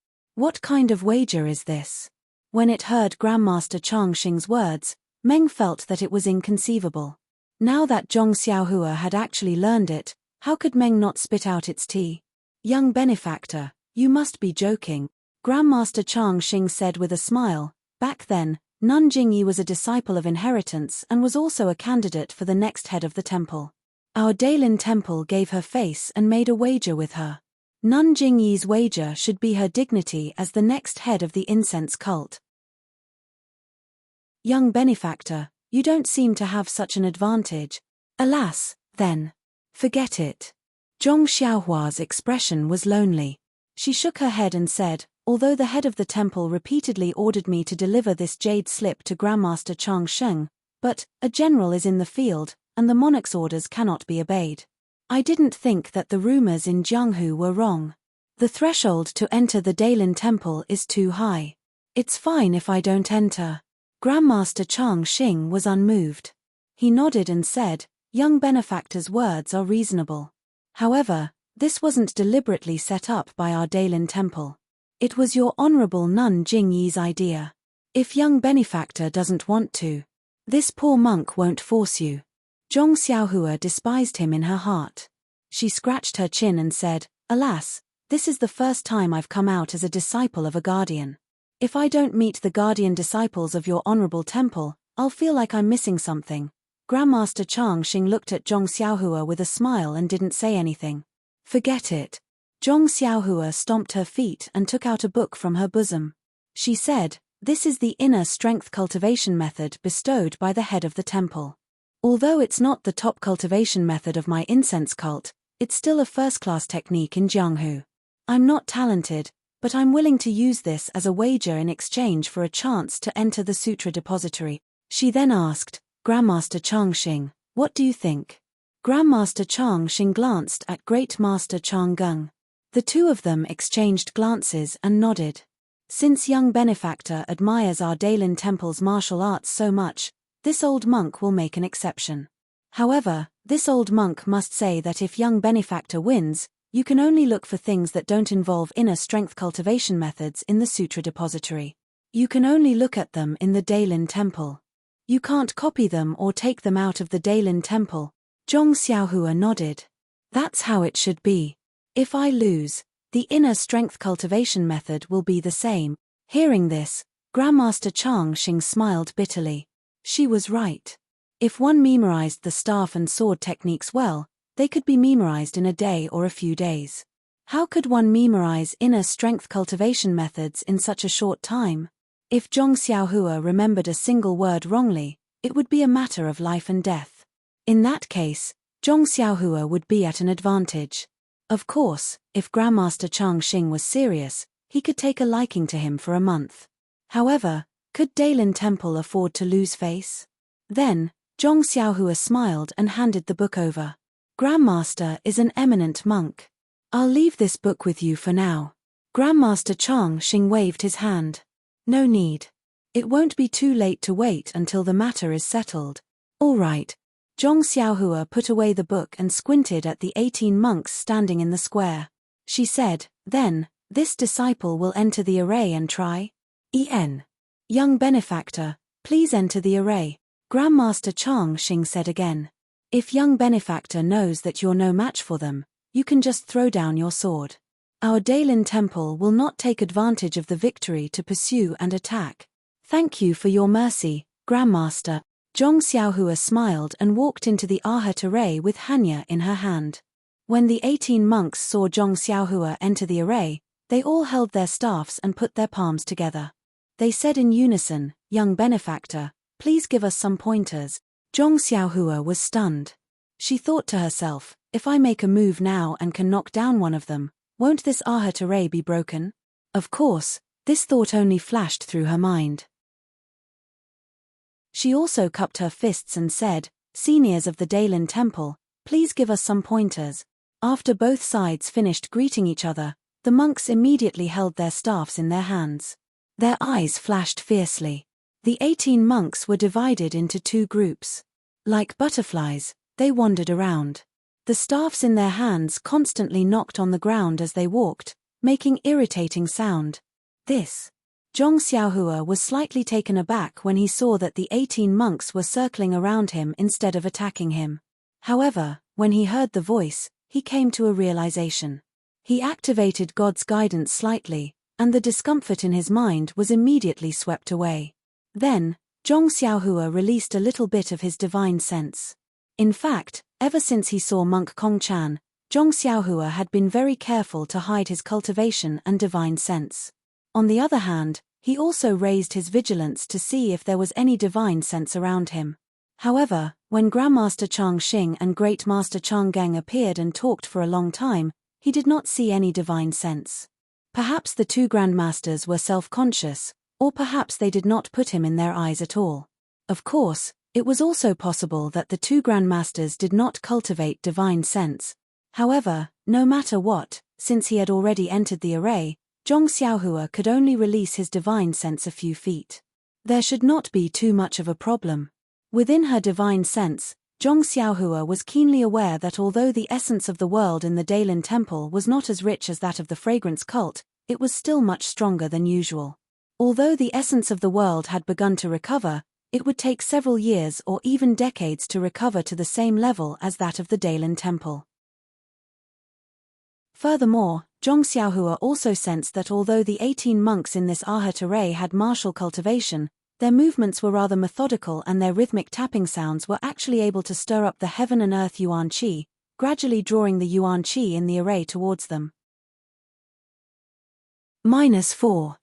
kind of wager is this?" When it heard Grandmaster Chang Xing's words, Meng felt that it was inconceivable. Now that Zhong Xiaohua had actually learned it, how could Meng not spit out its tea? "Young benefactor, you must be joking," Grandmaster Chang Xing said with a smile. Back then, Nun Jingyi was a disciple of inheritance and was also a candidate for the next head of the temple. Our Daylin Temple gave her face and made a wager with her. Nun Jingyi's wager should be her dignity as the next head of the incense cult. "Young benefactor, you don't seem to have such an advantage." "Alas, then. Forget it." Zhong Xiaohua's expression was lonely. She shook her head and said, "Although the head of the temple repeatedly ordered me to deliver this jade slip to Grandmaster Chang Sheng, but a general is in the field, and the monarch's orders cannot be obeyed. I didn't think that the rumors in Jianghu were wrong. The threshold to enter the Daylin Temple is too high. It's fine if I don't enter." Grandmaster Chang Xing was unmoved. He nodded and said, "Young benefactor's words are reasonable. However, this wasn't deliberately set up by our Daylin Temple. It was your Honorable Nun Jingyi's idea. If young benefactor doesn't want to, this poor monk won't force you." Zhong Xiaohua despised him in her heart. She scratched her chin and said, "Alas, this is the first time I've come out as a disciple of a guardian. If I don't meet the guardian disciples of your honorable temple, I'll feel like I'm missing something." Grandmaster Chang Xing looked at Zhong Xiaohua with a smile and didn't say anything. "Forget it." Zhong Xiaohua stomped her feet and took out a book from her bosom. She said, "This is the inner strength cultivation method bestowed by the head of the temple. Although it's not the top cultivation method of my incense cult, it's still a first-class technique in Jianghu. I'm not talented, but I'm willing to use this as a wager in exchange for a chance to enter the sutra depository. She then asked, Grandmaster Changxing, what do you think? Grandmaster Changxing glanced at Great Master Changgung. The two of them exchanged glances and nodded. Since young benefactor admires our Daylin Temple's martial arts so much, this old monk will make an exception. However, this old monk must say that if young benefactor wins, you can only look for things that don't involve inner strength cultivation methods in the sutra depository. You can only look at them in the Daylin Temple. You can't copy them or take them out of the Daylin Temple. Zhong Xiaohua nodded. That's how it should be. If I lose, the inner strength cultivation method will be the same. Hearing this, Grandmaster Changxing smiled bitterly. She was right. If one memorized the staff and sword techniques well, they could be memorized in a day or a few days. How could one memorize inner strength cultivation methods in such a short time? If Zhong Xiaohua remembered a single word wrongly, it would be a matter of life and death. In that case, Zhong Xiaohua would be at an advantage. Of course, if Grandmaster Changxing was serious, he could take a liking to him for a month. However, could Daylin Temple afford to lose face? Then, Zhong Xiaohua smiled and handed the book over. Grandmaster is an eminent monk. I'll leave this book with you for now. Grandmaster Changxing waved his hand. No need. It won't be too late to wait until the matter is settled. All right. Zhong Xiaohua put away the book and squinted at the 18 monks standing in the square. She said, then, this disciple will enter the array and try. Young benefactor, please enter the array. Grandmaster Changxing said again. If young benefactor knows that you're no match for them, you can just throw down your sword. Our Daylin Temple will not take advantage of the victory to pursue and attack. Thank you for your mercy, Grandmaster. Zhong Xiaohua smiled and walked into the Arhat array with Hanya in her hand. When the 18 monks saw Zhong Xiaohua enter the array, they all held their staffs and put their palms together. They said in unison, young benefactor, please give us some pointers. Zhong Xiaohua was stunned. She thought to herself, if I make a move now and can knock down one of them, won't this Arhat array be broken? Of course, this thought only flashed through her mind. She also cupped her fists and said, seniors of the Daylin Temple, please give us some pointers. After both sides finished greeting each other, the monks immediately held their staffs in their hands. Their eyes flashed fiercely. The 18 monks were divided into two groups. Like butterflies, they wandered around. The staffs in their hands constantly knocked on the ground as they walked, making irritating sound. Zhong Xiaohua was slightly taken aback when he saw that the 18 monks were circling around him instead of attacking him. However, when he heard the voice, he came to a realization. He activated God's guidance slightly, and the discomfort in his mind was immediately swept away. Then, Zhong Xiaohua released a little bit of his divine sense. In fact, ever since he saw Monk Kongchan, Zhong Xiaohua had been very careful to hide his cultivation and divine sense. On the other hand, he also raised his vigilance to see if there was any divine sense around him. However, when Grandmaster Changxing and Great Master Changgang appeared and talked for a long time, he did not see any divine sense. Perhaps the two grandmasters were self-conscious, or perhaps they did not put him in their eyes at all. Of course, it was also possible that the two grandmasters did not cultivate divine sense. However, no matter what, since he had already entered the array, Zhong Xiaohua could only release his divine sense a few feet. There should not be too much of a problem. Within her divine sense, Zhong Xiaohua was keenly aware that although the essence of the world in the Daylin Temple was not as rich as that of the fragrance cult, it was still much stronger than usual. Although the essence of the world had begun to recover, it would take several years or even decades to recover to the same level as that of the Daylin Temple. Furthermore, Zhong Xiaohua also sensed that although the 18 monks in this Arhat array had martial cultivation, their movements were rather methodical and their rhythmic tapping sounds were actually able to stir up the heaven and earth yuan qi, gradually drawing the yuan qi in the array towards them. -4.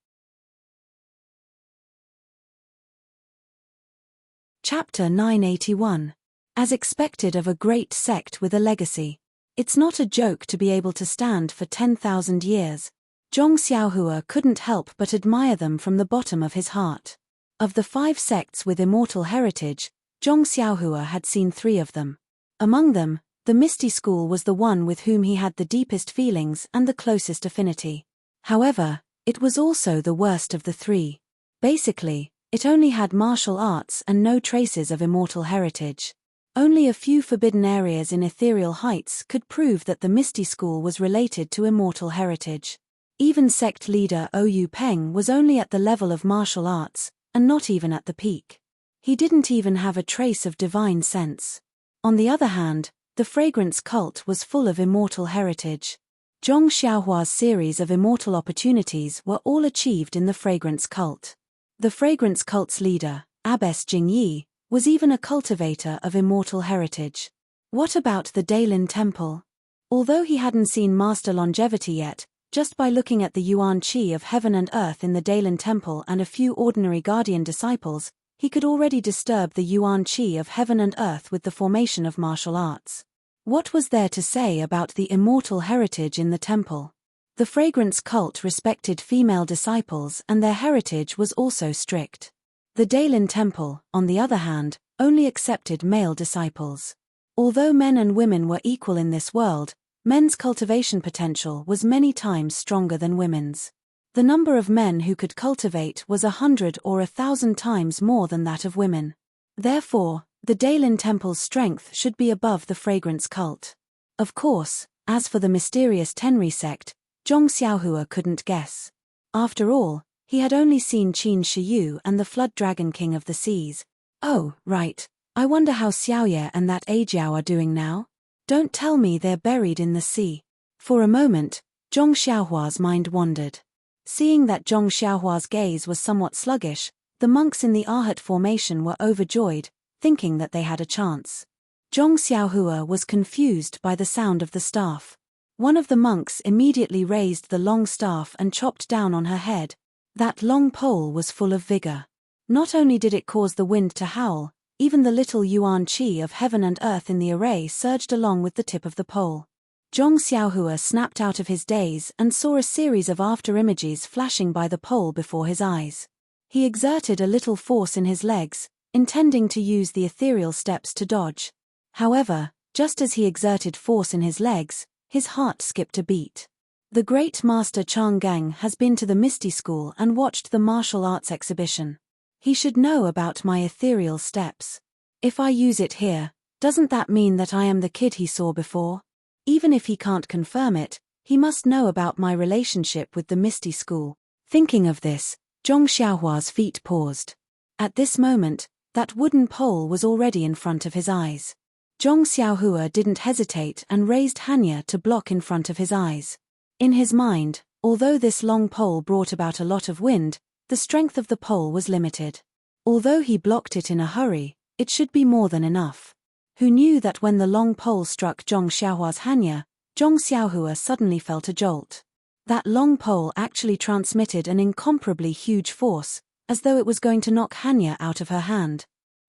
Chapter 981. As expected of a great sect with a legacy. It's not a joke to be able to stand for 10,000 years. Zhong Xiaohua couldn't help but admire them from the bottom of his heart. Of the 5 sects with immortal heritage, Zhong Xiaohua had seen 3 of them. Among them, the Misty School was the one with whom he had the deepest feelings and the closest affinity. However, it was also the worst of the 3. Basically, it only had martial arts and no traces of immortal heritage. Only a few forbidden areas in ethereal heights could prove that the Misty School was related to immortal heritage. Even sect leader Ou Peng was only at the level of martial arts, and not even at the peak. He didn't even have a trace of divine sense. On the other hand, the fragrance cult was full of immortal heritage. Zhong Xiaohua's series of immortal opportunities were all achieved in the fragrance cult. The fragrance cult's leader, Abbess Jingyi, was even a cultivator of immortal heritage. What about the Daylin Temple? Although he hadn't seen Master Longevity yet, just by looking at the Yuan Qi of heaven and earth in the Daylin Temple and a few ordinary guardian disciples, he could already disturb the Yuan Qi of heaven and earth with the formation of martial arts. What was there to say about the immortal heritage in the temple? The fragrance cult respected female disciples and their heritage was also strict. The Daylin Temple, on the other hand, only accepted male disciples. Although men and women were equal in this world, men's cultivation potential was many times stronger than women's. The number of men who could cultivate was 100 or 1,000 times more than that of women. Therefore, the Daylin Temple's strength should be above the fragrance cult. Of course, as for the mysterious Tenri sect, Zhong Xiaohua couldn't guess. After all, he had only seen Qin Shiyu and the Flood Dragon King of the Seas. Oh, right. I wonder how Xiaoye and that Ajiao are doing now? Don't tell me they're buried in the sea. For a moment, Zhong Xiaohua's mind wandered. Seeing that Zhong Xiaohua's gaze was somewhat sluggish, the monks in the Arhat formation were overjoyed, thinking that they had a chance. Zhong Xiaohua was confused by the sound of the staff. One of the monks immediately raised the long staff and chopped down on her head. That long pole was full of vigor. Not only did it cause the wind to howl, even the little Yuan Qi of heaven and earth in the array surged along with the tip of the pole. Zhong Xiaohua snapped out of his daze and saw a series of after-images flashing by the pole before his eyes. He exerted a little force in his legs, intending to use the ethereal steps to dodge. However, just as he exerted force in his legs, his heart skipped a beat. The great master Chang Gang has been to the Misty School and watched the martial arts exhibition. He should know about my ethereal steps. If I use it here, doesn't that mean that I am the kid he saw before? Even if he can't confirm it, he must know about my relationship with the Misty School. Thinking of this, Zhong Xiaohua's feet paused. At this moment, that wooden pole was already in front of his eyes. Zhong Xiaohua didn't hesitate and raised Hanya to block in front of his eyes. In his mind, although this long pole brought about a lot of wind, the strength of the pole was limited. Although he blocked it in a hurry, it should be more than enough. Who knew that when the long pole struck Zhong Xiaohua's Hanya, Zhong Xiaohua suddenly felt a jolt. That long pole actually transmitted an incomparably huge force, as though it was going to knock Hanya out of her hand.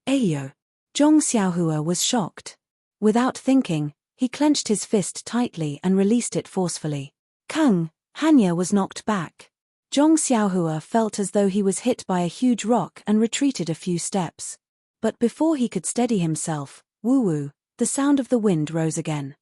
Ayo! Zhong Xiaohua was shocked. Without thinking, he clenched his fist tightly and released it forcefully. Kung! Hanya was knocked back. Zhong Xiaohua felt as though he was hit by a huge rock and retreated a few steps. But before he could steady himself, woo-woo, the sound of the wind rose again.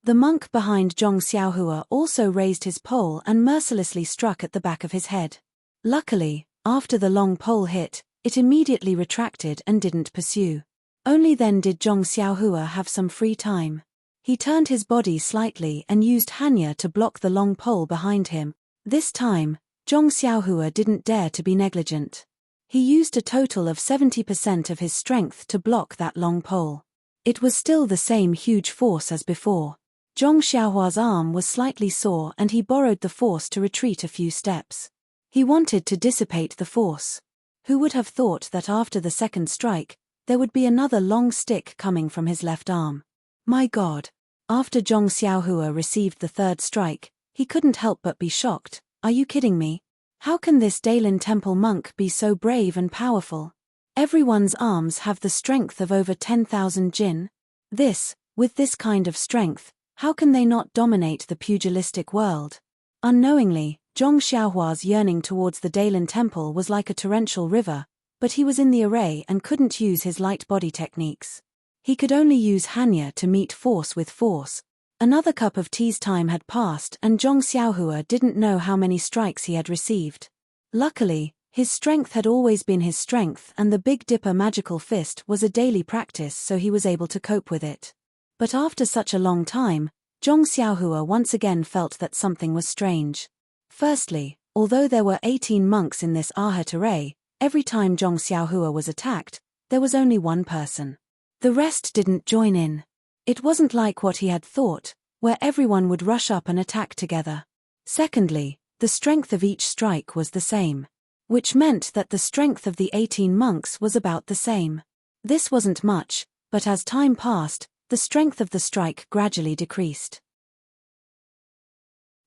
The monk behind Zhong Xiaohua also raised his pole and mercilessly struck at the back of his head. Luckily, after the long pole hit, it immediately retracted and didn't pursue. Only then did Zhong Xiaohua have some free time. He turned his body slightly and used Hanya to block the long pole behind him. This time, Zhong Xiaohua didn't dare to be negligent. He used a total of 70% of his strength to block that long pole. It was still the same huge force as before. Zhong Xiaohua's arm was slightly sore and he borrowed the force to retreat a few steps. He wanted to dissipate the force. Who would have thought that after the second strike, there would be another long stick coming from his left arm? My God! After Zhong Xiaohua received the third strike, he couldn't help but be shocked. Are you kidding me? How can this Daylin Temple monk be so brave and powerful? Everyone's arms have the strength of over 10,000 jin. With this kind of strength, How can they not dominate the pugilistic world? Unknowingly, Zhong Xiaohua's yearning towards the Daylin Temple was like a torrential river, but he was in the array and couldn't use his light body techniques. He could only use Hanya to meet force with force. Another cup of tea's time had passed and Zhong Xiaohua didn't know how many strikes he had received. Luckily, his strength had always been his strength and the Big Dipper magical fist was a daily practice, so he was able to cope with it. But after such a long time, Zhong Xiaohua once again felt that something was strange. Firstly, although there were 18 monks in this Ahat array, every time Zhong Xiaohua was attacked, there was only one person. The rest didn't join in. It wasn't like what he had thought, where everyone would rush up and attack together. Secondly, the strength of each strike was the same, which meant that the strength of the 18 monks was about the same. This wasn't much, but as time passed, the strength of the strike gradually decreased.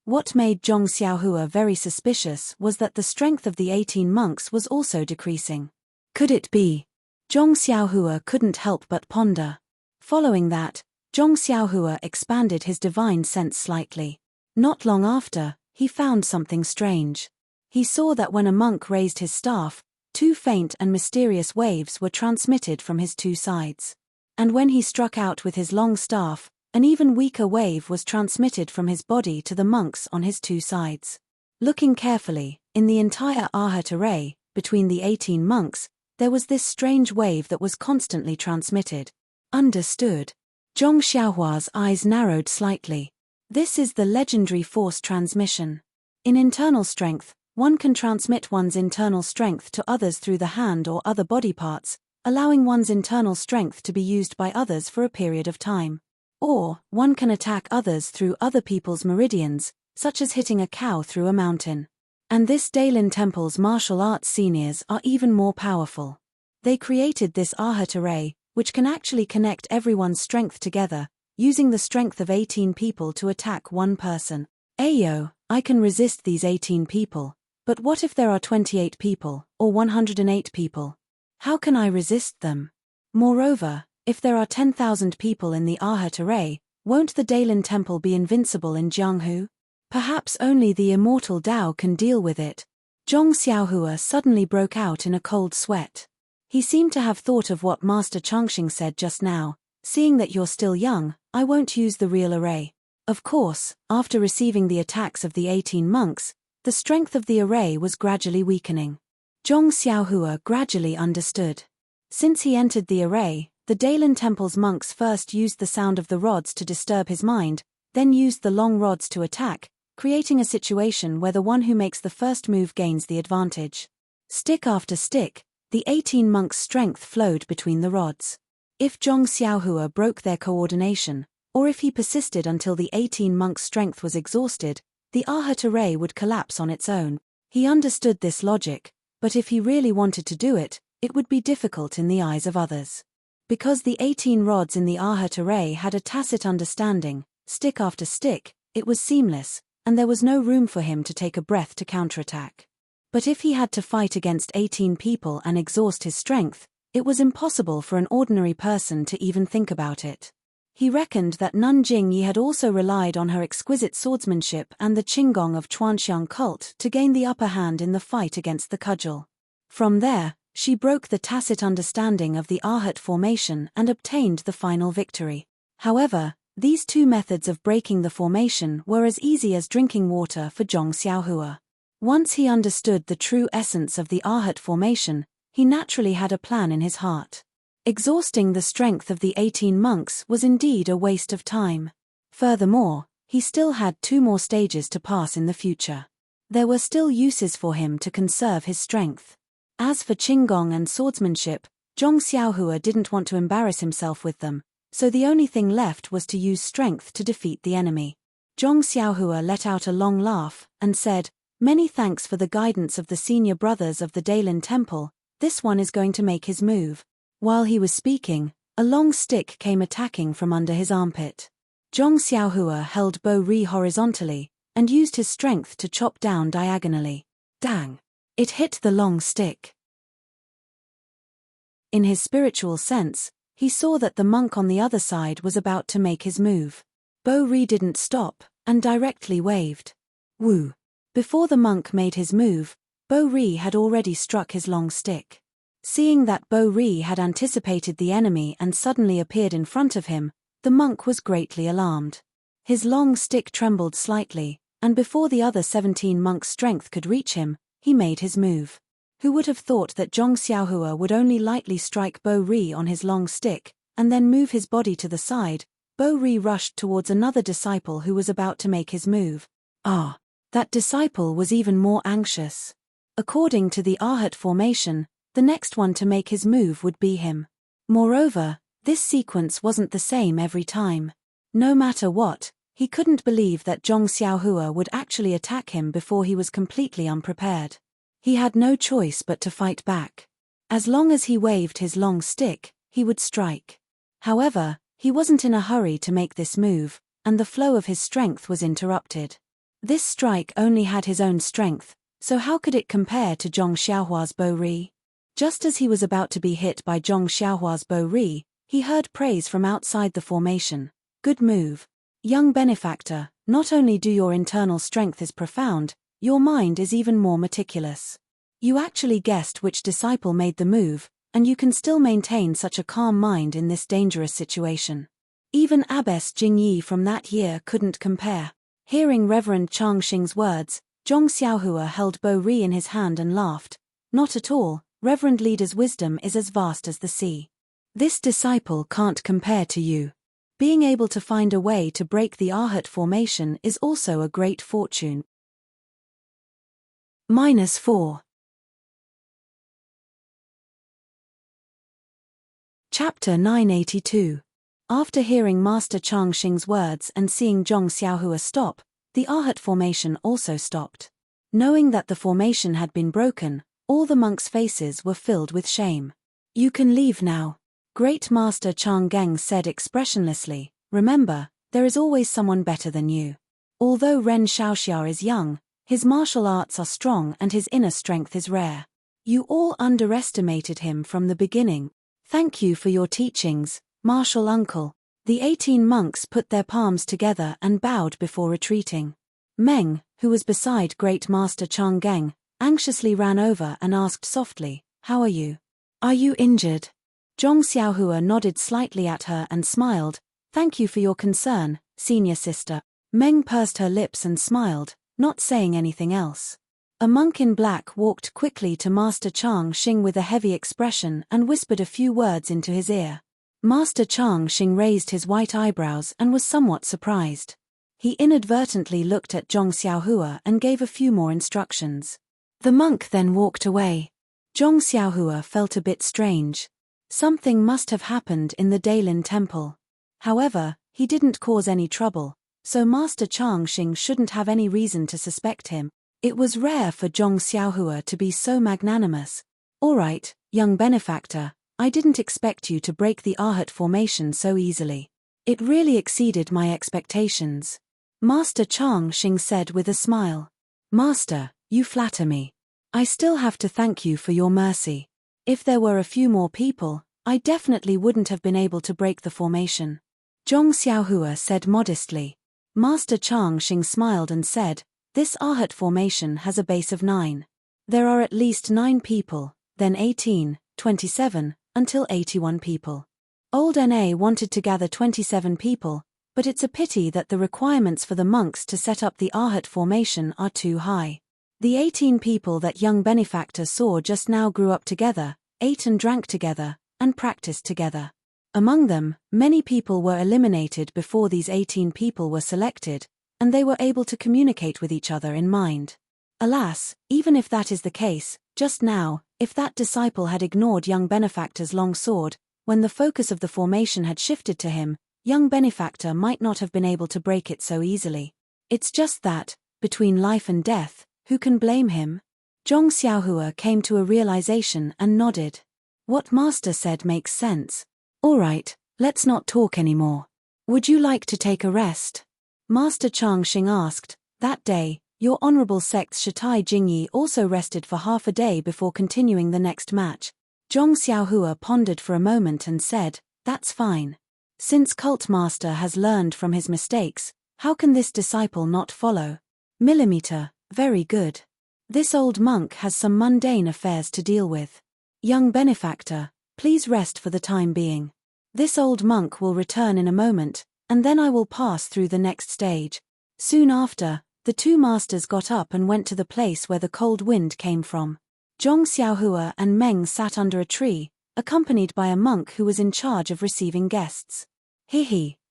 What made Zhong Xiaohua very suspicious was that the strength of the 18 monks was also decreasing. Could it be? Zhong Xiaohua couldn't help but ponder. Following that, Zhong Xiaohua expanded his divine sense slightly. Not long after, he found something strange. He saw that when a monk raised his staff, two faint and mysterious waves were transmitted from his two sides. And when he struck out with his long staff, an even weaker wave was transmitted from his body to the monks on his two sides. Looking carefully, in the entire Ahat array, between the 18 monks, there was this strange wave that was constantly transmitted. Understood. Zhong Xiaohua's eyes narrowed slightly. This is the legendary force transmission. In internal strength, one can transmit one's internal strength to others through the hand or other body parts, allowing one's internal strength to be used by others for a period of time. Or, one can attack others through other people's meridians, such as hitting a cow through a mountain. And this Daylin Temple's martial arts seniors are even more powerful. They created this Ahat array, which can actually connect everyone's strength together, using the strength of 18 people to attack one person. Ayo, I can resist these 18 people, but what if there are 28 people, or 108 people? How can I resist them? Moreover, if there are 10,000 people in the Ahat array, won't the Daylin Temple be invincible in Jianghu? Perhaps only the immortal Tao can deal with it. Zhong Xiaohua suddenly broke out in a cold sweat. He seemed to have thought of what Master Changxing said just now. Seeing that you're still young, I won't use the real array. Of course, after receiving the attacks of the 18 monks, the strength of the array was gradually weakening. Zhong Xiaohua gradually understood. Since he entered the array, the Daylin Temple's monks first used the sound of the rods to disturb his mind, then used the long rods to attack, creating a situation where the one who makes the first move gains the advantage. Stick after stick, the 18 monks' strength flowed between the rods. If Zhong Xiaohua broke their coordination, or if he persisted until the 18 monks' strength was exhausted, the Ahat array would collapse on its own. He understood this logic, but if he really wanted to do it, it would be difficult in the eyes of others. Because the 18 rods in the Ahat array had a tacit understanding, stick after stick, it was seamless, and there was no room for him to take a breath to counterattack. But if he had to fight against 18 people and exhaust his strength, it was impossible for an ordinary person to even think about it. He reckoned that Nun Jingyi had also relied on her exquisite swordsmanship and the Qinggong of Chuanxiang cult to gain the upper hand in the fight against the cudgel. From there, she broke the tacit understanding of the Ahat formation and obtained the final victory. However, these two methods of breaking the formation were as easy as drinking water for Zhong Xiaohua. Once he understood the true essence of the Ahat formation, he naturally had a plan in his heart. Exhausting the strength of the 18 monks was indeed a waste of time. Furthermore, he still had 2 more stages to pass in the future. There were still uses for him to conserve his strength. As for Qinggong and swordsmanship, Zhong Xiaohua didn't want to embarrass himself with them, so the only thing left was to use strength to defeat the enemy. Zhong Xiaohua let out a long laugh, and said, "Many thanks for the guidance of the senior brothers of the Daylin Temple, this one is going to make his move." While he was speaking, a long stick came attacking from under his armpit. Zhong Xiaohua held Bo Ri horizontally, and used his strength to chop down diagonally. Dang! It hit the long stick. In his spiritual sense, he saw that the monk on the other side was about to make his move. Bo Ri didn't stop, and directly waved. Woo! Before the monk made his move, Bo Ri had already struck his long stick. Seeing that Bo Ri had anticipated the enemy and suddenly appeared in front of him, the monk was greatly alarmed. His long stick trembled slightly, and before the other 17 monks' strength could reach him, he made his move. Who would have thought that Zhong Xiaohua would only lightly strike Bo Ri on his long stick, and then move his body to the side? Bo Ri rushed towards another disciple who was about to make his move. That disciple was even more anxious. According to the Arhat formation, the next one to make his move would be him. Moreover, this sequence wasn't the same every time. No matter what, he couldn't believe that Zhong Xiaohua would actually attack him before he was completely unprepared. He had no choice but to fight back. As long as he waved his long stick, he would strike. However, he wasn't in a hurry to make this move, and the flow of his strength was interrupted. This strike only had his own strength, so how could it compare to Zhong Xiaohua's Bo Ri? Just as he was about to be hit by Zhong Xiaohua's Bo Ri, he heard praise from outside the formation. Good move. Young benefactor, not only do your internal strength is profound, your mind is even more meticulous. You actually guessed which disciple made the move, and you can still maintain such a calm mind in this dangerous situation. Even Abbess Jingyi from that year couldn't compare. Hearing Reverend Chang Xing's words, Zhong Xiaohua held Bo Ri in his hand and laughed. Not at all, Reverend Leader's wisdom is as vast as the sea. This disciple can't compare to you. Being able to find a way to break the Arhat formation is also a great fortune. -4. Chapter 982. After hearing Master Chang Xing's words and seeing Zhong Xiaohua stop, the Arhat formation also stopped. Knowing that the formation had been broken, all the monks' faces were filled with shame. You can leave now. Great Master Chang Geng said expressionlessly, remember, there is always someone better than you. Although Ren Xiaoxia is young, his martial arts are strong and his inner strength is rare. You all underestimated him from the beginning. Thank you for your teachings, martial uncle. The 18 monks put their palms together and bowed before retreating. Meng, who was beside Great Master Chang Geng, anxiously ran over and asked softly, how are you? Are you injured? Zhong Xiaohua nodded slightly at her and smiled, thank you for your concern, senior sister. Meng pursed her lips and smiled, not saying anything else. A monk in black walked quickly to Master Chang Xing with a heavy expression and whispered a few words into his ear. Master Chang Xing raised his white eyebrows and was somewhat surprised. He inadvertently looked at Zhong Xiaohua and gave a few more instructions. The monk then walked away. Zhong Xiaohua felt a bit strange. Something must have happened in the Dailin temple. However, he didn't cause any trouble, so Master Chang Xing shouldn't have any reason to suspect him. It was rare for Zhong Xiaohua to be so magnanimous. All right, young benefactor, I didn't expect you to break the Arhat formation so easily. It really exceeded my expectations. Master Chang Xing said with a smile. Master, you flatter me. I still have to thank you for your mercy. If there were a few more people, I definitely wouldn't have been able to break the formation. Zhong Xiaohua said modestly. Master Chang Xing smiled and said, this Arhat formation has a base of 9. There are at least 9 people, then 18, 27, until 81 people. Old NA wanted to gather 27 people, but it's a pity that the requirements for the monks to set up the Arhat formation are too high. The 18 people that young benefactor saw just now grew up together, ate and drank together, and practiced together. Among them, many people were eliminated before these 18 people were selected, and they were able to communicate with each other in mind. Alas, even if that is the case, just now, if that disciple had ignored young benefactor's long sword, when the focus of the formation had shifted to him, young benefactor might not have been able to break it so easily. It's just that, between life and death, who can blame him? Zhong Xiaohua came to a realization and nodded. What Master said makes sense. All right, let's not talk anymore. Would you like to take a rest? Master Chang Xing asked. That day, your honorable sect's Shatai Jingyi also rested for half a day before continuing the next match. Zhong Xiaohua pondered for a moment and said, that's fine. Since Cult Master has learned from his mistakes, how can this disciple not follow? Millimeter, very good. This old monk has some mundane affairs to deal with. Young benefactor, please rest for the time being. This old monk will return in a moment, and then I will pass through the next stage. Soon after, the two masters got up and went to the place where the cold wind came from. Zhong Xiaohua and Meng sat under a tree, accompanied by a monk who was in charge of receiving guests.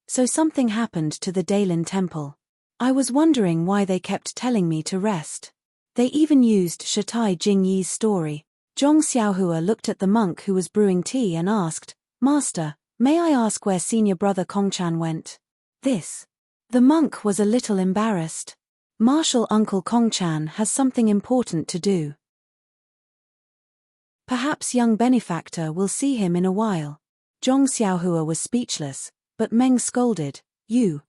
So something happened to the Dailin temple. I was wondering why they kept telling me to rest. They even used Shatai Jingyi's story. Zhong Xiaohua looked at the monk who was brewing tea and asked, "Master, may I ask where senior brother Kongchan went?" The monk was a little embarrassed. Martial Uncle Kongchan has something important to do. Perhaps young benefactor will see him in a while. Zhong Xiaohua was speechless, but Meng scolded,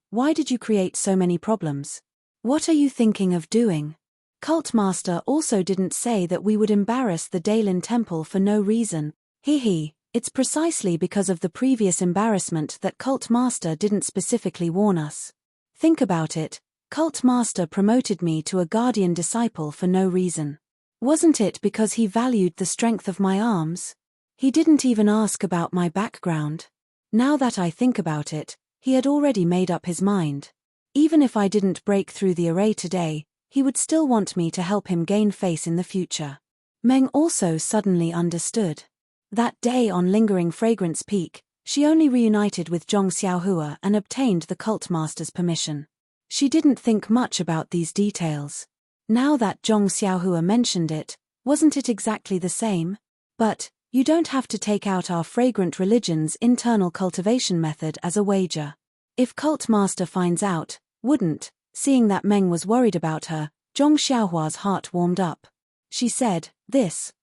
Why did you create so many problems? What are you thinking of doing? Cult Master also didn't say that we would embarrass the Dailin temple for no reason. It's precisely because of the previous embarrassment that Cult Master didn't specifically warn us. Think about it, Cult Master promoted me to a guardian disciple for no reason. Wasn't it because he valued the strength of my arms? He didn't even ask about my background. Now that I think about it, he had already made up his mind. Even if I didn't break through the array today, he would still want me to help him gain face in the future. Meng also suddenly understood. That day on Lingering Fragrance Peak, she only reunited with Zhong Xiaohua and obtained the Cult Master's permission. She didn't think much about these details. Now that Zhong Xiaohua mentioned it, wasn't it exactly the same? But, you don't have to take out our fragrant religion's internal cultivation method as a wager. If Cult Master finds out, seeing that Meng was worried about her, Zhong Xiaohua's heart warmed up. She said,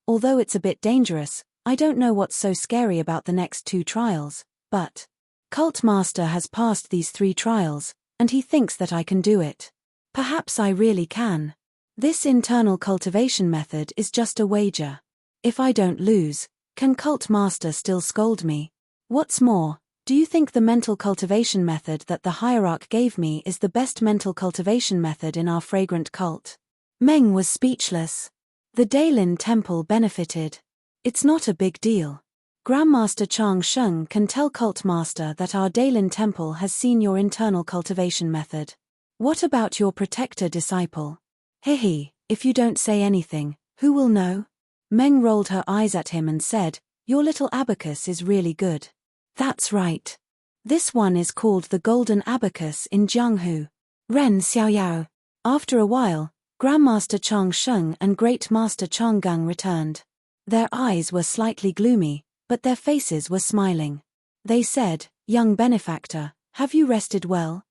although it's a bit dangerous, I don't know what's so scary about the next 2 trials, but Cult Master has passed these 3 trials, and he thinks that I can do it. Perhaps I really can. This internal cultivation method is just a wager. If I don't lose, can Cult Master still scold me? What's more, do you think the mental cultivation method that the hierarch gave me is the best mental cultivation method in our fragrant cult? Meng was speechless. The Dailin temple benefited. It's not a big deal. Grandmaster Chang Sheng can tell Cult Master that our Dailin temple has seen your internal cultivation method. What about your protector disciple? If you don't say anything, who will know? Meng rolled her eyes at him and said, Your little abacus is really good. That's right. This one is called the Golden Abacus in Jianghu. Ren Xiaoyao. After a while, Grandmaster Chang Sheng and Great Master Chang Gang returned. Their eyes were slightly gloomy, but their faces were smiling. They said, Young benefactor, have you rested well?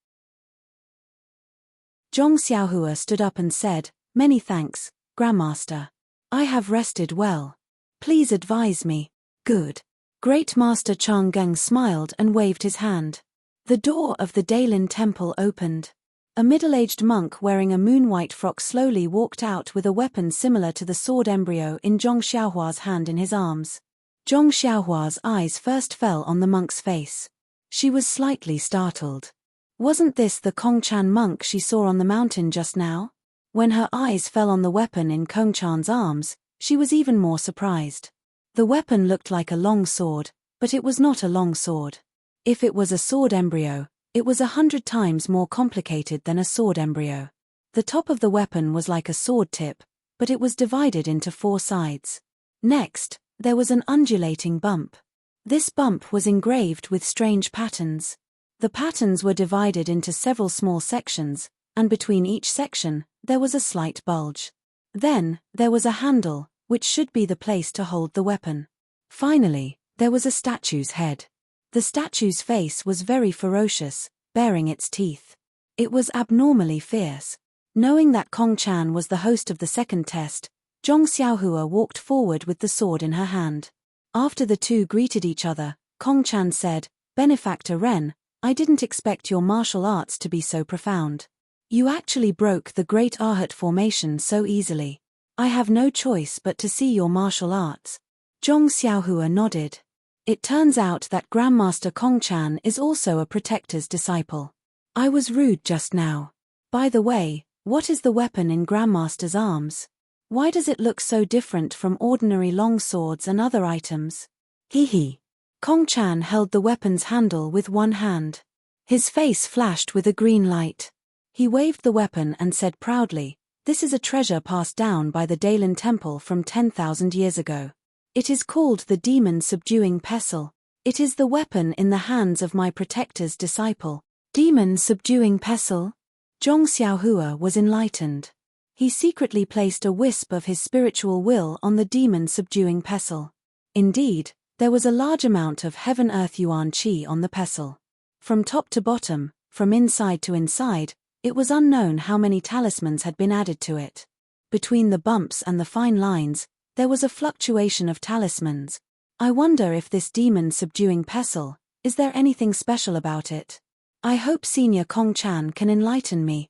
Zhong Xiaohua stood up and said, Many thanks, Grandmaster. I have rested well. Please advise me. Good. Great Master Chang Gang smiled and waved his hand. The door of the Dailin temple opened. A middle-aged monk wearing a moon-white frock slowly walked out with a weapon similar to the sword embryo in Zhong Xiaohua's hand in his arms. Zhong Xiaohua's eyes first fell on the monk's face. She was slightly startled. Wasn't this the Kongchan monk she saw on the mountain just now? When her eyes fell on the weapon in Kongchan's arms, she was even more surprised. The weapon looked like a long sword, but it was not a long sword. If it was a sword embryo, it was 100 times more complicated than a sword embryo. The top of the weapon was like a sword tip, but it was divided into 4 sides. Next, there was an undulating bump. This bump was engraved with strange patterns. The patterns were divided into several small sections, and between each section, there was a slight bulge. Then, there was a handle, which should be the place to hold the weapon. Finally, there was a statue's head. The statue's face was very ferocious, baring its teeth. It was abnormally fierce. Knowing that Kongchan was the host of the second test, Zhong Xiaohua walked forward with the sword in her hand. After the two greeted each other, Kongchan said, Benefactor Ren, I didn't expect your martial arts to be so profound. You actually broke the Great Arhat formation so easily. I have no choice but to see your martial arts. Zhong Xiaohua nodded. It turns out that Grandmaster Kong-chan is also a protector's disciple. I was rude just now. By the way, what is the weapon in Grandmaster's arms? Why does it look so different from ordinary long swords and other items? Hee. Kong-chan held the weapon's handle with one hand. His face flashed with a green light. He waved the weapon and said proudly, "This is a treasure passed down by the Dailin Temple from 10,000 years ago. It is called the demon-subduing pestle. It is the weapon in the hands of my protector's disciple." Demon-subduing pestle? Zhong Xiaohua was enlightened. He secretly placed a wisp of his spiritual will on the demon-subduing pestle. Indeed, there was a large amount of heaven-earth yuan qi on the pestle. From top to bottom, from inside to inside, it was unknown how many talismans had been added to it. Between the bumps and the fine lines, there was a fluctuation of talismans. I wonder if this demon-subduing pestle, is there anything special about it? I hope Senior Kong-chan can enlighten me.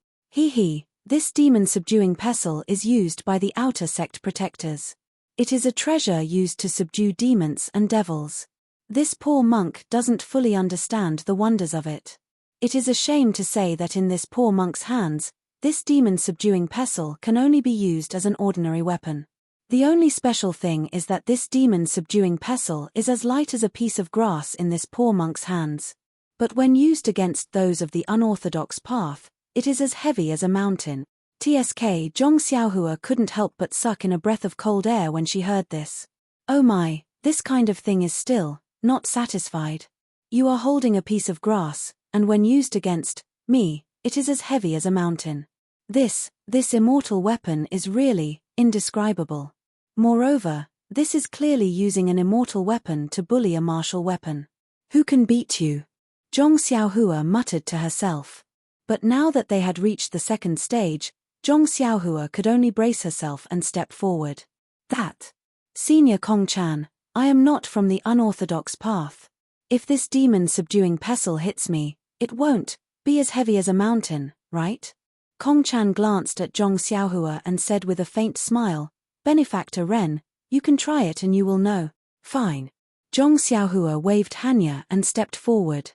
This demon-subduing pestle is used by the outer sect protectors. It is a treasure used to subdue demons and devils. This poor monk doesn't fully understand the wonders of it. It is a shame to say that in this poor monk's hands, this demon-subduing pestle can only be used as an ordinary weapon. The only special thing is that this demon-subduing pestle is as light as a piece of grass in this poor monk's hands. But when used against those of the unorthodox path, it is as heavy as a mountain. Zhong Xiaohua couldn't help but suck in a breath of cold air when she heard this. Oh my, this kind of thing is still not satisfied. You are holding a piece of grass, and when used against me, it is as heavy as a mountain. This immortal weapon is really indescribable. Moreover, this is clearly using an immortal weapon to bully a martial weapon. Who can beat you? Zhong Xiaohua muttered to herself. But now that they had reached the second stage, Zhong Xiaohua could only brace herself and step forward. Senior Kong-chan, I am not from the unorthodox path. If this demon-subduing pestle hits me, it won't be as heavy as a mountain, right? Kong-chan glanced at Zhong Xiaohua and said with a faint smile, "Benefactor Ren, you can try it and you will know." Fine. Zhong Xiaohua waved Hanya and stepped forward.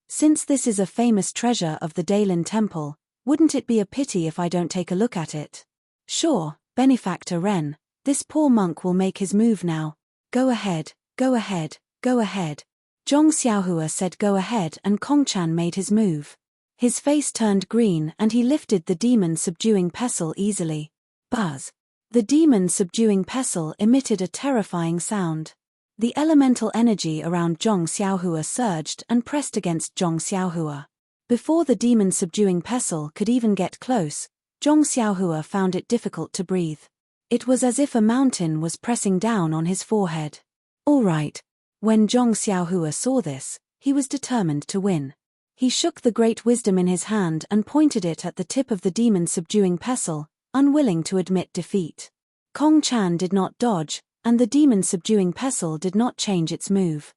Since this is a famous treasure of the Dailin Temple, wouldn't it be a pity if I don't take a look at it? Sure, Benefactor Ren, this poor monk will make his move now. Go ahead, go ahead, go ahead. Zhong Xiaohua said go ahead and Kong-chan made his move. His face turned green and he lifted the demon-subduing pestle easily. Buzz. The demon-subduing pestle emitted a terrifying sound. The elemental energy around Zhong Xiaohua surged and pressed against Zhong Xiaohua. Before the demon-subduing pestle could even get close, Zhong Xiaohua found it difficult to breathe. It was as if a mountain was pressing down on his forehead. All right. When Zhong Xiaohua saw this, he was determined to win. He shook the great wisdom in his hand and pointed it at the tip of the demon-subduing pestle, unwilling to admit defeat. Kong-chan did not dodge, and the demon-subduing pestle did not change its move.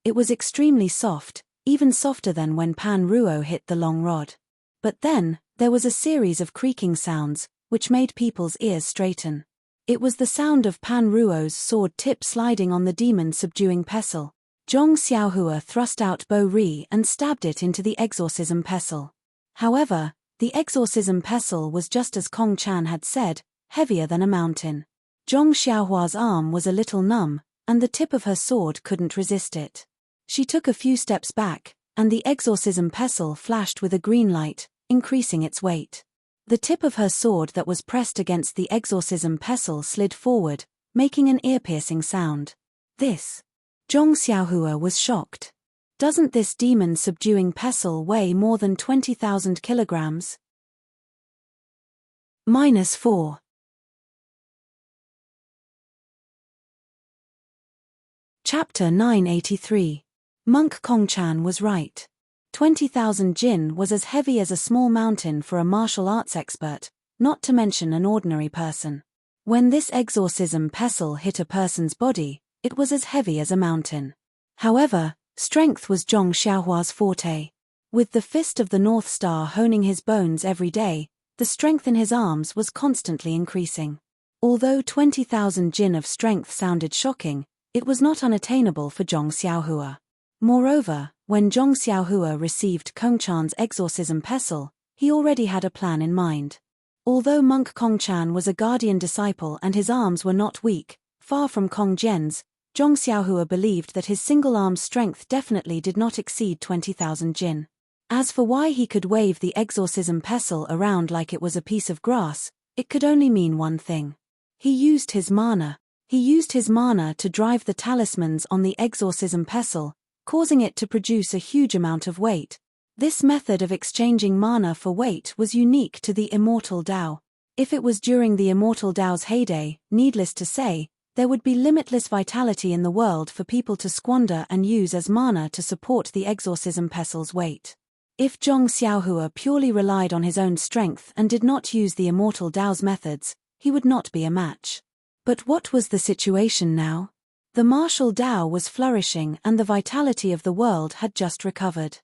It was extremely soft, even softer than when Pan Ruo hit the long rod. But then, there was a series of creaking sounds, which made people's ears straighten. It was the sound of Pan Ruo's sword tip sliding on the demon-subduing pestle. Zhong Xiaohua thrust out Bo Ri and stabbed it into the exorcism pestle. However, the exorcism pestle was just as Kong-chan had said, heavier than a mountain. Zhong Xiaohua's arm was a little numb, and the tip of her sword couldn't resist it. She took a few steps back, and the exorcism pestle flashed with a green light, increasing its weight. The tip of her sword that was pressed against the exorcism pestle slid forward, making an ear-piercing sound. Zhong Xiaohua was shocked. Doesn't this demon-subduing pestle weigh more than 20,000 kilograms? -4. Chapter 983. Monk Kong-chan was right. 20,000 jin was as heavy as a small mountain for a martial arts expert, not to mention an ordinary person. When this exorcism pestle hit a person's body, it was as heavy as a mountain. However, strength was Zhong Xiaohua's forte. With the fist of the North Star honing his bones every day, the strength in his arms was constantly increasing. Although 20,000 jin of strength sounded shocking, It was not unattainable for Zhong Xiaohua. Moreover, when Zhong Xiaohua received Kongchan's exorcism pestle, he already had a plan in mind. Although monk Kongchan was a guardian disciple and his arms were not weak, far from Kong Jian's, Zhong Xiaohua believed that his single-arm strength definitely did not exceed 20,000 jin. As for why he could wave the exorcism pestle around like it was a piece of grass, it could only mean one thing. He used his mana. He used his mana to drive the talismans on the exorcism pestle, causing it to produce a huge amount of weight. This method of exchanging mana for weight was unique to the immortal Tao. If it was during the immortal Tao's heyday, needless to say, there would be limitless vitality in the world for people to squander and use as mana to support the exorcism pestle's weight. If Zhong Xiaohua purely relied on his own strength and did not use the immortal Tao's methods, he would not be a match. But what was the situation now? The martial Tao was flourishing and the vitality of the world had just recovered.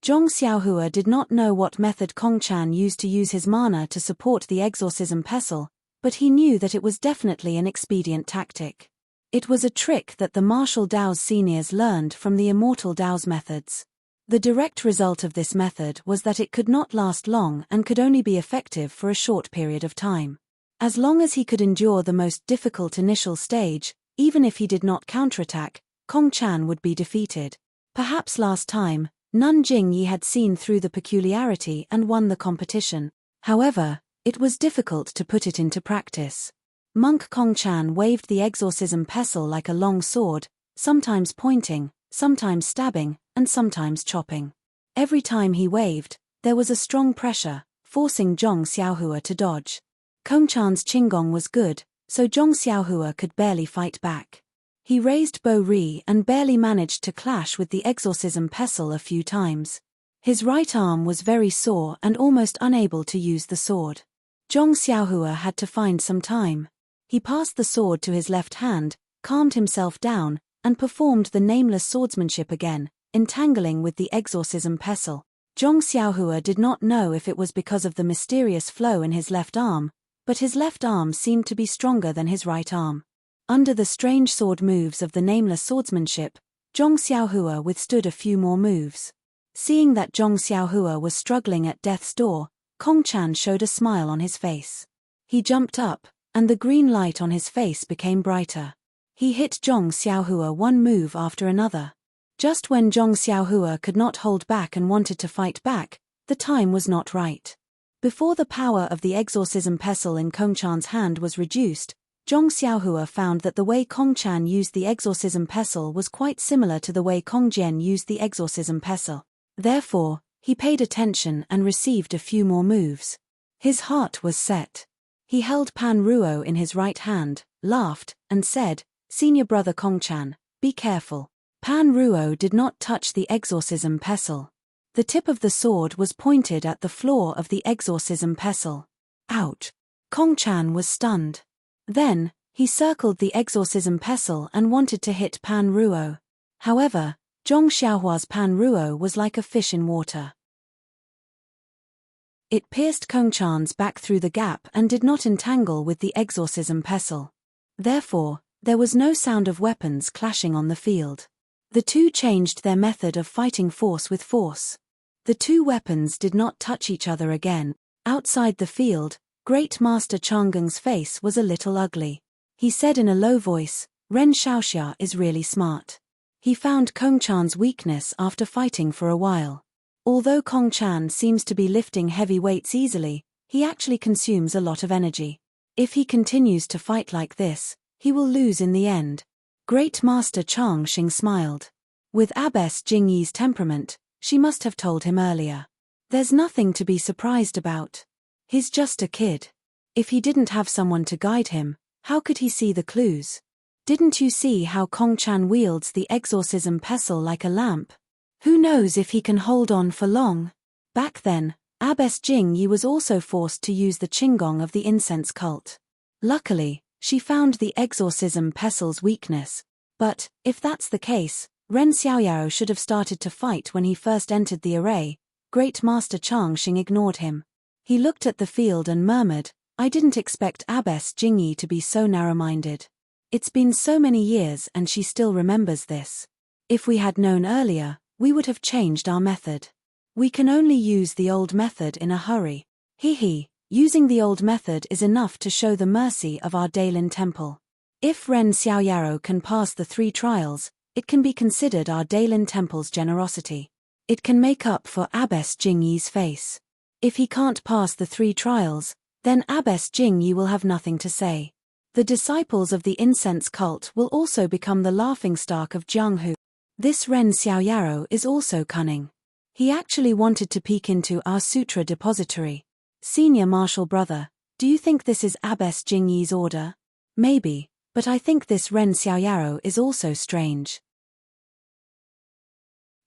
Zhong Xiaohua did not know what method Kongchan used to use his mana to support the exorcism pestle, but he knew that it was definitely an expedient tactic. It was a trick that the martial Tao's seniors learned from the immortal Tao's methods. The direct result of this method was that it could not last long and could only be effective for a short period of time. As long as he could endure the most difficult initial stage, even if he did not counterattack, Kongchan would be defeated. Perhaps last time, Nun Jingyi had seen through the peculiarity and won the competition. However, it was difficult to put it into practice. Monk Kongchan waved the exorcism pestle like a long sword, sometimes pointing, sometimes stabbing, and sometimes chopping. Every time he waved, there was a strong pressure, forcing Zhong Xiaohua to dodge. Kongchan's qinggong was good, so Zhong Xiaohua could barely fight back. He raised Bo Ri and barely managed to clash with the exorcism pestle a few times. His right arm was very sore and almost unable to use the sword. Zhong Xiaohua had to find some time. He passed the sword to his left hand, calmed himself down, and performed the nameless swordsmanship again, entangling with the exorcism pestle. Zhong Xiaohua did not know if it was because of the mysterious flow in his left arm, but his left arm seemed to be stronger than his right arm. Under the strange sword moves of the nameless swordsmanship, Zhong Xiaohua withstood a few more moves. Seeing that Zhong Xiaohua was struggling at death's door, Kongchan showed a smile on his face. He jumped up, and the green light on his face became brighter. He hit Zhong Xiaohua one move after another. Just when Zhong Xiaohua could not hold back and wanted to fight back, the time was not right. Before the power of the exorcism pestle in Kongchan's hand was reduced, Zhong Xiaohua found that the way Kongchan used the exorcism pestle was quite similar to the way Kong Jian used the exorcism pestle. Therefore, he paid attention and received a few more moves. His heart was set. He held Pan Ruo in his right hand, laughed, and said, "Senior brother Kongchan, be careful." Pan Ruo did not touch the exorcism pestle. The tip of the sword was pointed at the floor of the exorcism pestle. Ouch! Kongchan was stunned. Then, he circled the exorcism pestle and wanted to hit Pan Ruo. However, Zhong Xiaohua's Pan Ruo was like a fish in water. It pierced Kongchan's back through the gap and did not entangle with the exorcism pestle. Therefore, there was no sound of weapons clashing on the field. The two changed their method of fighting force with force. The two weapons did not touch each other again. Outside the field, Great Master Changgeng's face was a little ugly. He said in a low voice, "Ren Xiaoxia is really smart." He found Kongchan's weakness after fighting for a while. Although Kongchan seems to be lifting heavy weights easily, he actually consumes a lot of energy. If he continues to fight like this, he will lose in the end. Great Master Changxing smiled. With Abbess Jingyi's temperament, she must have told him earlier. There's nothing to be surprised about. He's just a kid. If he didn't have someone to guide him, how could he see the clues? Didn't you see how Kongchan wields the exorcism pestle like a lamp? Who knows if he can hold on for long? Back then, Abbess Jingyi was also forced to use the qinggong of the incense cult. Luckily, she found the exorcism pestle's weakness. But, if that's the case, Ren Xiaoyao should have started to fight when he first entered the array. Great Master Changxing ignored him. He looked at the field and murmured, "I didn't expect Abbess Jingyi to be so narrow-minded." It's been so many years and she still remembers this. If we had known earlier, we would have changed our method. We can only use the old method in a hurry. Using the old method is enough to show the mercy of our Daylin Temple. If Ren Xiaoyaro can pass the 3 trials, it can be considered our Daylin Temple's generosity. It can make up for Abbess Jingyi's face. If he can't pass the 3 trials, then Abbess Jingyi will have nothing to say. The disciples of the incense cult will also become the laughingstock of Jianghu. This Ren Xiaoyaro is also cunning. He actually wanted to peek into our sutra depository. Senior Marshal Brother, do you think this is Abbess Jingyi's order? Maybe, but I think this Ren Xiaoyaro is also strange.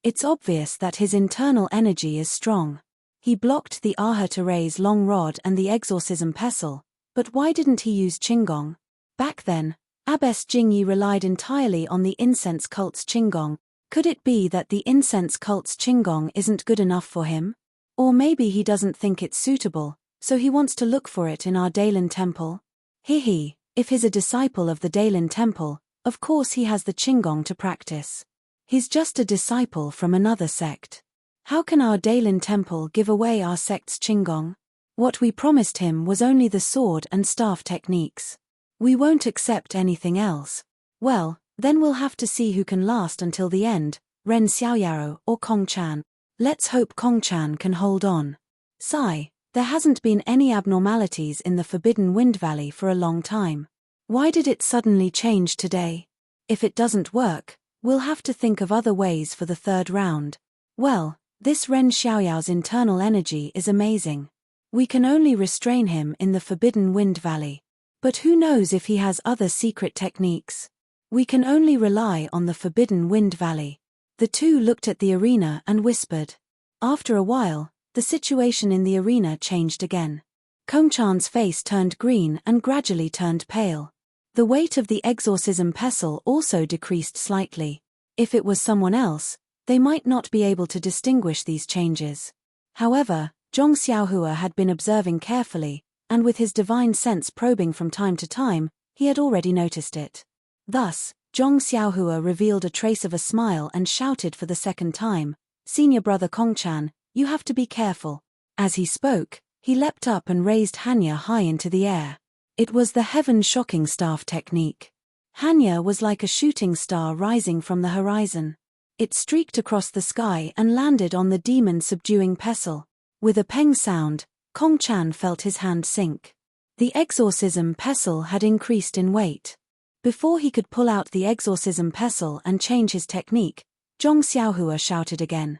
It's obvious that his internal energy is strong. He blocked the Aha to raise long rod and the exorcism pestle, but why didn't he use Qinggong? Back then, Abbess Jingyi relied entirely on the incense cult's Qinggong. Could it be that the incense cult's Qinggong isn't good enough for him? Or maybe he doesn't think it's suitable, so he wants to look for it in our Daylin Temple? If he's a disciple of the Daylin Temple, of course he has the Qinggong to practice. He's just a disciple from another sect. How can our Daylin Temple give away our sect's Qinggong? What we promised him was only the sword and staff techniques. We won't accept anything else. Well, then we'll have to see who can last until the end, Ren Xiaoyaro or Kong Chan. Let's hope Kong Chan can hold on. Sigh, there hasn't been any abnormalities in the Forbidden Wind Valley for a long time. Why did it suddenly change today? If it doesn't work, we'll have to think of other ways for the 3rd round. Well, this Ren Xiaoyao's internal energy is amazing. We can only restrain him in the Forbidden Wind Valley. But who knows if he has other secret techniques? We can only rely on the Forbidden Wind Valley. The 2 looked at the arena and whispered. After a while, the situation in the arena changed again. Kongchan's face turned green and gradually turned pale. The weight of the exorcism pestle also decreased slightly. If it was someone else, they might not be able to distinguish these changes. However, Zhong Xiaohua had been observing carefully, and with his divine sense probing from time to time, he had already noticed it. Thus, Zhong Xiaohua revealed a trace of a smile and shouted for the 2nd time, "Senior brother Kongchan, you have to be careful." As he spoke, he leapt up and raised Hanya high into the air. It was the heaven-shocking staff technique. Hanya was like a shooting star rising from the horizon. It streaked across the sky and landed on the demon-subduing pestle. With a peng sound, Kongchan felt his hand sink. The exorcism pestle had increased in weight. Before he could pull out the exorcism pestle and change his technique, Zhong Xiaohua shouted again.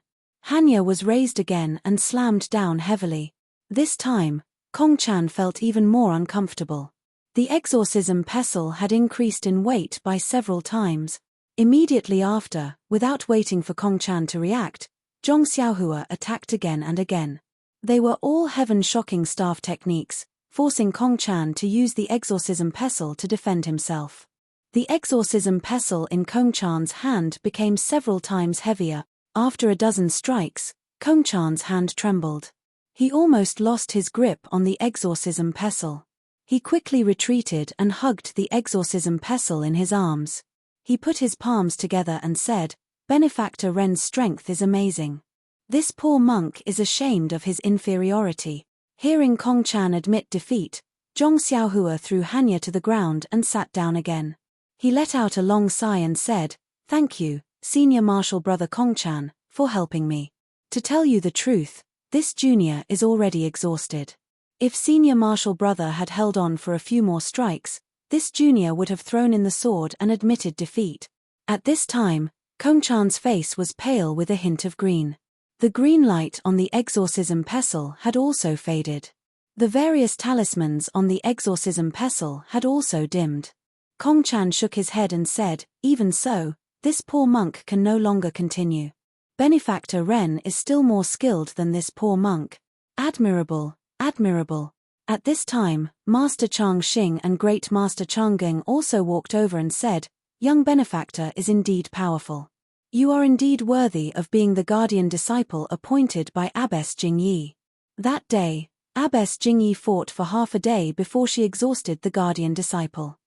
Hanya was raised again and slammed down heavily. This time, Kongchan felt even more uncomfortable. The exorcism pestle had increased in weight by several times. Immediately after, without waiting for Kongchan to react, Zhong Xiaohua attacked again and again. They were all heaven-shocking staff techniques, forcing Kongchan to use the exorcism pestle to defend himself. The exorcism pestle in Kongchan's hand became several times heavier. After a dozen strikes, Kongchan's hand trembled. He almost lost his grip on the exorcism pestle. He quickly retreated and hugged the exorcism pestle in his arms. He put his palms together and said, "Benefactor Ren's strength is amazing. This poor monk is ashamed of his inferiority." Hearing Kongchan admit defeat, Zhong Xiaohua threw Hanya to the ground and sat down again. He let out a long sigh and said, "Thank you, Senior Marshal Brother Kongchan, for helping me. To tell you the truth, this junior is already exhausted. If Senior Marshal Brother had held on for a few more strikes, this junior would have thrown in the sword and admitted defeat." At this time, Kongchan's face was pale with a hint of green. The green light on the exorcism pestle had also faded. The various talismans on the exorcism pestle had also dimmed. Kongchan shook his head and said, "Even so, this poor monk can no longer continue. Benefactor Ren is still more skilled than this poor monk. Admirable, admirable." At this time, Master Chang Xing and Great Master Chang Geng also walked over and said, "Young benefactor is indeed powerful. You are indeed worthy of being the guardian disciple appointed by Abbess Jingyi." That day, Abbess Jingyi fought for half a day before she exhausted the guardian disciple.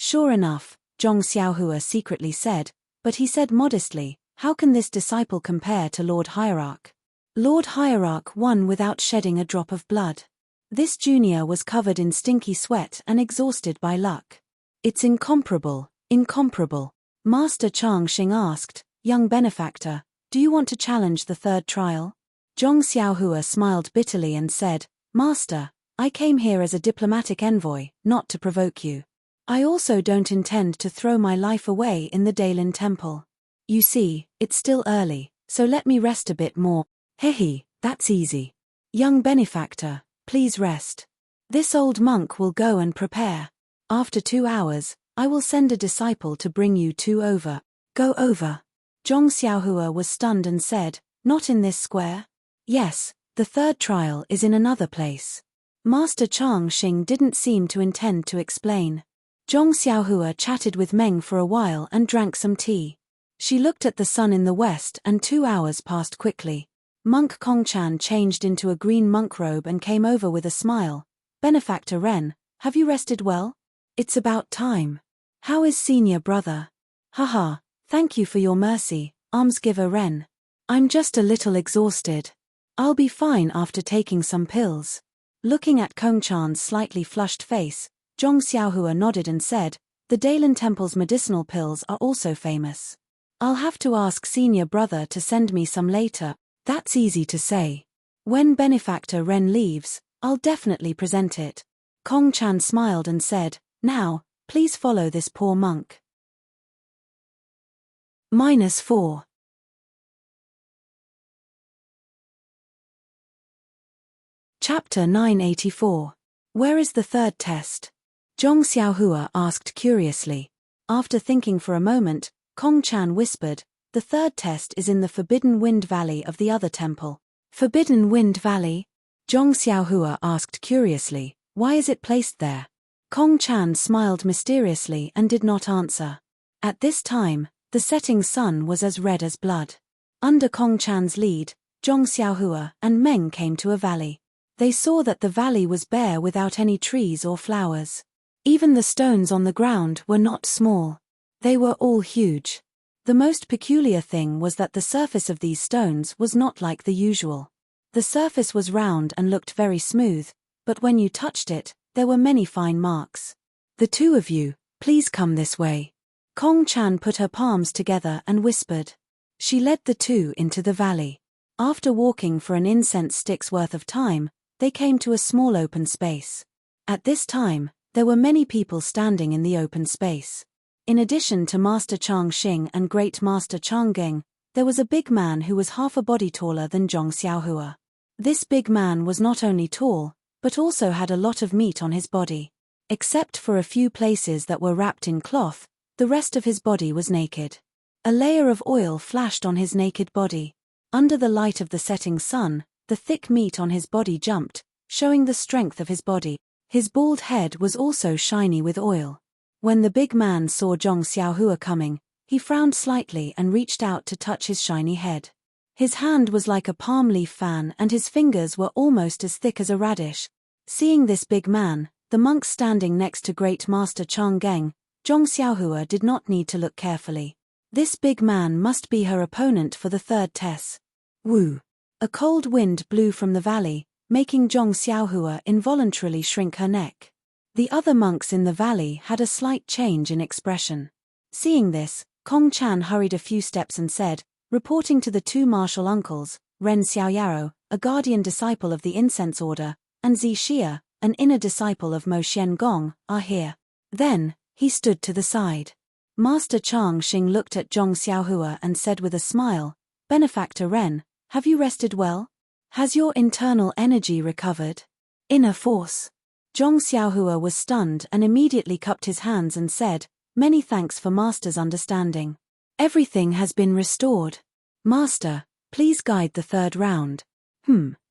Sure enough, Zhong Xiaohua secretly said, but he said modestly, how can this disciple compare to Lord Hierarch? Lord Hierarch won without shedding a drop of blood. This junior was covered in stinky sweat and exhausted by luck. It's incomparable, incomparable. Master Chang Xing asked, young benefactor, do you want to challenge the third trial? Zhong Xiaohua smiled bitterly and said, Master, I came here as a diplomatic envoy, not to provoke you. I also don't intend to throw my life away in the Daylin Temple. You see, it's still early, so let me rest a bit more. Hehe, that's easy. Young benefactor, please rest. This old monk will go and prepare. After 2 hours, I will send a disciple to bring you two over. Go over. Zhong Xiaohua was stunned and said, not in this square? Yes, the third trial is in another place. Master Chang Xing didn't seem to intend to explain. Zhong Xiaohua chatted with Meng for a while and drank some tea. She looked at the sun in the west and 2 hours passed quickly. Monk Kongchan changed into a green monk robe and came over with a smile. Benefactor Ren, have you rested well? It's about time. How is senior brother? Haha, thank you for your mercy, almsgiver Ren. I'm just a little exhausted. I'll be fine after taking some pills. Looking at Kongchan's slightly flushed face, Zhong Xiaohua nodded and said, the Daylin Temple's medicinal pills are also famous. I'll have to ask senior brother to send me some later. That's easy to say. When benefactor Ren leaves, I'll definitely present it. Kongchan smiled and said, now, please follow this poor monk. -4. Chapter 984. Where is the third test? Zhong Xiaohua asked curiously. After thinking for a moment, Kongchan whispered, the third test is in the Forbidden Wind Valley of the other temple. Forbidden Wind Valley? Zhong Xiaohua asked curiously, why is it placed there? Kongchan smiled mysteriously and did not answer. At this time, the setting sun was as red as blood. Under Kongchan's lead, Zhong Xiaohua and Meng came to a valley. They saw that the valley was bare without any trees or flowers. Even the stones on the ground were not small. They were all huge. The most peculiar thing was that the surface of these stones was not like the usual. The surface was round and looked very smooth, but when you touched it, there were many fine marks. The two of you, please come this way. Kongchan put her palms together and whispered. She led the two into the valley. After walking for an incense stick's worth of time, they came to a small open space. At this time, there were many people standing in the open space. In addition to Master Chang Xing and Great Master Chang Geng, there was a big man who was half a body taller than Zhong Xiaohua. This big man was not only tall, but also had a lot of meat on his body. Except for a few places that were wrapped in cloth, the rest of his body was naked. A layer of oil flashed on his naked body. Under the light of the setting sun, the thick meat on his body jumped, showing the strength of his body. His bald head was also shiny with oil. When the big man saw Zhong Xiaohua coming, he frowned slightly and reached out to touch his shiny head. His hand was like a palm leaf fan and his fingers were almost as thick as a radish. Seeing this big man, the monk standing next to Great Master Chang Geng, Zhong Xiaohua did not need to look carefully. This big man must be her opponent for the third test. Woo! A cold wind blew from the valley, making Zhong Xiaohua involuntarily shrink her neck. The other monks in the valley had a slight change in expression. Seeing this, Kongchan hurried a few steps and said, reporting to the two martial uncles, Ren Xiaoyaro, a guardian disciple of the incense order, and Zi Xia, an inner disciple of Mo Xian Gong, are here. Then, he stood to the side. Master Chang Xing looked at Zhong Xiaohua and said with a smile, Benefactor Ren, have you rested well? Has your internal energy recovered? Inner force. Zhong Xiaohua was stunned and immediately cupped his hands and said, many thanks for Master's understanding. Everything has been restored. Master, please guide the third round.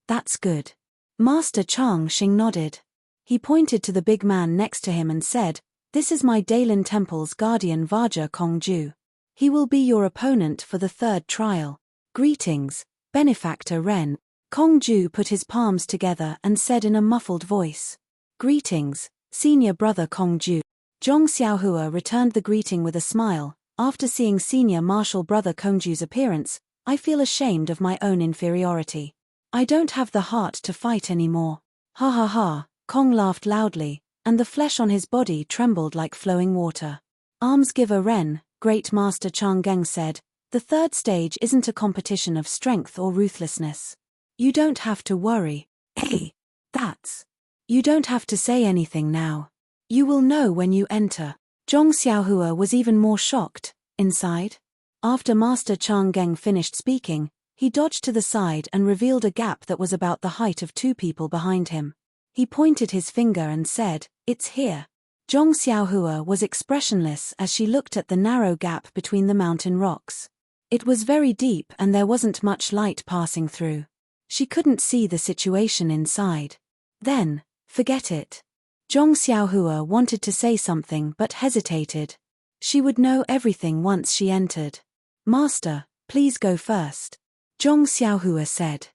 That's good. Master Chang Xing nodded. He pointed to the big man next to him and said, this is my Daylin Temple's guardian Vaja Kongju. He will be your opponent for the third trial. Greetings, Benefactor Ren. Kongju put his palms together and said in a muffled voice. Greetings, senior brother Kongju. Zhong Xiaohua returned the greeting with a smile. After seeing senior martial brother Kongju's appearance, I feel ashamed of my own inferiority. I don't have the heart to fight anymore. Ha ha ha, Kong laughed loudly, and the flesh on his body trembled like flowing water. Almsgiver Ren, Great Master Chang Geng said, the third stage isn't a competition of strength or ruthlessness. You don't have to worry. Hey, that's. You don't have to say anything now. You will know when you enter. Zhong Xiaohua was even more shocked. Inside? After Master Chang Geng finished speaking, he dodged to the side and revealed a gap that was about the height of two people behind him. He pointed his finger and said, "It's here." Zhong Xiaohua was expressionless as she looked at the narrow gap between the mountain rocks. It was very deep and there wasn't much light passing through. She couldn't see the situation inside. Then, forget it. Zhong Xiaohua wanted to say something but hesitated. She would know everything once she entered. "Master, please go first," Zhong Xiaohua said.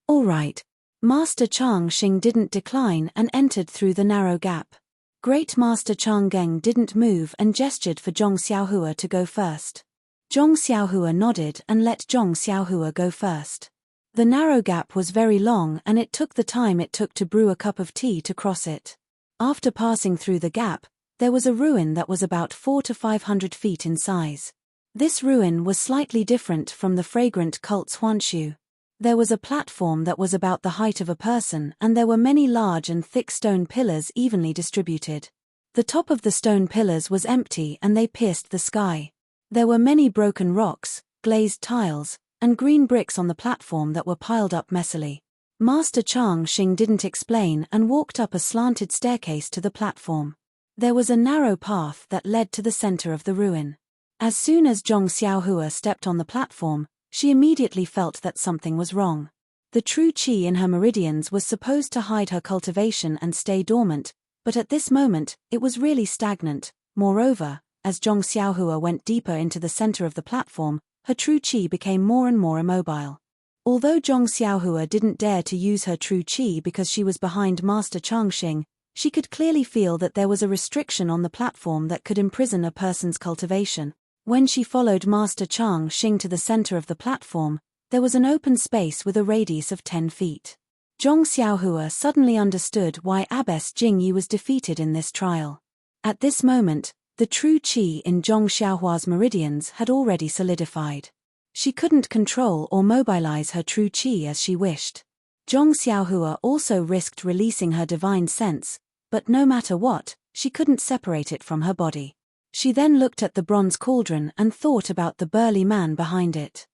"All right." Master Chang Xing didn't decline and entered through the narrow gap. Great Master Chang Geng didn't move and gestured for Zhong Xiaohua to go first. Zhong Xiaohua nodded and let Zhong Xiaohua go first. The narrow gap was very long and it took the time it took to brew a cup of tea to cross it. After passing through the gap, there was a ruin that was about 400 to 500 feet in size. This ruin was slightly different from the fragrant cult Huanshu. There was a platform that was about the height of a person and there were many large and thick stone pillars evenly distributed. The top of the stone pillars was empty and they pierced the sky. There were many broken rocks, glazed tiles, and green bricks on the platform that were piled up messily. Master Chang Xing didn't explain and walked up a slanted staircase to the platform. There was a narrow path that led to the center of the ruin. As soon as Zhong Xiaohua stepped on the platform, she immediately felt that something was wrong. The true qi in her meridians was supposed to hide her cultivation and stay dormant, but at this moment, it was really stagnant. Moreover, as Zhong Xiaohua went deeper into the center of the platform, her true qi became more and more immobile. Although Zhong Xiaohua didn't dare to use her true qi because she was behind Master Chang Xing, she could clearly feel that there was a restriction on the platform that could imprison a person's cultivation. When she followed Master Chang Xing to the center of the platform, there was an open space with a radius of 10 feet. Zhong Xiaohua suddenly understood why Abbess Jingyi was defeated in this trial. At this moment, the true qi in Zhong Xiaohua's meridians had already solidified. She couldn't control or mobilize her true qi as she wished. Zhong Xiaohua also risked releasing her divine sense, but no matter what, she couldn't separate it from her body. She then looked at the bronze cauldron and thought about the burly man behind it.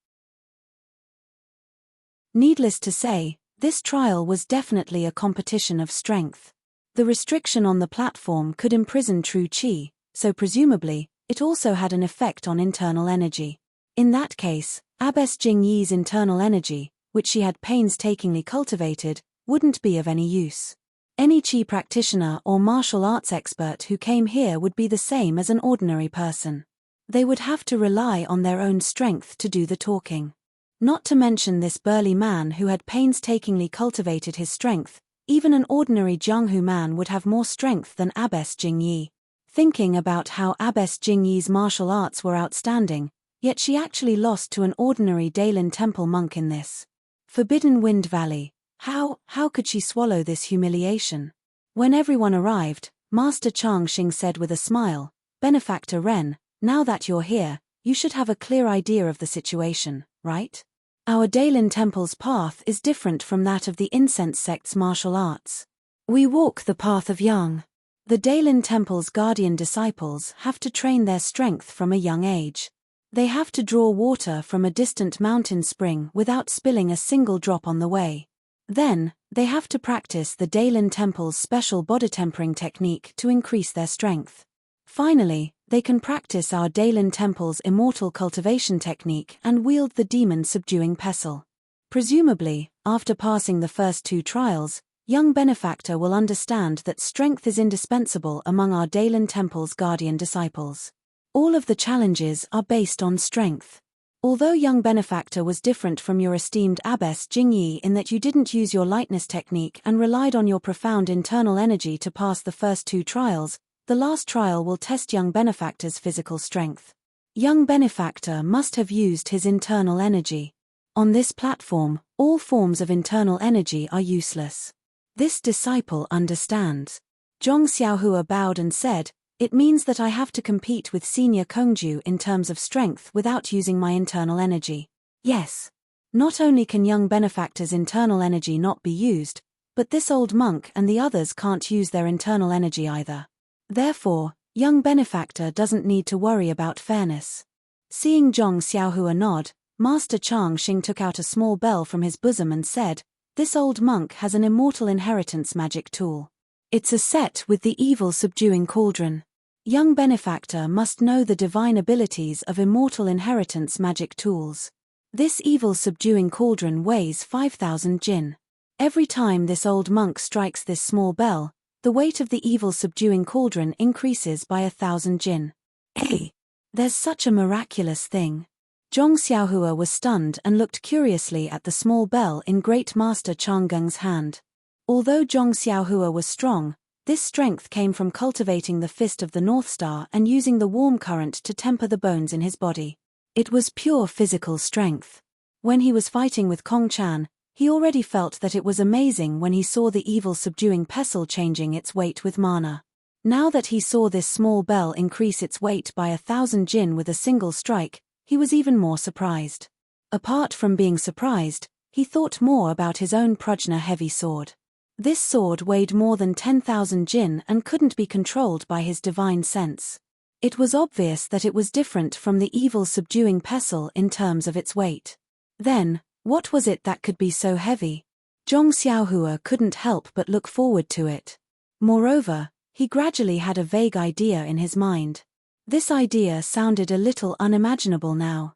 Needless to say, this trial was definitely a competition of strength. The restriction on the platform could imprison true qi, so presumably, it also had an effect on internal energy. In that case, Abbess Jingyi's internal energy, which she had painstakingly cultivated, wouldn't be of any use. Any qi practitioner or martial arts expert who came here would be the same as an ordinary person. They would have to rely on their own strength to do the talking. Not to mention this burly man who had painstakingly cultivated his strength, even an ordinary Jianghu man would have more strength than Abbess Jingyi. Thinking about how Abbess Jingyi's martial arts were outstanding, yet she actually lost to an ordinary Dailin Temple monk in this Forbidden Wind Valley. How could she swallow this humiliation? When everyone arrived, Master Chang Xing said with a smile, "Benefactor Ren, now that you're here, you should have a clear idea of the situation, right? Our Dailin Temple's path is different from that of the incense sect's martial arts. We walk the path of yang. The Dailin Temple's guardian disciples have to train their strength from a young age. They have to draw water from a distant mountain spring without spilling a single drop on the way. Then, they have to practice the Dailin Temple's special body tempering technique to increase their strength. Finally, they can practice our Dailin Temple's immortal cultivation technique and wield the demon-subduing pestle. Presumably, after passing the first two trials, young benefactor will understand that strength is indispensable among our Dailin Temple's guardian disciples. All of the challenges are based on strength. Although young benefactor was different from your esteemed abbess Jingyi in that you didn't use your lightness technique and relied on your profound internal energy to pass the first 2 trials, the last trial will test young benefactor's physical strength. Young benefactor must have used his internal energy. On this platform, all forms of internal energy are useless. This disciple understands. Zhong Xiaohua bowed and said, "It means that I have to compete with senior Kongju in terms of strength without using my internal energy." Yes. Not only can young benefactor's internal energy not be used, but this old monk and the others can't use their internal energy either. Therefore, young benefactor doesn't need to worry about fairness. Seeing Zhong Xiaohua nod, Master Chang Xing took out a small bell from his bosom and said, "This old monk has an immortal inheritance magic tool. It's a set with the evil subduing cauldron. Young benefactor must know the divine abilities of immortal inheritance magic tools. This evil subduing cauldron weighs 5,000 jin. Every time this old monk strikes this small bell, the weight of the evil subduing cauldron increases by 1,000 jin. Hey! There's such a miraculous thing." Zhong Xiaohua was stunned and looked curiously at the small bell in Great Master Chang Geng's hand. Although Zhong Xiaohua was strong, this strength came from cultivating the fist of the North Star and using the warm current to temper the bones in his body. It was pure physical strength. When he was fighting with Kong Chan, he already felt that it was amazing when he saw the evil subduing pestle changing its weight with mana. Now that he saw this small bell increase its weight by 1,000 jin with a single strike, he was even more surprised. Apart from being surprised, he thought more about his own Prajna heavy sword. This sword weighed more than 10,000 jin and couldn't be controlled by his divine sense. It was obvious that it was different from the evil subduing pestle in terms of its weight. Then, what was it that could be so heavy? Zhong Xiaohua couldn't help but look forward to it. Moreover, he gradually had a vague idea in his mind. This idea sounded a little unimaginable now.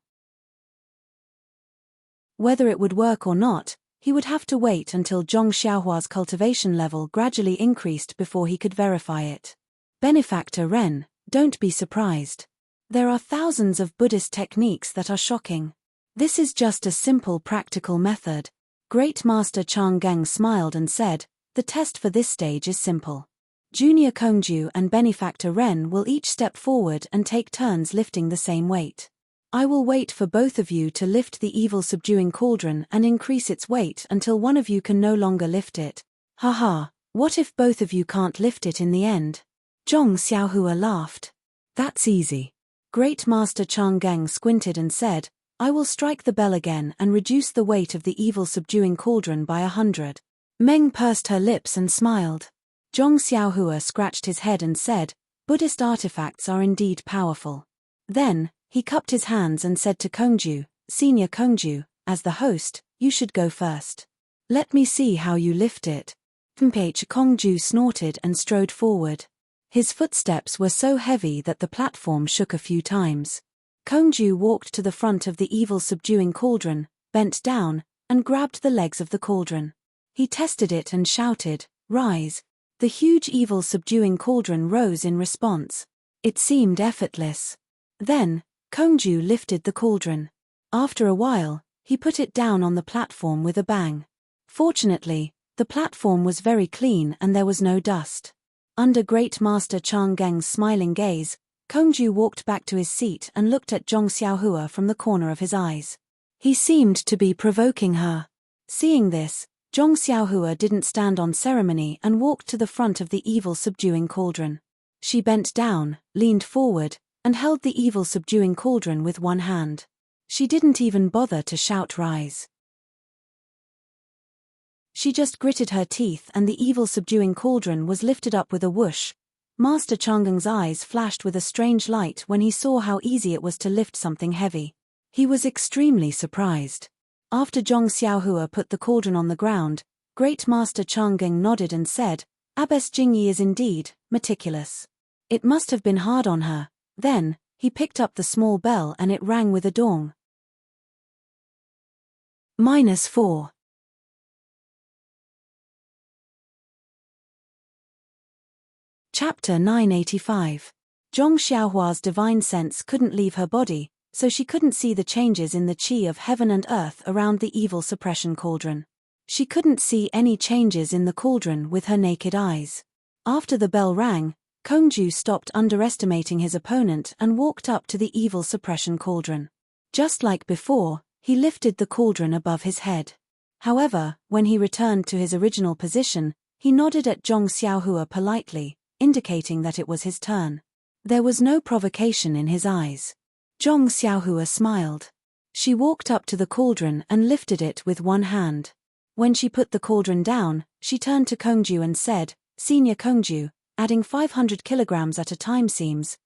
Whether it would work or not, he would have to wait until Zhong Xiaohua's cultivation level gradually increased before he could verify it. Benefactor Ren, don't be surprised. There are thousands of Buddhist techniques that are shocking. This is just a simple practical method. Great Master Chang Geng smiled and said, "The test for this stage is simple. Junior Kongju and Benefactor Ren will each step forward and take turns lifting the same weight. I will wait for both of you to lift the evil subduing cauldron and increase its weight until one of you can no longer lift it. Haha, what if both of you can't lift it in the end?" Zhong Xiaohua laughed. "That's easy." Great Master Chang Geng squinted and said, "I will strike the bell again and reduce the weight of the evil subduing cauldron by 100. Meng pursed her lips and smiled. Zhong Xiaohua scratched his head and said, "Buddhist artifacts are indeed powerful." Then, he cupped his hands and said to Kongju, "Senior Kongju, as the host, you should go first. Let me see how you lift it." Kongju snorted and strode forward. His footsteps were so heavy that the platform shook a few times. Kongju walked to the front of the evil subduing cauldron, bent down, and grabbed the legs of the cauldron. He tested it and shouted, "Rise." The huge evil subduing cauldron rose in response. It seemed effortless. Then, Kongju lifted the cauldron. After a while, he put it down on the platform with a bang. Fortunately, the platform was very clean and there was no dust. Under Great Master Chang Geng's smiling gaze, Kongju walked back to his seat and looked at Zhong Xiaohua from the corner of his eyes. He seemed to be provoking her. Seeing this, Zhong Xiaohua didn't stand on ceremony and walked to the front of the evil subduing cauldron. She bent down, leaned forward, and held the evil subduing cauldron with one hand. She didn't even bother to shout "Rise." She just gritted her teeth and the evil subduing cauldron was lifted up with a whoosh. Master Changeng's eyes flashed with a strange light when he saw how easy it was to lift something heavy. He was extremely surprised. After Zhong Xiaohua put the cauldron on the ground, Great Master Chang Geng nodded and said, "Abbess Jingyi is indeed meticulous. It must have been hard on her." Then, he picked up the small bell and it rang with a dong. -4. Chapter 985. Zhong Xiaohua's divine sense couldn't leave her body, so she couldn't see the changes in the chi of heaven and earth around the evil suppression cauldron. She couldn't see any changes in the cauldron with her naked eyes. After the bell rang, Kongju stopped underestimating his opponent and walked up to the evil suppression cauldron. Just like before, he lifted the cauldron above his head. However, when he returned to his original position, he nodded at Zhong Xiaohua politely, indicating that it was his turn. There was no provocation in his eyes. Zhong Xiaohua smiled. She walked up to the cauldron and lifted it with one hand. When she put the cauldron down, she turned to Kongju and said, "Senior Kongju, adding 500 kilograms at a time seems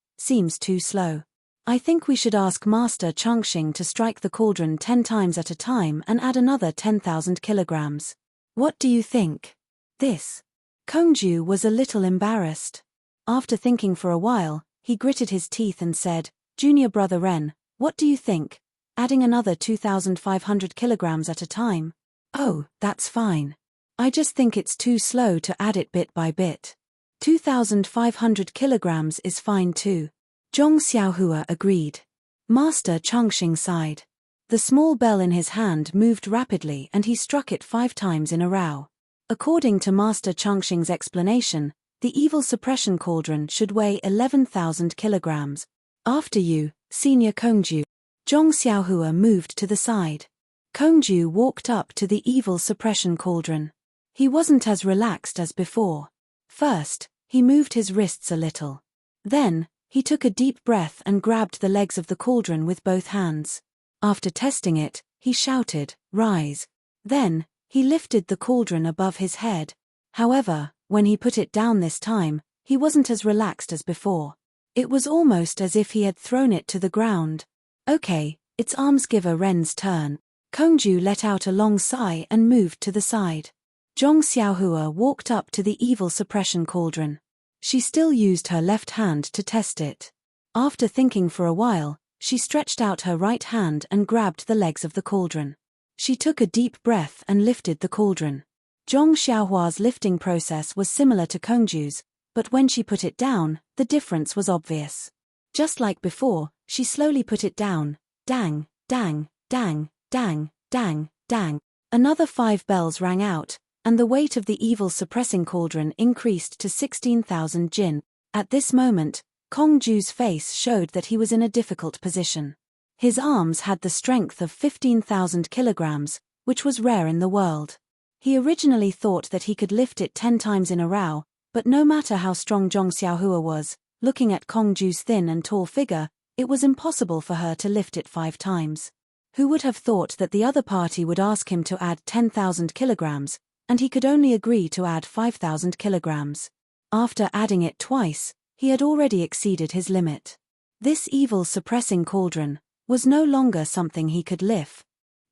too slow. I think we should ask Master Changxing to strike the cauldron 10 times at a time and add another 10,000 kilograms. What do you think?" This. Kongju was a little embarrassed. After thinking for a while, he gritted his teeth and said, "Junior brother Ren, what do you think? Adding another 2,500 kilograms at a time? Oh, that's fine. I just think it's too slow to add it bit by bit. 2,500 kilograms is fine too." Zhong Xiaohua agreed. Master Changxing sighed. The small bell in his hand moved rapidly and he struck it 5 times in a row. According to Master Changxing's explanation, the evil suppression cauldron should weigh 11,000 kilograms. "After you, Senior Kongju." Zhong Xiaohua moved to the side. Kongju walked up to the evil suppression cauldron. He wasn't as relaxed as before. First, he moved his wrists a little. Then, he took a deep breath and grabbed the legs of the cauldron with both hands. After testing it, he shouted, "Rise." Then, he lifted the cauldron above his head. However, when he put it down this time, he wasn't as relaxed as before. It was almost as if he had thrown it to the ground. "Okay, it's Almsgiver Ren's turn." Kongju let out a long sigh and moved to the side. Zhong Xiaohua walked up to the evil suppression cauldron. She still used her left hand to test it. After thinking for a while, she stretched out her right hand and grabbed the legs of the cauldron. She took a deep breath and lifted the cauldron. Zhong Xiaohua's lifting process was similar to Kongju's, but when she put it down, the difference was obvious. Just like before, she slowly put it down. Dang, dang, dang, dang, dang, dang. Another 5 bells rang out, and the weight of the evil suppressing cauldron increased to 16,000 jin. At this moment, Kongju's face showed that he was in a difficult position. His arms had the strength of 15,000 kilograms, which was rare in the world. He originally thought that he could lift it 10 times in a row, but no matter how strong Zhong Xiaohua was, looking at Kongju's thin and tall figure, it was impossible for her to lift it 5 times. Who would have thought that the other party would ask him to add 10,000 kilograms, and he could only agree to add 5,000 kilograms. After adding it twice, he had already exceeded his limit. This evil suppressing cauldron was no longer something he could lift.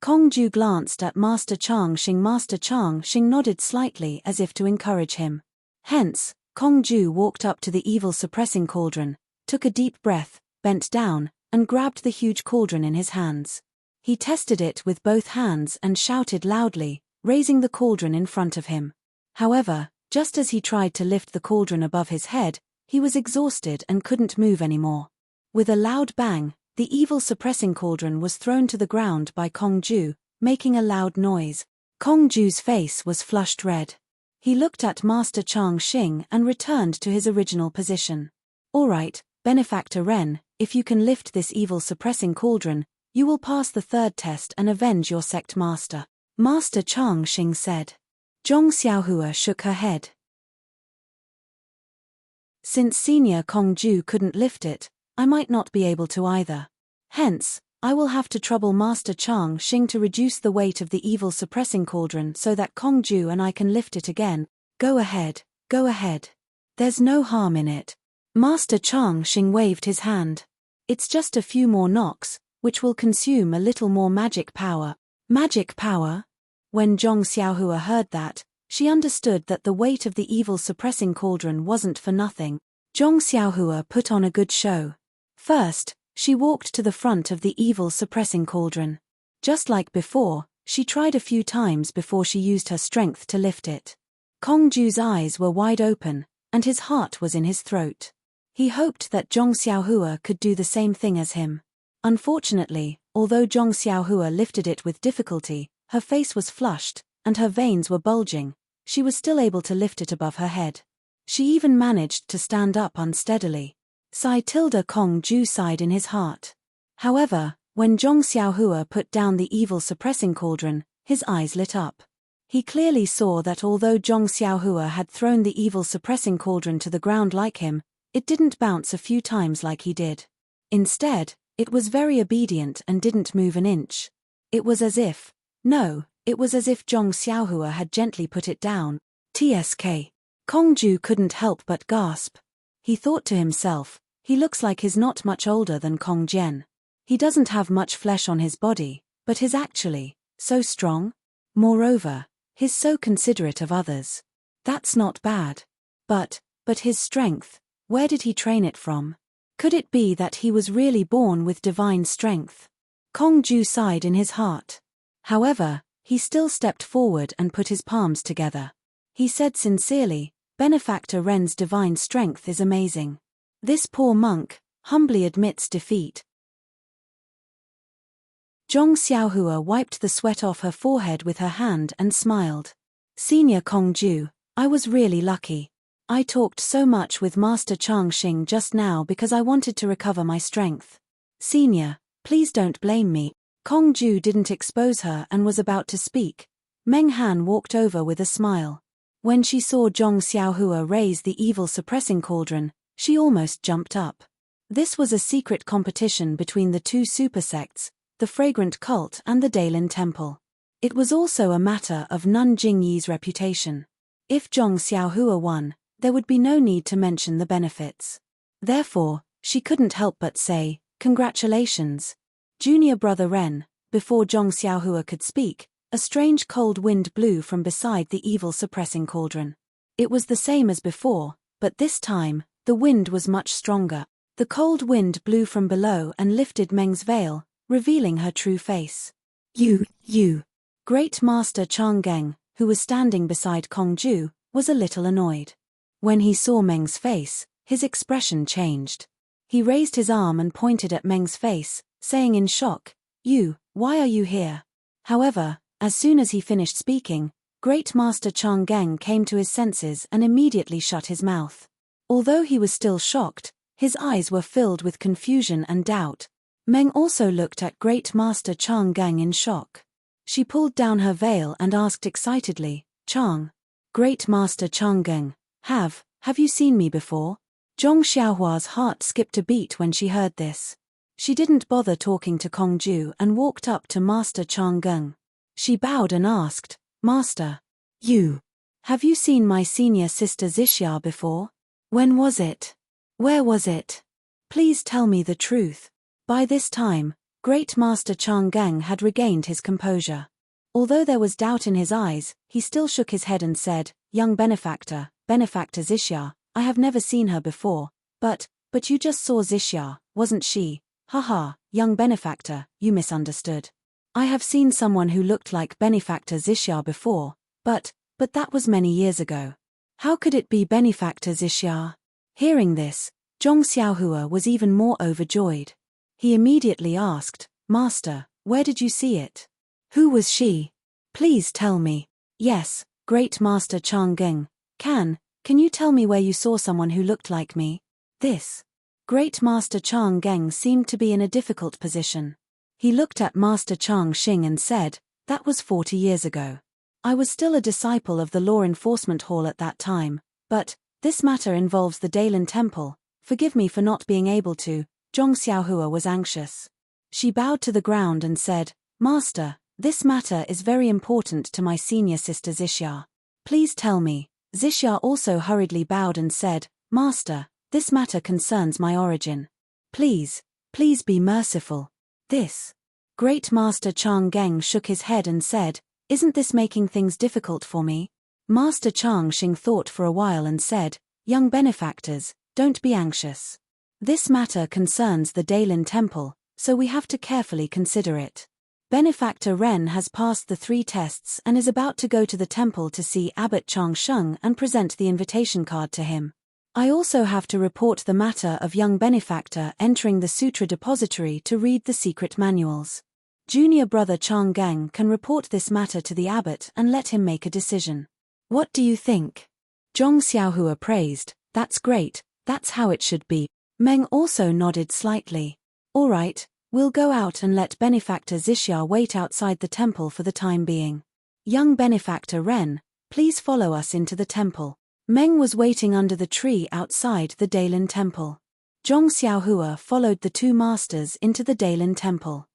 Kongju glanced at Master Changxing. Master Changxing nodded slightly as if to encourage him. Hence, Kongju walked up to the evil suppressing cauldron, took a deep breath, bent down, and grabbed the huge cauldron in his hands. He tested it with both hands and shouted loudly, raising the cauldron in front of him. However, just as he tried to lift the cauldron above his head, he was exhausted and couldn't move anymore. With a loud bang, the evil suppressing cauldron was thrown to the ground by Kongju, making a loud noise. Kongju's face was flushed red. He looked at Master Changxing and returned to his original position. "All right, Benefactor Ren, if you can lift this evil suppressing cauldron, you will pass the 3rd test and avenge your sect master," Master Changxing said. Zhong Xiaohua shook her head. "Since Senior Kongju couldn't lift it, I might not be able to either. Hence, I will have to trouble Master Changxing to reduce the weight of the evil suppressing cauldron so that Kongju and I can lift it again. Go ahead, go ahead. There's no harm in it." Master Changxing waved his hand. "It's just a few more knocks, which will consume a little more magic power." Magic power? When Zhong Xiaohua heard that, she understood that the weight of the evil suppressing cauldron wasn't for nothing. Zhong Xiaohua put on a good show. First, she walked to the front of the evil suppressing cauldron. Just like before, she tried a few times before she used her strength to lift it. Kongju's eyes were wide open, and his heart was in his throat. He hoped that Zhong Xiaohua could do the same thing as him. Unfortunately, although Zhong Xiaohua lifted it with difficulty, her face was flushed, and her veins were bulging. She was still able to lift it above her head. She even managed to stand up unsteadily. Kong Ju sighed in his heart. However, when Zhong Xiaohua put down the evil suppressing cauldron, his eyes lit up. He clearly saw that although Zhong Xiaohua had thrown the evil suppressing cauldron to the ground like him, it didn't bounce a few times like he did. Instead, it was very obedient and didn't move an inch. It was as if Zhong Xiaohua had gently put it down. Kong Ju couldn't help but gasp. He thought to himself, he looks like he's not much older than Kong Jian. He doesn't have much flesh on his body, but he's actually so strong. Moreover, he's so considerate of others. That's not bad. But his strength, where did he train it from? Could it be that he was really born with divine strength? Kong Ju sighed in his heart. However, he still stepped forward and put his palms together. He said sincerely, Benefactor Ren's divine strength is amazing. This poor monk humbly admits defeat. Zhong Xiaohua wiped the sweat off her forehead with her hand and smiled. Senior Kong Ju, I was really lucky. I talked so much with Master Chang Xing just now because I wanted to recover my strength. Senior, please don't blame me. Kong Ju didn't expose her and was about to speak. Meng Han walked over with a smile. When she saw Zhong Xiaohua raise the evil suppressing cauldron, she almost jumped up. This was a secret competition between the two super sects, the Fragrant Cult and the Daylin Temple. It was also a matter of Nun Jingyi's reputation. If Zhong Xiaohua won, there would be no need to mention the benefits. Therefore, she couldn't help but say, congratulations. Junior brother Ren. Before Zhong Xiaohua could speak, a strange cold wind blew from beside the evil suppressing cauldron. It was the same as before, but this time, the wind was much stronger. The cold wind blew from below and lifted Meng's veil, revealing her true face. You. Great Master Chang Geng, who was standing beside Kong Ju, was a little annoyed. When he saw Meng's face, his expression changed. He raised his arm and pointed at Meng's face, saying in shock, why are you here? However, as soon as he finished speaking, Great Master Chang Geng came to his senses and immediately shut his mouth. Although he was still shocked, his eyes were filled with confusion and doubt. Meng also looked at Great Master Chang Geng in shock. She pulled down her veil and asked excitedly, Chang. Great Master Chang Geng, have you seen me before? Zhong Xiaohua's heart skipped a beat when she heard this. She didn't bother talking to Kong Ju and walked up to Master Chang Geng. She bowed and asked, Master, have you seen my senior sister Xixia before? When was it? Where was it? Please tell me the truth. By this time, Great Master Chang Geng had regained his composure. Although there was doubt in his eyes, he still shook his head and said, Young Benefactor Xixia, I have never seen her before, but you just saw Xixia, wasn't she? Haha, young Benefactor, you misunderstood. I have seen someone who looked like Benefactor Xixia before, but that was many years ago. How could it be Benefactor Xixia? Hearing this, Zhong Xiaohua was even more overjoyed. He immediately asked, Master, where did you see it? Who was she? Please tell me. Yes, Great Master Chang Geng, can you tell me where you saw someone who looked like me? This. Great Master Chang Geng seemed to be in a difficult position. He looked at Master Chang Xing and said, that was 40 years ago. I was still a disciple of the Law Enforcement Hall at that time, but this matter involves the Daylin Temple. Forgive me for not being able to. Zhong Xiaohua was anxious. She bowed to the ground and said, Master, this matter is very important to my senior sister Xixia. Please tell me. Xixia also hurriedly bowed and said, Master, this matter concerns my origin. Please be merciful. This. Great Master Chang Geng shook his head and said, Isn't this making things difficult for me? Master Chang Xing thought for a while and said, Young benefactors, don't be anxious. This matter concerns the Daylin Temple, so we have to carefully consider it. Benefactor Ren has passed the 3 tests and is about to go to the temple to see Abbot Chang Sheng and present the invitation card to him. I also have to report the matter of young benefactor entering the sutra depository to read the secret manuals. Junior brother Chang Geng can report this matter to the abbot and let him make a decision. What do you think? Zhong Xiaohua praised. That's great, that's how it should be. Meng also nodded slightly. All right, we'll go out and let benefactor Zixia wait outside the temple for the time being. Young benefactor Ren, please follow us into the temple. Meng was waiting under the tree outside the Dailin temple. Zhong Xiaohua followed the two masters into the Dailin temple.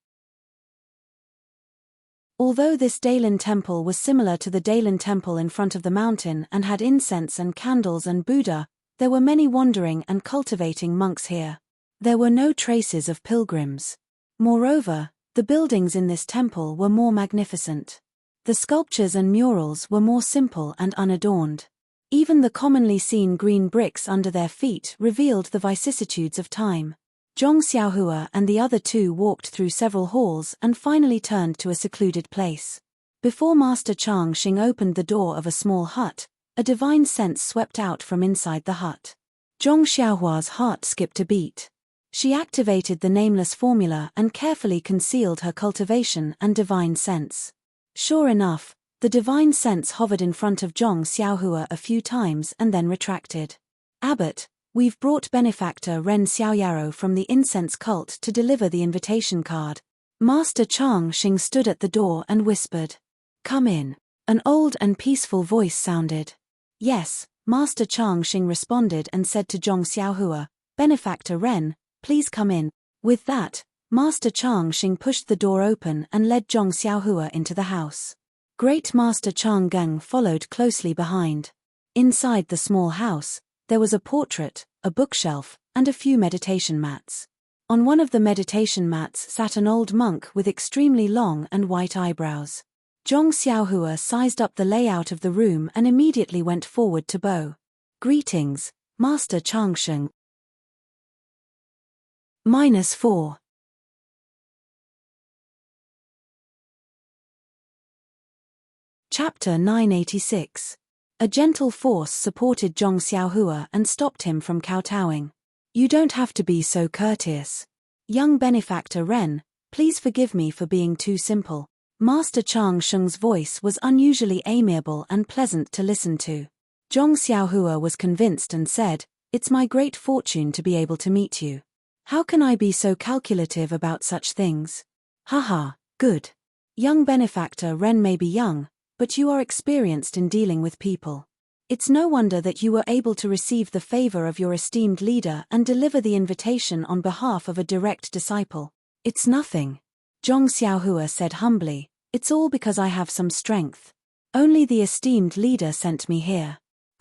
Although this Dailin temple was similar to the Dailin temple in front of the mountain and had incense and candles and Buddha, there were many wandering and cultivating monks here. There were no traces of pilgrims. Moreover, the buildings in this temple were more magnificent. The sculptures and murals were more simple and unadorned. Even the commonly seen green bricks under their feet revealed the vicissitudes of time. Zhong Xiaohua and the other two walked through several halls and finally turned to a secluded place. Before Master Chang Xing opened the door of a small hut, a divine sense swept out from inside the hut. Zhong Xiaohua's heart skipped a beat. She activated the nameless formula and carefully concealed her cultivation and divine sense. Sure enough, the divine sense hovered in front of Zhong Xiaohua a few times and then retracted. Abbot, we've brought benefactor Ren Xiaoyaro from the incense cult to deliver the invitation card. Master Chang Xing stood at the door and whispered. Come in. An old and peaceful voice sounded. Yes, Master Chang Xing responded and said to Zhong Xiaohua, Benefactor Ren, please come in. With that, Master Chang Xing pushed the door open and led Zhong Xiaohua into the house. Great Master Chang Geng followed closely behind. Inside the small house, there was a portrait, a bookshelf, and a few meditation mats. On one of the meditation mats sat an old monk with extremely long and white eyebrows. Zhong Xiaohua sized up the layout of the room and immediately went forward to bow. Greetings, Master Chang Xing. -4. Chapter 986. A gentle force supported Zhong Xiaohua and stopped him from kowtowing. You don't have to be so courteous. Young benefactor Ren, please forgive me for being too simple. Master Chang Xing's voice was unusually amiable and pleasant to listen to. Zhong Xiaohua was convinced and said, It's my great fortune to be able to meet you. How can I be so calculative about such things? Haha, good. Young benefactor Ren may be young, but you are experienced in dealing with people. It's no wonder that you were able to receive the favor of your esteemed leader and deliver the invitation on behalf of a direct disciple. It's nothing. Zhong Xiaohua said humbly, It's all because I have some strength. Only the esteemed leader sent me here.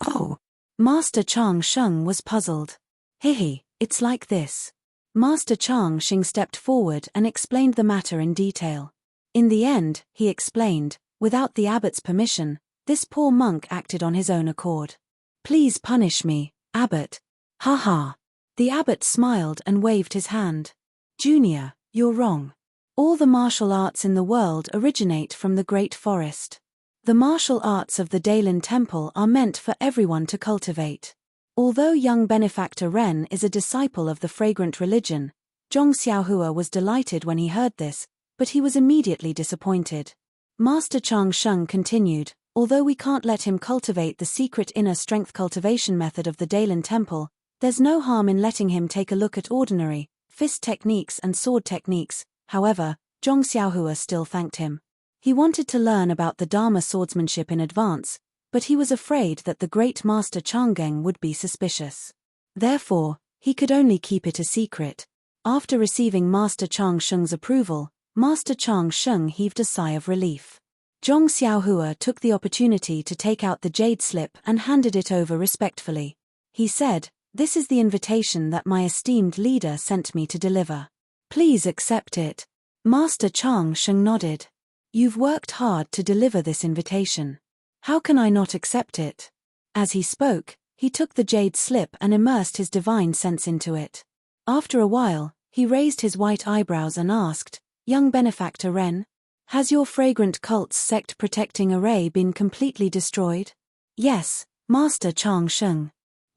Oh. Master Chang Xing was puzzled. Hihi, it's like this. Master Chang Xing stepped forward and explained the matter in detail. In the end, he explained, without the abbot's permission, this poor monk acted on his own accord. Please punish me, abbot. Ha ha. The abbot smiled and waved his hand. Junior, you're wrong. All the martial arts in the world originate from the great forest. The martial arts of the Dailin Temple are meant for everyone to cultivate. Although young benefactor Ren is a disciple of the fragrant religion, Zhong Xiaohua was delighted when he heard this, but he was immediately disappointed. Master Chang Xing continued, although we can't let him cultivate the secret inner strength cultivation method of the Dailin Temple, there's no harm in letting him take a look at ordinary, fist techniques and sword techniques. However, Zhong Xiaohua still thanked him. He wanted to learn about the Dharma swordsmanship in advance, but he was afraid that the great Master Chang Geng would be suspicious. Therefore, he could only keep it a secret. After receiving Master Chang Xing's approval, Master Chang Xing heaved a sigh of relief. Zhong Xiaohua took the opportunity to take out the jade slip and handed it over respectfully. He said, This is the invitation that my esteemed leader sent me to deliver. Please accept it. Master Chang Xing nodded. You've worked hard to deliver this invitation. How can I not accept it? As he spoke, he took the jade slip and immersed his divine sense into it. After a while, he raised his white eyebrows and asked, Young benefactor Ren, has your fragrant cult's sect protecting array been completely destroyed? Yes, Master Chang Xing.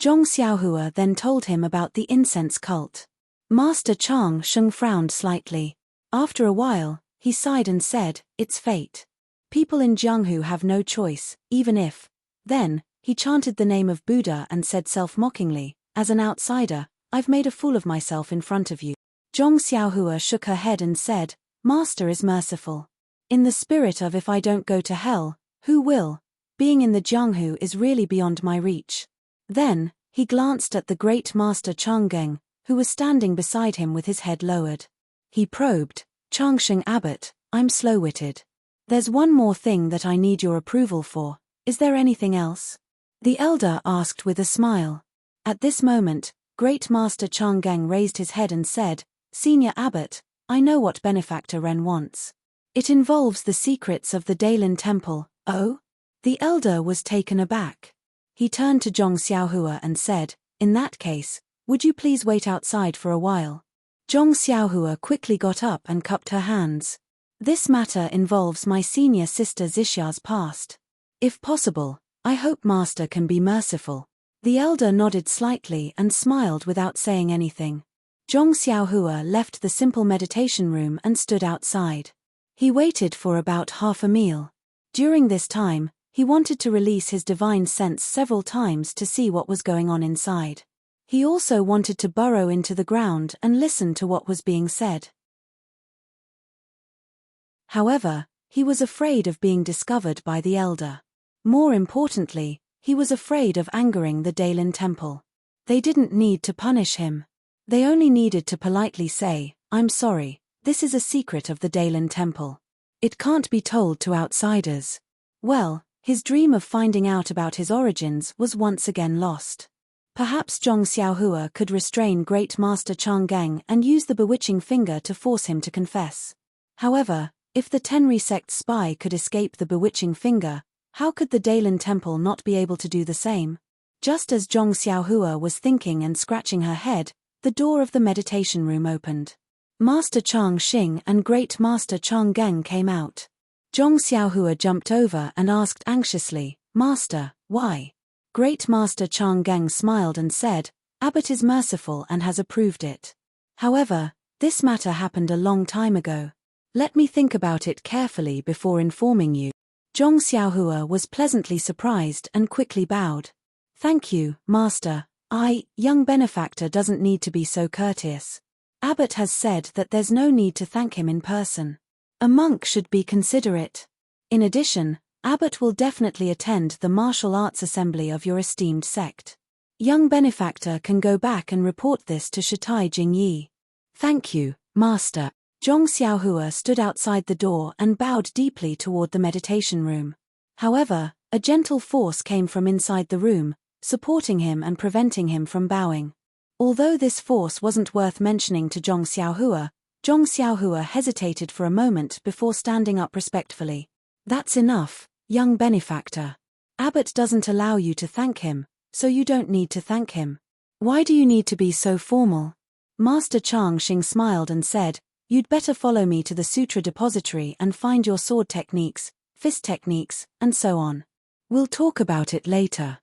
Zhong Xiaohua then told him about the incense cult. Master Chang Sheng frowned slightly. After a while, he sighed and said, "It's fate. People in Jianghu have no choice, even if." Then, he chanted the name of Buddha and said self-mockingly, "As an outsider, I've made a fool of myself in front of you." Zhong Xiaohua shook her head and said, "Master is merciful. In the spirit of if I don't go to hell, who will? Being in the Jianghu is really beyond my reach." Then, he glanced at the great master Changgeng, who was standing beside him with his head lowered. He probed, "Changsheng Abbot, I'm slow-witted. There's one more thing that I need your approval for. Is there anything else?" The elder asked with a smile. At this moment, Great Master Changgeng raised his head and said, "Senior Abbot, I know what Benefactor Ren wants. It involves the secrets of the Dailin Temple." "Oh?" The elder was taken aback. He turned to Zhong Xiaohua and said, "In that case, would you please wait outside for a while?" Zhong Xiaohua quickly got up and cupped her hands. "This matter involves my senior sister Xixia's past. If possible, I hope Master can be merciful." The elder nodded slightly and smiled without saying anything. Zhong Xiaohua left the simple meditation room and stood outside. He waited for about half a meal. During this time, he wanted to release his divine sense several times to see what was going on inside. He also wanted to burrow into the ground and listen to what was being said. However, he was afraid of being discovered by the elder. More importantly, he was afraid of angering the Dailin Temple. They didn't need to punish him. They only needed to politely say, "I'm sorry, this is a secret of the Dailin Temple. It can't be told to outsiders." Well, his dream of finding out about his origins was once again lost. Perhaps Zhong Xiaohua could restrain Great Master Changgeng and use the bewitching finger to force him to confess. However, if the Tenri sect spy could escape the bewitching finger, how could the Dailin Temple not be able to do the same? Just as Zhong Xiaohua was thinking and scratching her head, the door of the meditation room opened. Master Chang Xing and Great Master Changgeng came out. Zhong Xiaohua jumped over and asked anxiously, "Master, why?" Great Master Changgeng smiled and said, "Abbot is merciful and has approved it. However, this matter happened a long time ago. Let me think about it carefully before informing you." Zhong Xiaohua was pleasantly surprised and quickly bowed. "Thank you, Master. Young benefactor doesn't need to be so courteous. Abbot has said that there's no need to thank him in person. A monk should be considerate. In addition, Abbot will definitely attend the martial arts assembly of your esteemed sect. Young benefactor can go back and report this to Shitai Jingyi." "Thank you, Master." Zhong Xiaohua stood outside the door and bowed deeply toward the meditation room. However, a gentle force came from inside the room, supporting him and preventing him from bowing. Although this force wasn't worth mentioning to Zhong Xiaohua hesitated for a moment before standing up respectfully. "That's enough, young benefactor. Abbot doesn't allow you to thank him, so you don't need to thank him. Why do you need to be so formal?" Master Chang Xing smiled and said, "You'd better follow me to the sutra depository and find your sword techniques, fist techniques, and so on. We'll talk about it later."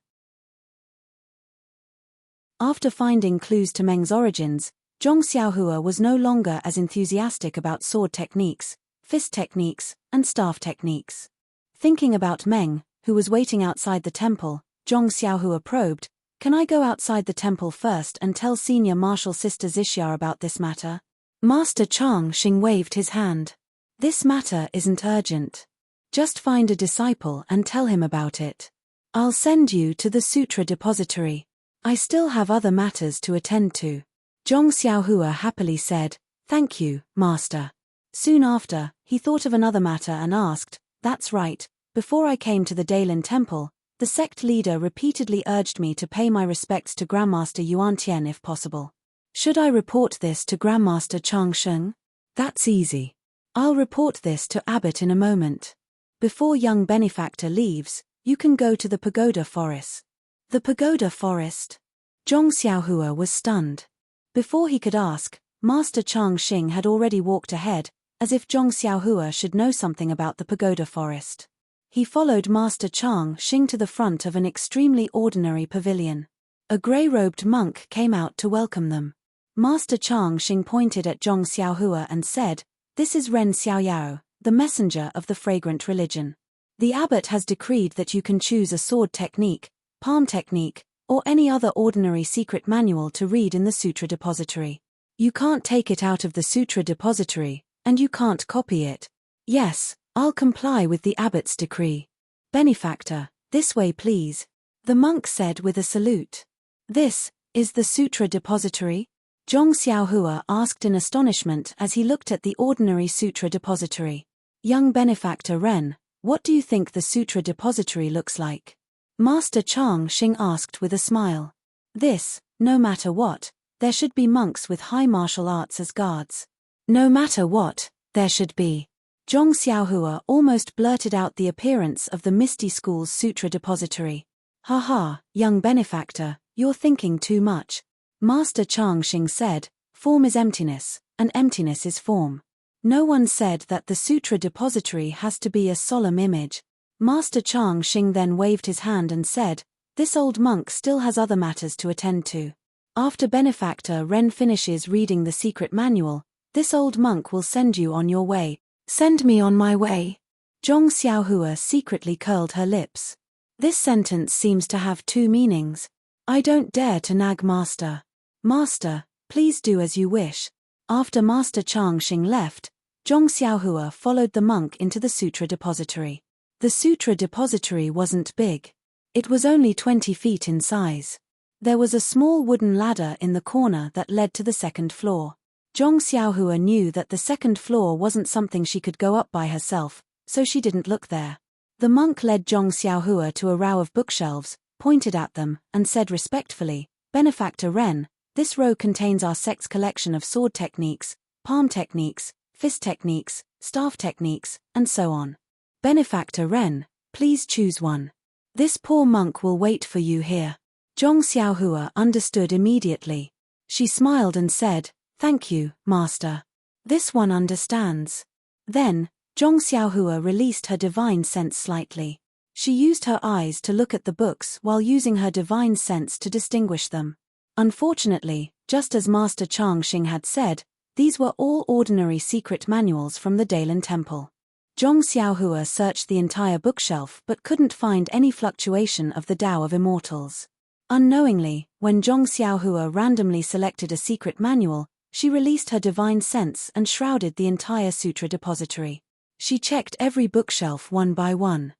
After finding clues to Meng's origins, Zhong Xiaohua was no longer as enthusiastic about sword techniques, fist techniques, and staff techniques. Thinking about Meng, who was waiting outside the temple, Zhong Xiaohua probed, "Can I go outside the temple first and tell senior martial sister Xixia about this matter?" Master Chang Xing waved his hand. "This matter isn't urgent. Just find a disciple and tell him about it. I'll send you to the sutra depository. I still have other matters to attend to." Zhong Xiaohua happily said, "Thank you, Master." Soon after, he thought of another matter and asked, "That's right, before I came to the Dailin Temple, the sect leader repeatedly urged me to pay my respects to Grandmaster Yuan Tian if possible. Should I report this to Grandmaster Chang Sheng?" "That's easy. I'll report this to Abbot in a moment. Before young benefactor leaves, you can go to the pagoda forest." "The pagoda forest?" Zhong Xiaohua was stunned. Before he could ask, Master Chang Xing had already walked ahead, as if Zhong Xiaohua should know something about the pagoda forest. He followed Master Chang Xing to the front of an extremely ordinary pavilion. A grey-robed monk came out to welcome them. Master Chang Xing pointed at Zhong Xiaohua and said, "This is Ren Xiaoyao, the messenger of the fragrant religion. The abbot has decreed that you can choose a sword technique, palm technique, or any other ordinary secret manual to read in the sutra depository. You can't take it out of the sutra depository, and you can't copy it." "Yes, I'll comply with the abbot's decree. Benefactor, this way please," the monk said with a salute. "This is the sutra depository?" Zhong Xiaohua asked in astonishment as he looked at the ordinary sutra depository. "Young benefactor Ren, what do you think the sutra depository looks like?" Master Chang Xing asked with a smile. "This, no matter what, there should be monks with high martial arts as guards. No matter what, there should be." Zhong Xiaohua almost blurted out the appearance of the Misty School's sutra depository. "Ha, young benefactor, you're thinking too much." Master Chang Xing said, "Form is emptiness, and emptiness is form. No one said that the sutra depository has to be a solemn image." Master Chang Xing then waved his hand and said, "This old monk still has other matters to attend to. After benefactor Ren finishes reading the secret manual, this old monk will send you on your way." "Send me on my way?" Zhong Xiaohua secretly curled her lips. This sentence seems to have two meanings. I don't dare to nag Master. Master, please do as you wish. After Master Chang Xing left, Zhong Xiaohua followed the monk into the sutra depository. The sutra depository wasn't big. It was only 20 feet in size. There was a small wooden ladder in the corner that led to the second floor. Zhong Xiaohua knew that the second floor wasn't something she could go up by herself, so she didn't look there. The monk led Zhong Xiaohua to a row of bookshelves, pointed at them, and said respectfully, "Benefactor Ren, this row contains our sect's collection of sword techniques, palm techniques, fist techniques, staff techniques, and so on. Benefactor Ren, please choose one. This poor monk will wait for you here." Zhong Xiaohua understood immediately. She smiled and said, "Thank you, Master. This one understands." Then, Zhong Xiaohua released her divine sense slightly. She used her eyes to look at the books while using her divine sense to distinguish them. Unfortunately, just as Master Chang Xing had said, these were all ordinary secret manuals from the Daylin Temple. Zhong Xiaohua searched the entire bookshelf but couldn't find any fluctuation of the Tao of Immortals. Unknowingly, when Zhong Xiaohua randomly selected a secret manual, she released her divine sense and shrouded the entire sutra depository. She checked every bookshelf one by one.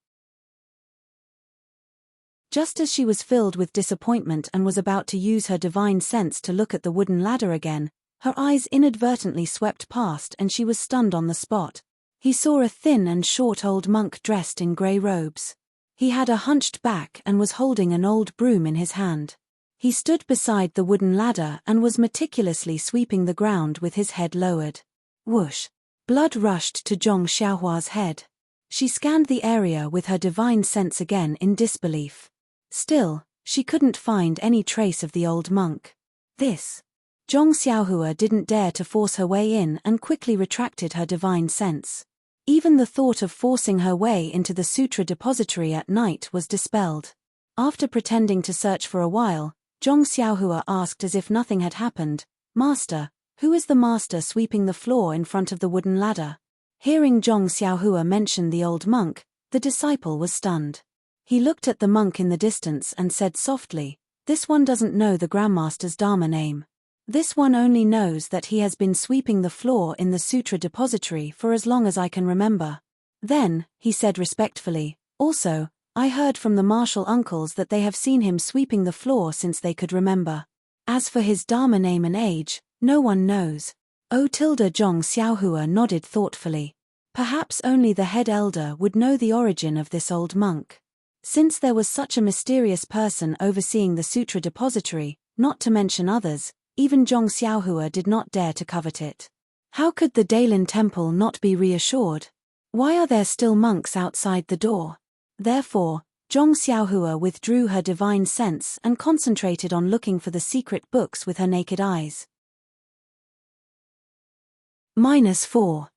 Just as she was filled with disappointment and was about to use her divine sense to look at the wooden ladder again, her eyes inadvertently swept past and she was stunned on the spot. He saw a thin and short old monk dressed in grey robes. He had a hunched back and was holding an old broom in his hand. He stood beside the wooden ladder and was meticulously sweeping the ground with his head lowered. Whoosh! Blood rushed to Zhong Xiaohua's head. She scanned the area with her divine sense again in disbelief. Still, she couldn't find any trace of the old monk. This. Zhong Xiaohua didn't dare to force her way in and quickly retracted her divine sense. Even the thought of forcing her way into the sutra depository at night was dispelled. After pretending to search for a while, Zhong Xiaohua asked as if nothing had happened, "Master, who is the master sweeping the floor in front of the wooden ladder?" Hearing Zhong Xiaohua mention the old monk, the disciple was stunned. He looked at the monk in the distance and said softly, "This one doesn't know the Grandmaster's Dharma name. This one only knows that he has been sweeping the floor in the sutra depository for as long as I can remember." Then, he said respectfully, "Also, I heard from the martial uncles that they have seen him sweeping the floor since they could remember. As for his Dharma name and age, no one knows." Zhong Xiaohua nodded thoughtfully. Perhaps only the head elder would know the origin of this old monk. Since there was such a mysterious person overseeing the sutra depository, not to mention others, even Zhong Xiaohua did not dare to covet it. How could the Daylin Temple not be reassured? Why are there still monks outside the door? Therefore, Zhong Xiaohua withdrew her divine sense and concentrated on looking for the secret books with her naked eyes. -4.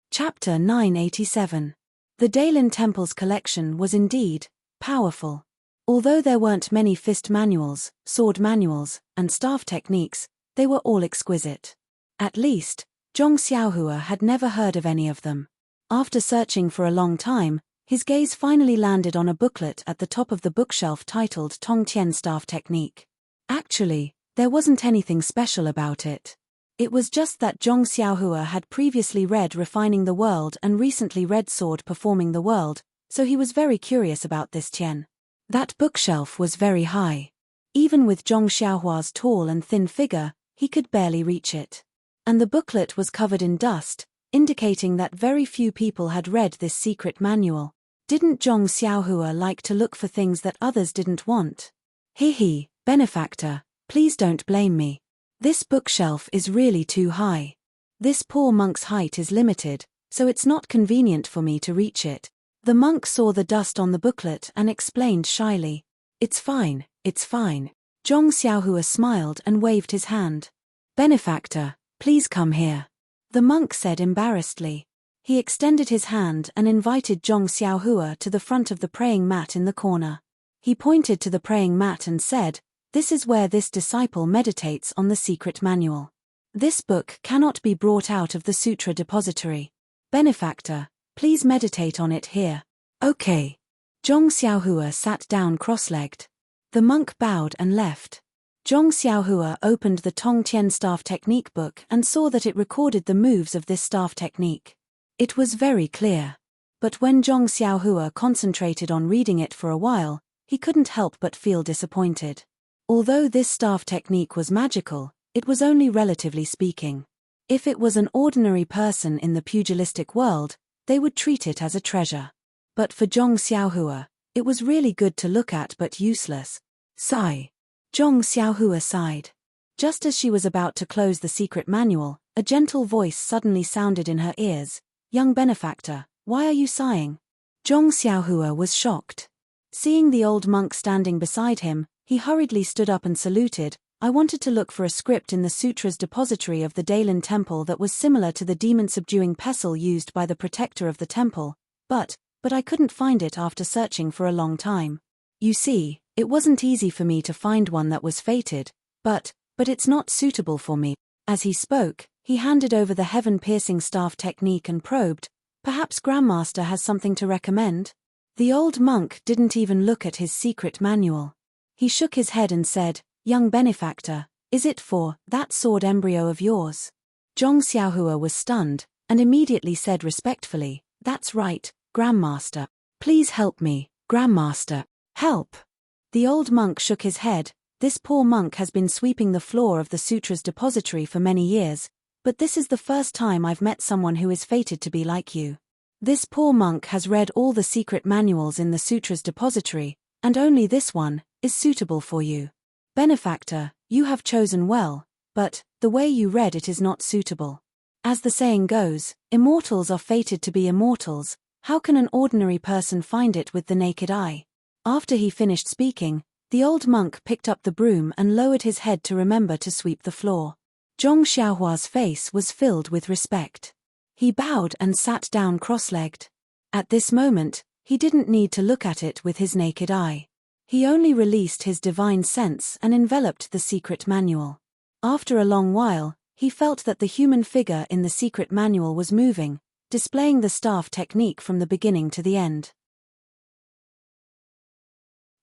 Chapter 987. The Daylin Temple's collection was indeed powerful. Although there weren't many fist manuals, sword manuals, and staff techniques, they were all exquisite. At least, Zhong Xiaohua had never heard of any of them. After searching for a long time, his gaze finally landed on a booklet at the top of the bookshelf titled Tongtian Staff Technique. Actually, there wasn't anything special about it. It was just that Zhong Xiaohua had previously read Refining the World and recently read Sword Performing the World, so he was very curious about this Tian. That bookshelf was very high. Even with Zhong Xiaohua's tall and thin figure, he could barely reach it. And the booklet was covered in dust, indicating that very few people had read this secret manual. Didn't Zhong Xiaohua like to look for things that others didn't want? Hehe, benefactor, please don't blame me. This bookshelf is really too high. This poor monk's height is limited, so it's not convenient for me to reach it. The monk saw the dust on the booklet and explained shyly. It's fine, it's fine. Zhong Xiaohua smiled and waved his hand. Benefactor, please come here. The monk said embarrassedly. He extended his hand and invited Zhong Xiaohua to the front of the praying mat in the corner. He pointed to the praying mat and said, "This is where this disciple meditates on the secret manual. This book cannot be brought out of the sutra depository. Benefactor, please meditate on it here." Okay. Zhong Xiaohua sat down cross-legged. The monk bowed and left. Zhong Xiaohua opened the Tongtian Staff Technique book and saw that it recorded the moves of this staff technique. It was very clear. But when Zhong Xiaohua concentrated on reading it for a while, he couldn't help but feel disappointed. Although this staff technique was magical, it was only relatively speaking. If it was an ordinary person in the pugilistic world, they would treat it as a treasure. But for Zhong Xiaohua, it was really good to look at but useless. Sigh. Zhong Xiaohua sighed. Just as she was about to close the secret manual, a gentle voice suddenly sounded in her ears. "Young benefactor, why are you sighing?" Zhong Xiaohua was shocked. Seeing the old monk standing beside him, he hurriedly stood up and saluted. "I wanted to look for a script in the sutra's depository of the Daylin Temple that was similar to the demon-subduing pestle used by the protector of the temple, but I couldn't find it after searching for a long time. You see, it wasn't easy for me to find one that was fated, but it's not suitable for me." As he spoke, he handed over the heaven-piercing staff technique and probed, "Perhaps Grandmaster has something to recommend?" The old monk didn't even look at his secret manual. He shook his head and said, "Young benefactor, is it for that sword embryo of yours?" Zhong Xiaohua was stunned, and immediately said respectfully, "That's right, Grandmaster. Please help me, Grandmaster. Help." The old monk shook his head. "This poor monk has been sweeping the floor of the sutra's depository for many years, but this is the first time I've met someone who is fated to be like you. This poor monk has read all the secret manuals in the sutra's depository, and only this one is suitable for you. Benefactor, you have chosen well, but the way you read it is not suitable. As the saying goes, immortals are fated to be immortals. How can an ordinary person find it with the naked eye?" After he finished speaking, the old monk picked up the broom and lowered his head to remember to sweep the floor. Zhong Xiaohua's face was filled with respect. He bowed and sat down cross-legged. At this moment, he didn't need to look at it with his naked eye. He only released his divine sense and enveloped the secret manual. After a long while, he felt that the human figure in the secret manual was moving, displaying the staff technique from the beginning to the end.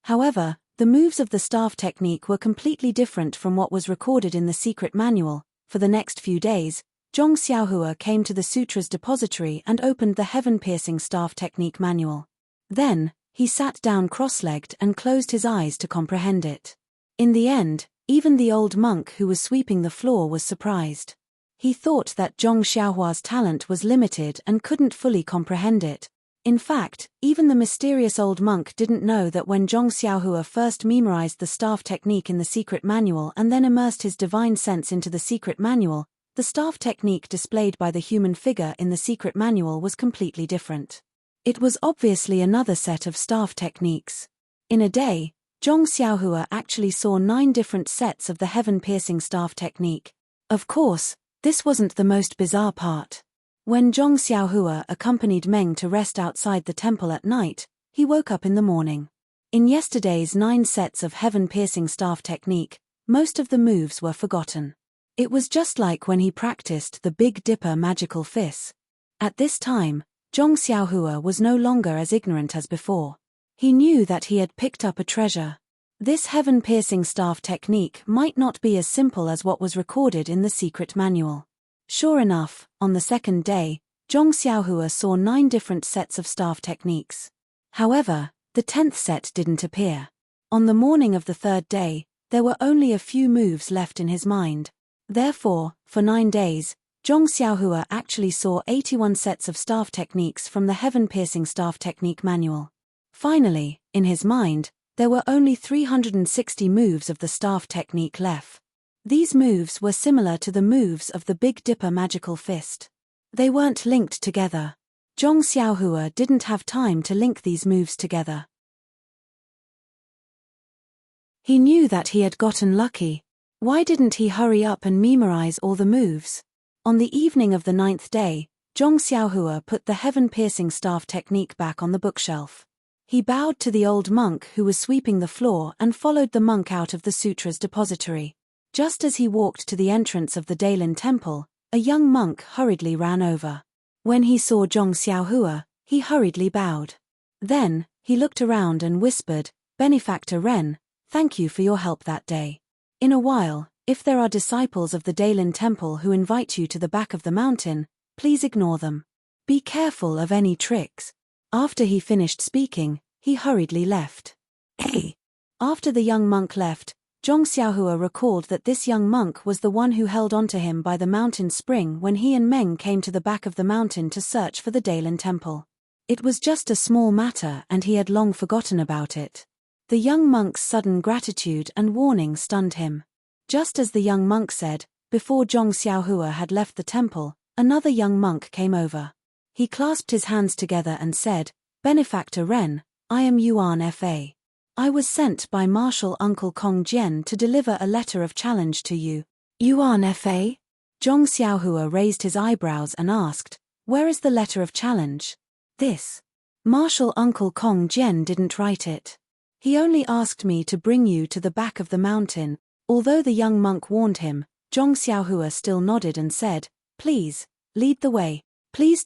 However, the moves of the staff technique were completely different from what was recorded in the secret manual. For the next few days, Zhong Xiaohua came to the sutra's depository and opened the heaven-piercing staff technique manual. Then, he sat down cross-legged and closed his eyes to comprehend it. In the end, even the old monk who was sweeping the floor was surprised. He thought that Zhong Xiaohua's talent was limited and couldn't fully comprehend it. In fact, even the mysterious old monk didn't know that when Zhong Xiaohua first memorized the staff technique in the secret manual and then immersed his divine sense into the secret manual, the staff technique displayed by the human figure in the secret manual was completely different. It was obviously another set of staff techniques. In a day, Zhong Xiaohua actually saw 9 different sets of the heaven-piercing staff technique. Of course, this wasn't the most bizarre part. When Zhong Xiaohua accompanied Meng to rest outside the temple at night, he woke up in the morning. In yesterday's 9 sets of heaven-piercing staff technique, most of the moves were forgotten. It was just like when he practiced the Big Dipper magical fist. At this time, Zhong Xiaohua was no longer as ignorant as before. He knew that he had picked up a treasure. This heaven-piercing staff technique might not be as simple as what was recorded in the secret manual. Sure enough, on the second day, Zhong Xiaohua saw 9 different sets of staff techniques. However, the 10th set didn't appear. On the morning of the 3rd day, there were only a few moves left in his mind. Therefore, for 9 days, Zhong Xiaohua actually saw 81 sets of staff techniques from the heaven-piercing staff technique manual. Finally, in his mind, there were only 360 moves of the staff technique left. These moves were similar to the moves of the Big Dipper magical fist. They weren't linked together. Zhong Xiaohua didn't have time to link these moves together. He knew that he had gotten lucky. Why didn't he hurry up and memorize all the moves? On the evening of the 9th day, Zhong Xiaohua put the heaven-piercing staff technique back on the bookshelf. He bowed to the old monk who was sweeping the floor and followed the monk out of the sutra's depository. Just as he walked to the entrance of the Dailin temple, a young monk hurriedly ran over. When he saw Zhong Xiaohua, he hurriedly bowed. Then, he looked around and whispered, "Benefactor Ren, thank you for your help that day. In a while, if there are disciples of the Dailin temple who invite you to the back of the mountain, please ignore them. Be careful of any tricks." After he finished speaking, he hurriedly left. After the young monk left, Zhong Xiaohua recalled that this young monk was the one who held onto him by the mountain spring when he and Meng came to the back of the mountain to search for the Dailin temple. It was just a small matter and he had long forgotten about it. The young monk's sudden gratitude and warning stunned him. Just as the young monk said, before Zhong Xiaohua had left the temple, another young monk came over. He clasped his hands together and said, "Benefactor Ren, I am Yuan Fa. I was sent by Martial Uncle Kong Jian to deliver a letter of challenge to you." "Yuan Fa?" Zhong Xiaohua raised his eyebrows and asked, "Where is the letter of challenge?" "This. Martial Uncle Kong Jian didn't write it. He only asked me to bring you to the back of the mountain." Although the young monk warned him, Zhong Xiaohua still nodded and said, "Please, lead the way." "Please."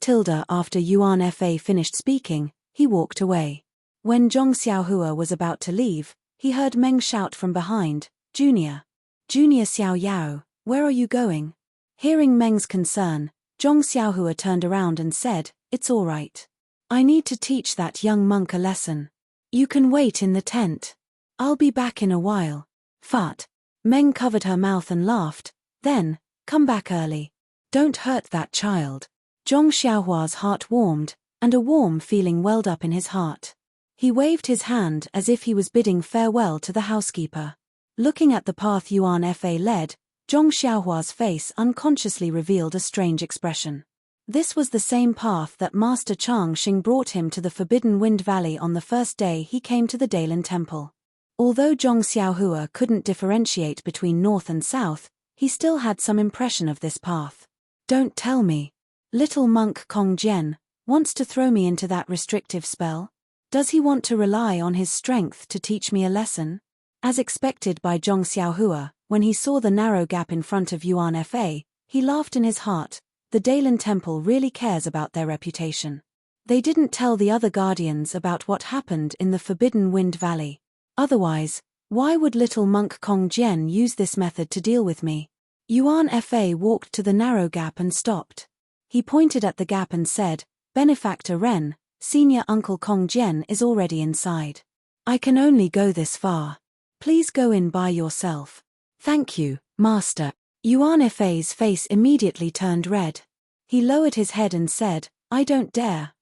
After Yuan Fa finished speaking, he walked away. When Zhong Xiaohua was about to leave, he heard Meng shout from behind, Junior Xiao Yao, where are you going?" Hearing Meng's concern, Zhong Xiaohua turned around and said, "It's all right. I need to teach that young monk a lesson. You can wait in the tent. I'll be back in a while." "Fat." Meng covered her mouth and laughed, "Then, come back early. Don't hurt that child." Zhong Xiaohua's heart warmed, and a warm feeling welled up in his heart. He waved his hand as if he was bidding farewell to the housekeeper. Looking at the path Yuan Fa led, Zhong Xiaohua's face unconsciously revealed a strange expression. This was the same path that Master Chang Xing brought him to the Forbidden Wind Valley on the first day he came to the Dailin temple. Although Zhong Xiaohua couldn't differentiate between north and south, he still had some impression of this path. "Don't tell me. Little monk Kong Jian wants to throw me into that restrictive spell? Does he want to rely on his strength to teach me a lesson?" As expected by Zhong Xiaohua, when he saw the narrow gap in front of Yuan Fa, he laughed in his heart. The Dailin temple really cares about their reputation. They didn't tell the other guardians about what happened in the Forbidden Wind Valley. Otherwise, why would little monk Kong Jian use this method to deal with me? Yuan Fa walked to the narrow gap and stopped. He pointed at the gap and said, "Benefactor Ren, Senior Uncle Kong Jian is already inside. I can only go this far. Please go in by yourself." "Thank you, Master." Yuan Fa's face immediately turned red. He lowered his head and said, I don't dare.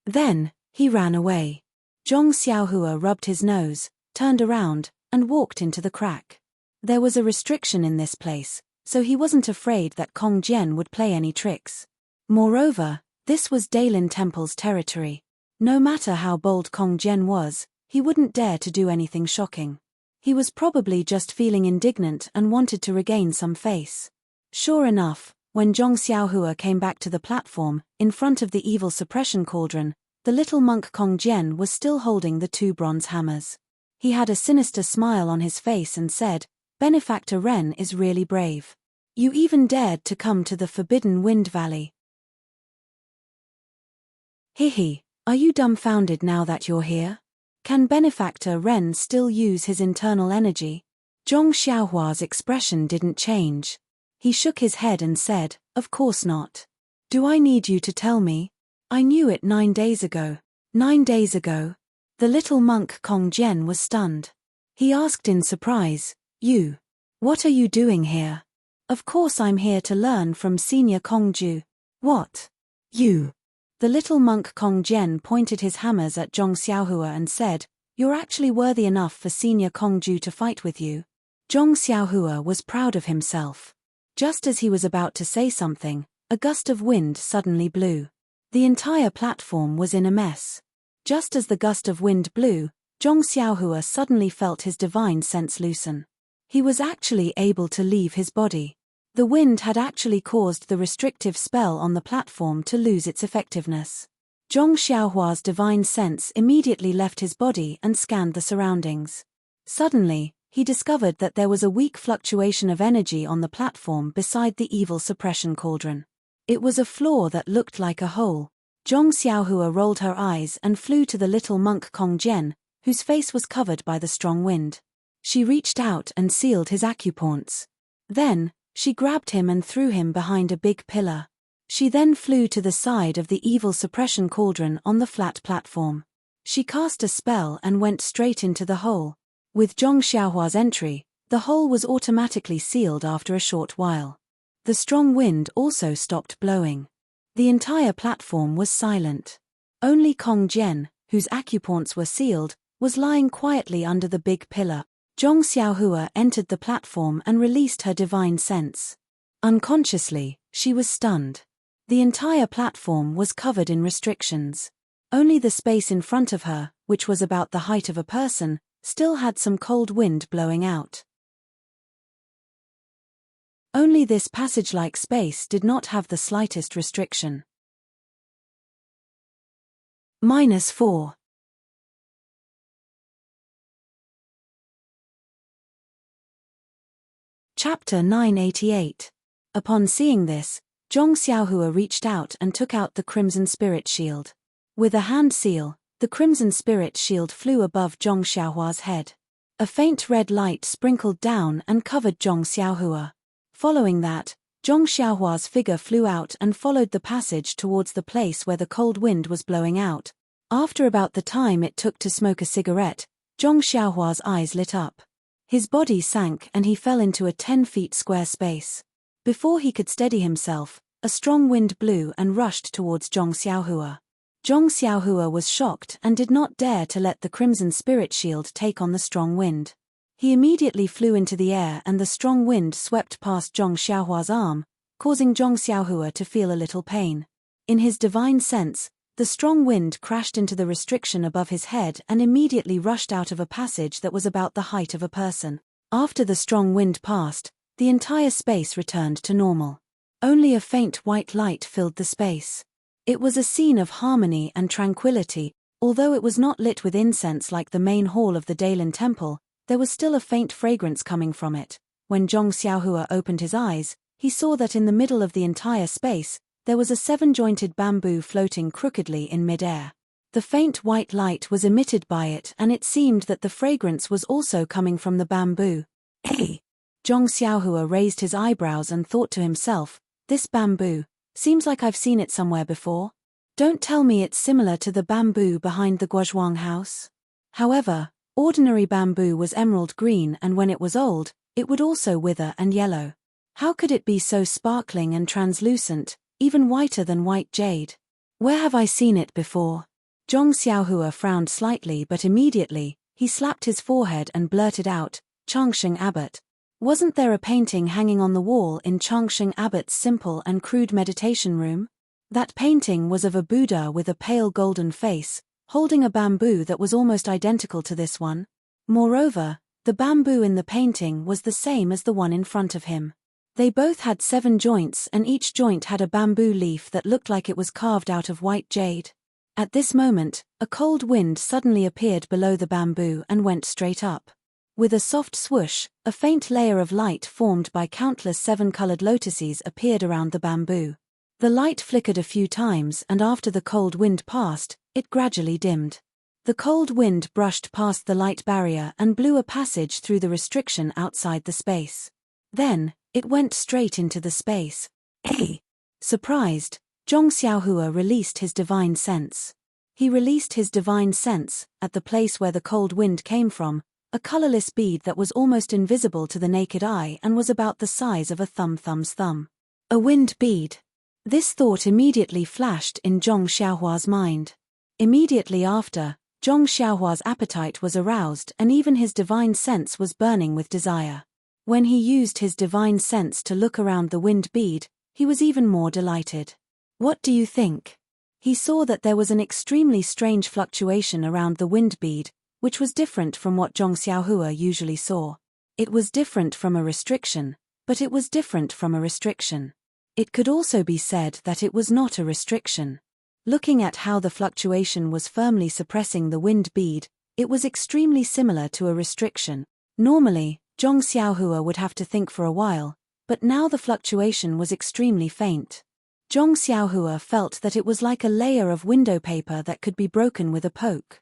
Then, he ran away. Zhong Xiaohua rubbed his nose, turned around, and walked into the crack. There was a restriction in this place, so he wasn't afraid that Kong Jian would play any tricks. Moreover, this was Dailin Temple's territory. No matter how bold Kong Jian was, he wouldn't dare to do anything shocking. He was probably just feeling indignant and wanted to regain some face. Sure enough, When Zhong Xiaohua came back to the platform, in front of the evil suppression cauldron, the little monk Kong Jian was still holding the 2 bronze hammers. He had a sinister smile on his face and said, "Benefactor Ren is really brave. You even dared to come to the Forbidden Wind Valley." Hihi, are you dumbfounded now that you're here? Can Benefactor Ren still use his internal energy? Zhong Xiaohua's expression didn't change. He shook his head and said, "Of course not. Do I need you to tell me? I knew it 9 days ago." 9 days ago? The little monk Kong Jian was stunned. He asked in surprise, "You? What are you doing here?" "Of course I'm here to learn from Senior Kongju." "What? You?" The little monk Kong Jian pointed his hammers at Zhong Xiaohua and said, "You're actually worthy enough for Senior Kongju to fight with you." Zhong Xiaohua was proud of himself. Just as he was about to say something, a gust of wind suddenly blew. The entire platform was in a mess. Just as the gust of wind blew, Zhong Xiaohua suddenly felt his divine sense loosen. He was actually able to leave his body. The wind had actually caused the restrictive spell on the platform to lose its effectiveness. Zhong Xiaohua's divine sense immediately left his body and scanned the surroundings. Suddenly, he discovered that there was a weak fluctuation of energy on the platform beside the evil suppression cauldron. It was a floor that looked like a hole. Zhong Xiaohua rolled her eyes and flew to the little monk Kong Jian, whose face was covered by the strong wind. She reached out and sealed his acupoints. Then, she grabbed him and threw him behind a big pillar. She then flew to the side of the evil suppression cauldron on the flat platform. She cast a spell and went straight into the hole. With Zhong Xiaohua's entry, the hole was automatically sealed after a short while. The strong wind also stopped blowing. The entire platform was silent. Only Kong Jian, whose acupoints were sealed, was lying quietly under the big pillar. Zhong Xiaohua entered the platform and released her divine sense. Unconsciously, she was stunned. The entire platform was covered in restrictions. Only the space in front of her, which was about the height of a person, still had some cold wind blowing out. Only this passage-like space did not have the slightest restriction. -4. Chapter 988. Upon seeing this, Zhong Xiaohua reached out and took out the Crimson Spirit Shield. With a hand seal, the Crimson Spirit Shield flew above Zhong Xiaohua's head. A faint red light sprinkled down and covered Zhong Xiaohua. Following that, Zhong Xiaohua's figure flew out and followed the passage towards the place where the cold wind was blowing out. After about the time it took to smoke a cigarette, Zhong Xiaohua's eyes lit up. His body sank and he fell into a 10 feet square space. Before he could steady himself, a strong wind blew and rushed towards Zhong Xiaohua. Zhong Xiaohua was shocked and did not dare to let the Crimson Spirit Shield take on the strong wind. He immediately flew into the air and the strong wind swept past Zhong Xiaohua's arm, causing Zhong Xiaohua to feel a little pain. In his divine sense, the strong wind crashed into the restriction above his head and immediately rushed out of a passage that was about the height of a person. After the strong wind passed, the entire space returned to normal. Only a faint white light filled the space. It was a scene of harmony and tranquility. Although it was not lit with incense like the main hall of the Daelin Temple, there was still a faint fragrance coming from it. When Zhong Xiaohua opened his eyes, he saw that in the middle of the entire space, there was a 7-jointed bamboo floating crookedly in mid-air. The faint white light was emitted by it and it seemed that the fragrance was also coming from the bamboo. Hey! Zhong Xiaohua raised his eyebrows and thought to himself, this bamboo, seems like I've seen it somewhere before. Don't tell me it's similar to the bamboo behind the Guozhuang house. However, ordinary bamboo was emerald green and when it was old, it would also wither and yellow. How could it be so sparkling and translucent, even whiter than white jade? Where have I seen it before? Zhong Xiaohua frowned slightly but immediately, he slapped his forehead and blurted out, Changsheng Abbot. Wasn't there a painting hanging on the wall in Changsheng Abbot's simple and crude meditation room? That painting was of a Buddha with a pale golden face, holding a bamboo that was almost identical to this one. Moreover, the bamboo in the painting was the same as the one in front of him. They both had 7 joints, and each joint had a bamboo leaf that looked like it was carved out of white jade. At this moment, a cold wind suddenly appeared below the bamboo and went straight up. With a soft swoosh, a faint layer of light formed by countless 7-colored lotuses appeared around the bamboo. The light flickered a few times, and after the cold wind passed, it gradually dimmed. The cold wind brushed past the light barrier and blew a passage through the restriction outside the space. Then, it went straight into the space. Hey! Surprised, Zhong Xiaohua released his divine sense. He released his divine sense, at the place where the cold wind came from, a colorless bead that was almost invisible to the naked eye and was about the size of a thumb's thumb. A wind bead. This thought immediately flashed in Zhong Xiaohua's mind. Immediately after, Zhong Xiaohua's appetite was aroused and even his divine sense was burning with desire. When he used his divine sense to look around the wind bead, he was even more delighted. What do you think? He saw that there was an extremely strange fluctuation around the wind bead, which was different from what Zhong Xiaohua usually saw. It was different from a restriction, but it was different from a restriction. It could also be said that it was not a restriction. Looking at how the fluctuation was firmly suppressing the wind bead, it was extremely similar to a restriction. Normally, Zhong Xiaohua would have to think for a while, but now the fluctuation was extremely faint. Zhong Xiaohua felt that it was like a layer of window paper that could be broken with a poke.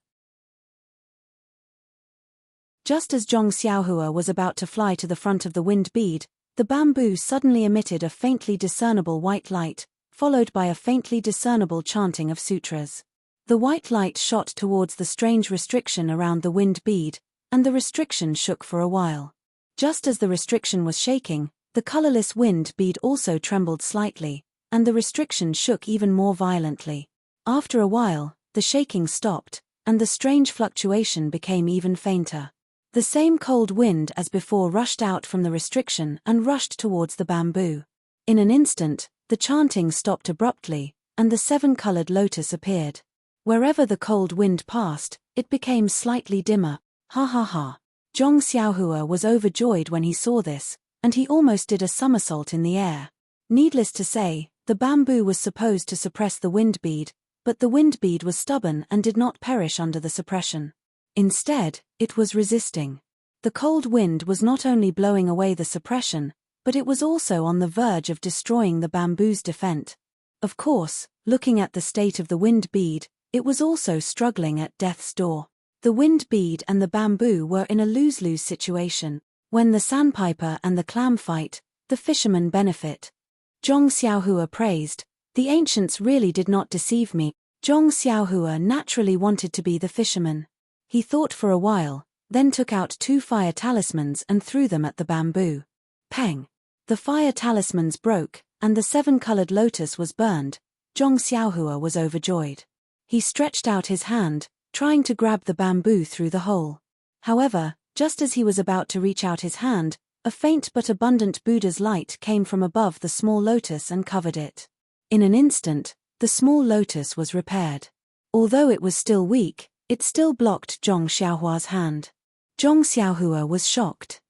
Just as Zhong Xiaohua was about to fly to the front of the wind bead, the bamboo suddenly emitted a faintly discernible white light, followed by a faintly discernible chanting of sutras. The white light shot towards the strange restriction around the wind bead, and the restriction shook for a while. Just as the restriction was shaking, the colorless wind bead also trembled slightly, and the restriction shook even more violently. After a while, the shaking stopped, and the strange fluctuation became even fainter. The same cold wind as before rushed out from the restriction and rushed towards the bamboo. In an instant, the chanting stopped abruptly, and the 7-colored lotus appeared. Wherever the cold wind passed, it became slightly dimmer. Ha ha ha. Zhong Xiaohua was overjoyed when he saw this, and he almost did a somersault in the air. Needless to say, the bamboo was supposed to suppress the wind bead, but the wind bead was stubborn and did not perish under the suppression. Instead, it was resisting. The cold wind was not only blowing away the suppression, but it was also on the verge of destroying the bamboo's defense. Of course, looking at the state of the wind bead, it was also struggling at death's door. The wind bead and the bamboo were in a lose-lose situation. When the sandpiper and the clam fight, the fishermen benefit. Zhong Xiaohua praised, "The ancients really did not deceive me." Zhong Xiaohua naturally wanted to be the fisherman. He thought for a while, then took out 2 fire talismans and threw them at the bamboo. Pang! The fire talismans broke, and the 7-colored lotus was burned. Zhong Xiaohua was overjoyed. He stretched out his hand, trying to grab the bamboo through the hole. However, just as he was about to reach out his hand, a faint but abundant Buddha's light came from above the small lotus and covered it. In an instant, the small lotus was repaired. Although it was still weak, it still blocked Zhong Xiaohua's hand. Zhong Xiaohua was shocked.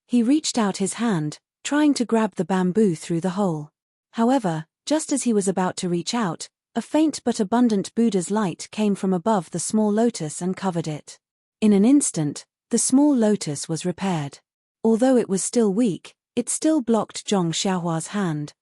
He reached out his hand, trying to grab the bamboo through the hole. However, just as he was about to reach out, a faint but abundant Buddha's light came from above the small lotus and covered it. In an instant, the small lotus was repaired. Although it was still weak, it still blocked Zhong Xiaohua's hand.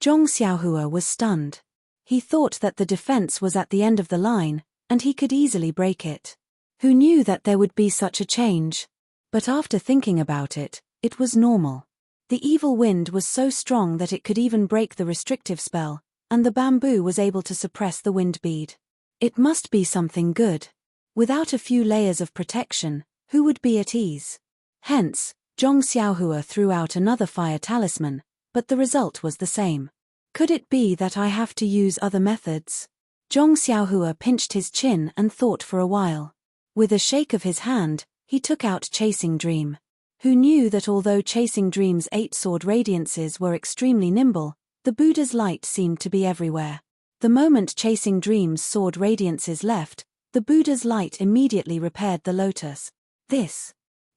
Zhong Xiaohua was stunned. He thought that the defense was at the end of the line, and he could easily break it. Who knew that there would be such a change? But after thinking about it, it was normal. The evil wind was so strong that it could even break the restrictive spell, and the bamboo was able to suppress the wind bead. It must be something good. Without a few layers of protection, who would be at ease? Hence, Zhong Xiaohua threw out another fire talisman, but the result was the same. Could it be that I have to use other methods? Zhong Xiaohua pinched his chin and thought for a while. With a shake of his hand, he took out Chasing Dream. Who knew that although Chasing Dream's 8 sword radiances were extremely nimble, the Buddha's light seemed to be everywhere. The moment Chasing Dream's sword radiances left, the Buddha's light immediately repaired the lotus.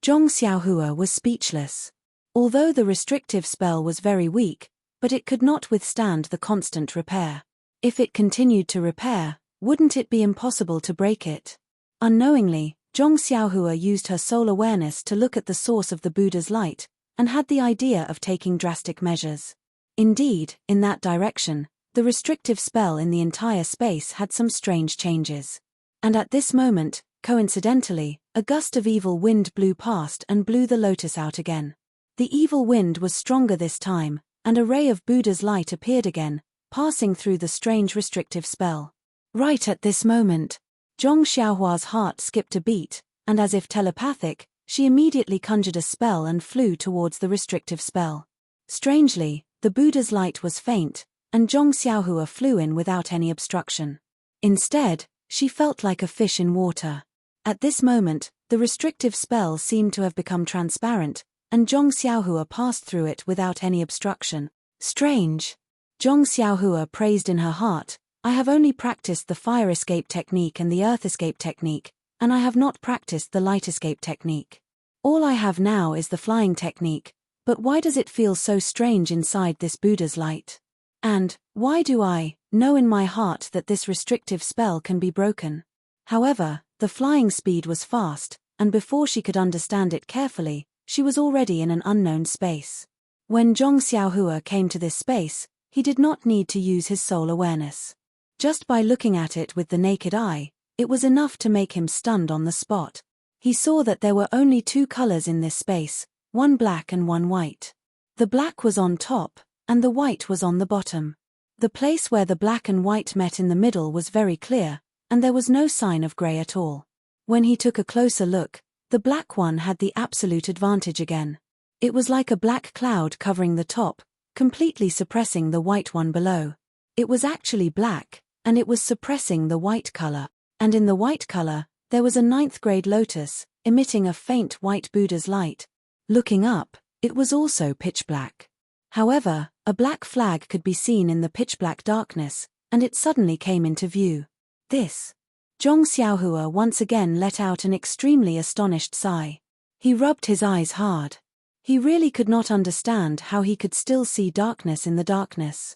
Zhong Xiaohua was speechless. Although the restrictive spell was very weak, but it could not withstand the constant repair. If it continued to repair, wouldn't it be impossible to break it? Unknowingly, Zhong Xiaohua used her soul awareness to look at the source of the Buddha's light, and had the idea of taking drastic measures. Indeed, in that direction, the restrictive spell in the entire space had some strange changes. And at this moment, coincidentally, a gust of evil wind blew past and blew the lotus out again. The evil wind was stronger this time, and a ray of Buddha's light appeared again, passing through the strange restrictive spell. Right at this moment, Zhong Xiaohua's heart skipped a beat, and as if telepathic, she immediately conjured a spell and flew towards the restrictive spell. Strangely, the Buddha's light was faint, and Zhong Xiaohua flew in without any obstruction. Instead, she felt like a fish in water. At this moment, the restrictive spell seemed to have become transparent, and Zhong Xiaohua passed through it without any obstruction. Strange. Zhong Xiaohua praised in her heart, I have only practiced the fire escape technique and the earth escape technique, and I have not practiced the light escape technique. All I have now is the flying technique, but why does it feel so strange inside this Buddha's light? And, why do I know in my heart that this restrictive spell can be broken? However, the flying speed was fast, and before she could understand it carefully, she was already in an unknown space. When Zhong Xiaohua came to this space, he did not need to use his soul awareness. Just by looking at it with the naked eye, it was enough to make him stunned on the spot. He saw that there were only two colors in this space, one black and one white. The black was on top, and the white was on the bottom. The place where the black and white met in the middle was very clear, and there was no sign of gray at all. When he took a closer look, the black one had the absolute advantage again. It was like a black cloud covering the top, completely suppressing the white one below. It was actually black, and it was suppressing the white color. And in the white color, there was a 9th grade lotus, emitting a faint white Buddha's light. Looking up, it was also pitch black. However, a black flag could be seen in the pitch black darkness, and it suddenly came into view. This. Zhong Xiaohua once again let out an extremely astonished sigh. He rubbed his eyes hard. He really could not understand how he could still see darkness in the darkness.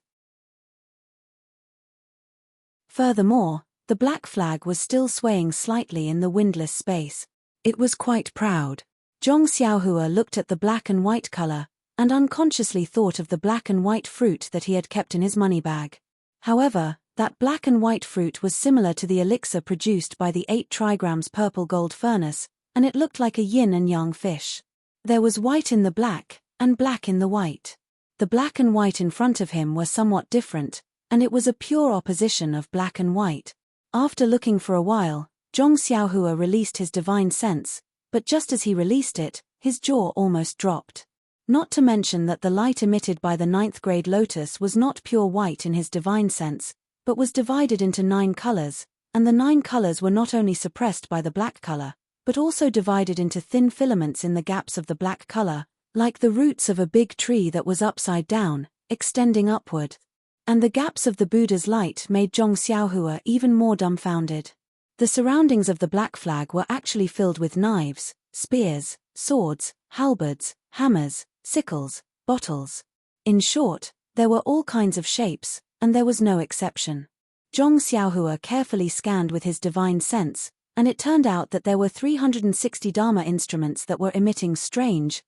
Furthermore, the black flag was still swaying slightly in the windless space. It was quite proud. Zhong Xiaohua looked at the black and white color, and unconsciously thought of the black and white fruit that he had kept in his money bag. However, that black and white fruit was similar to the elixir produced by the 8 trigrams purple gold furnace, and it looked like a yin and yang fish. There was white in the black, and black in the white. The black and white in front of him were somewhat different, and it was a pure opposition of black and white. After looking for a while, Zhong Xiaohua released his divine sense, but just as he released it, his jaw almost dropped. Not to mention that the light emitted by the 9th grade lotus was not pure white in his divine sense, but was divided into 9 colors, and the 9 colors were not only suppressed by the black color, but also divided into thin filaments in the gaps of the black color, like the roots of a big tree that was upside down, extending upward. And the gaps of the Buddha's light made Zhong Xiaohua even more dumbfounded. The surroundings of the black flag were actually filled with knives, spears, swords, halberds, hammers, sickles, bottles. In short, there were all kinds of shapes, and there was no exception. Zhong Xiaohua carefully scanned with his divine sense, and it turned out that there were 360 Dharma instruments that were emitting strange,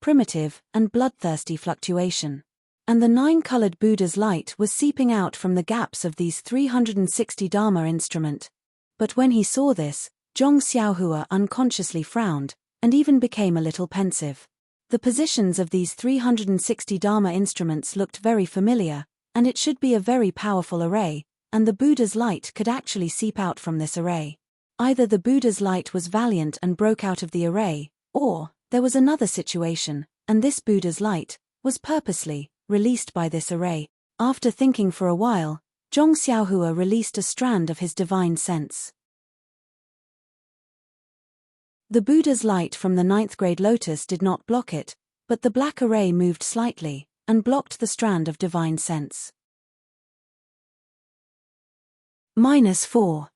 primitive, and bloodthirsty fluctuation. And the 9-colored Buddha's light was seeping out from the gaps of these 360 Dharma instrument. But when he saw this, Zhong Xiaohua unconsciously frowned, and even became a little pensive. The positions of these 360 Dharma instruments looked very familiar, and it should be a very powerful array, and the Buddha's light could actually seep out from this array. Either the Buddha's light was valiant and broke out of the array, or there was another situation, and this Buddha's light was purposely released by this array. After thinking for a while, Zhong Xiaohua released a strand of his divine sense. The Buddha's light from the 9th grade lotus did not block it, but the black array moved slightly, and blocked the strand of divine sense. -4.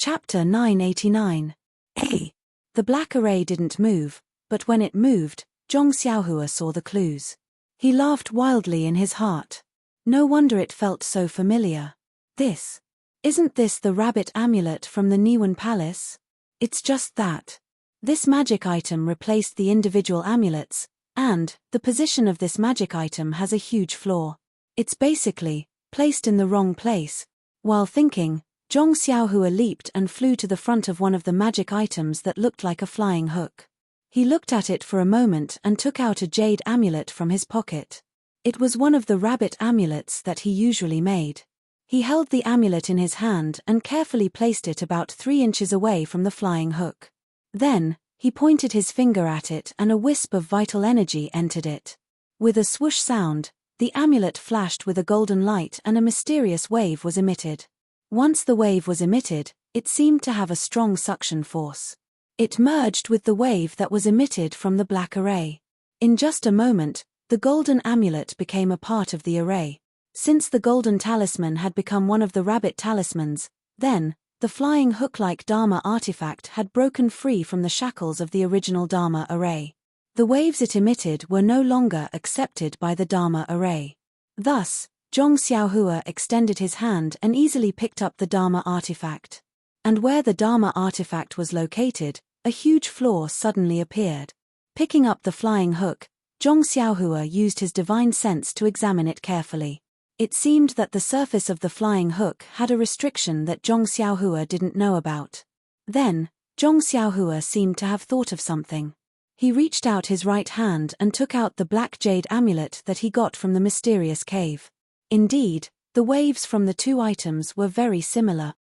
Chapter 989. A. The black array didn't move, but when it moved, Zhong Xiaohua saw the clues. He laughed wildly in his heart. No wonder it felt so familiar. Isn't this the rabbit amulet from the Niwen Palace? It's just that. This magic item replaced the individual amulets, and the position of this magic item has a huge flaw. It's basically placed in the wrong place. While thinking, Zhong Xiaohua leaped and flew to the front of one of the magic items that looked like a flying hook. He looked at it for a moment and took out a jade amulet from his pocket. It was one of the rabbit amulets that he usually made. He held the amulet in his hand and carefully placed it about 3 inches away from the flying hook. Then, he pointed his finger at it and a wisp of vital energy entered it. With a swoosh sound, the amulet flashed with a golden light and a mysterious wave was emitted. Once the wave was emitted, it seemed to have a strong suction force. It merged with the wave that was emitted from the black array. In just a moment, the golden amulet became a part of the array. Since the golden talisman had become one of the rabbit talismans, then, the flying hook-like Dharma artifact had broken free from the shackles of the original Dharma array. The waves it emitted were no longer accepted by the Dharma array. Thus, Zhong Xiaohua extended his hand and easily picked up the Dharma artifact. And where the Dharma artifact was located, a huge flaw suddenly appeared. Picking up the flying hook, Zhong Xiaohua used his divine sense to examine it carefully. It seemed that the surface of the flying hook had a restriction that Zhong Xiaohua didn't know about. Then, Zhong Xiaohua seemed to have thought of something. He reached out his right hand and took out the black jade amulet that he got from the mysterious cave. Indeed, the waves from the two items were very similar.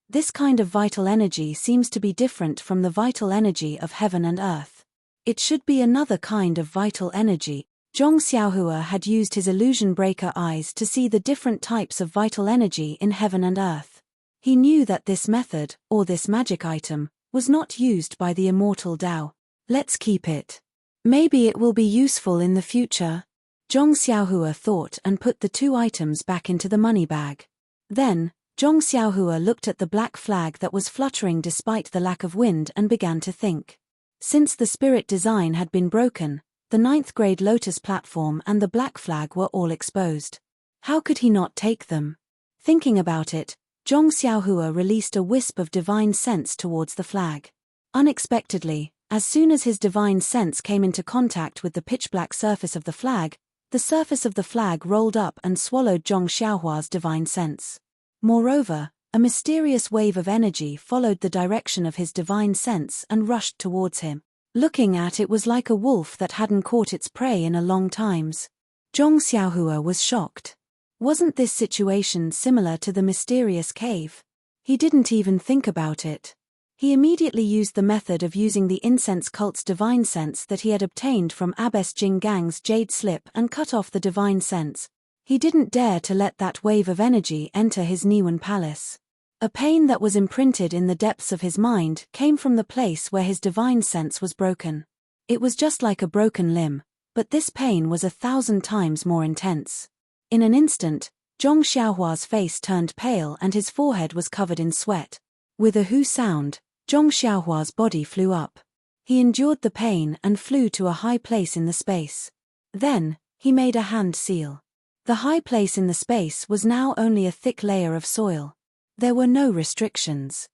This kind of vital energy seems to be different from the vital energy of heaven and earth. It should be another kind of vital energy. Zhong Xiaohua had used his illusion breaker eyes to see the different types of vital energy in heaven and earth. He knew that this method, or this magic item, was not used by the immortal Tao. Let's keep it. Maybe it will be useful in the future. Zhong Xiaohua thought and put the two items back into the money bag. Then, Zhong Xiaohua looked at the black flag that was fluttering despite the lack of wind and began to think. Since the spirit design had been broken, the 9th grade lotus platform and the black flag were all exposed. How could he not take them? Thinking about it, Zhong Xiaohua released a wisp of divine sense towards the flag. Unexpectedly, as soon as his divine sense came into contact with the pitch-black surface of the flag, the surface of the flag rolled up and swallowed Zhong Xiaohua's divine sense. Moreover, a mysterious wave of energy followed the direction of his divine sense and rushed towards him. Looking at it was like a wolf that hadn't caught its prey in a long times. Zhong Xiaohua was shocked. Wasn't this situation similar to the mysterious cave? He didn't even think about it. He immediately used the method of using the incense cult's divine sense that he had obtained from Abbess Jing Gang's jade slip and cut off the divine sense. He didn't dare to let that wave of energy enter his Niwen Palace. A pain that was imprinted in the depths of his mind came from the place where his divine sense was broken. It was just like a broken limb, but this pain was 1,000 times more intense. In an instant, Zhong Xiaohua's face turned pale and his forehead was covered in sweat. With a hoo sound, Zhong Xiaohua's body flew up. He endured the pain and flew to a high place in the space. Then, he made a hand seal. The high place in the space was now only a thick layer of soil. There were no restrictions.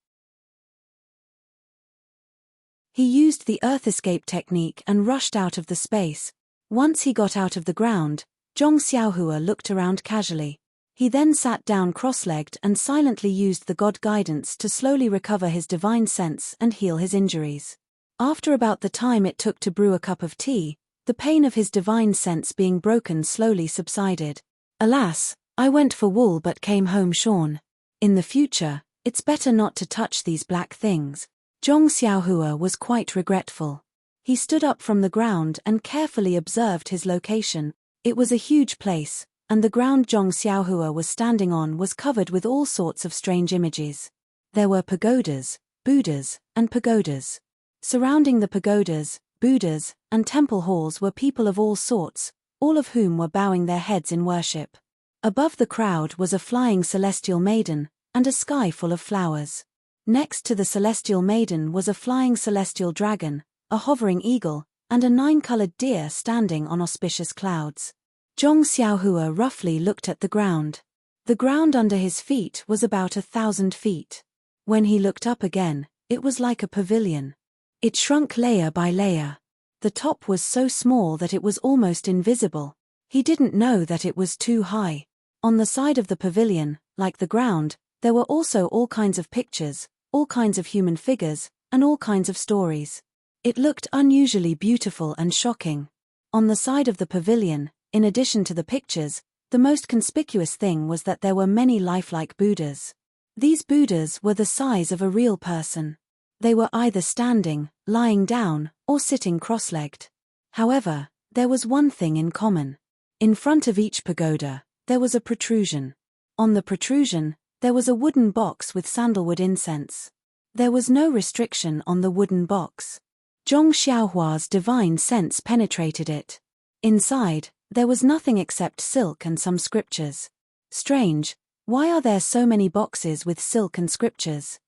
He used the earth escape technique and rushed out of the space. Once he got out of the ground, Zhong Xiaohua looked around casually. He then sat down cross-legged and silently used the God guidance to slowly recover his divine sense and heal his injuries. After about the time it took to brew a cup of tea, the pain of his divine sense being broken slowly subsided. Alas, I went for wool but came home shorn. In the future, it's better not to touch these black things. Zhong Xiaohua was quite regretful. He stood up from the ground and carefully observed his location. It was a huge place, and the ground Zhong Xiaohua was standing on was covered with all sorts of strange images. There were pagodas, Buddhas, and pagodas. Surrounding the pagodas, Buddhas, and temple halls were people of all sorts, all of whom were bowing their heads in worship. Above the crowd was a flying celestial maiden, and a sky full of flowers. Next to the celestial maiden was a flying celestial dragon, a hovering eagle, and a 9-colored deer standing on auspicious clouds. Zhong Xiaohua roughly looked at the ground. The ground under his feet was about 1,000 feet. When he looked up again, it was like a pavilion. It shrunk layer by layer. The top was so small that it was almost invisible. He didn't know that it was too high. On the side of the pavilion, like the ground, there were also all kinds of pictures, all kinds of human figures, and all kinds of stories. It looked unusually beautiful and shocking. On the side of the pavilion, in addition to the pictures, the most conspicuous thing was that there were many lifelike Buddhas. These Buddhas were the size of a real person. They were either standing, lying down, or sitting cross-legged. However, there was one thing in common. In front of each pagoda, there was a protrusion. On the protrusion, there was a wooden box with sandalwood incense. There was no restriction on the wooden box. Zhong Xiaohua's divine sense penetrated it. Inside, there was nothing except silk and some scriptures. Strange, why are there so many boxes with silk and scriptures?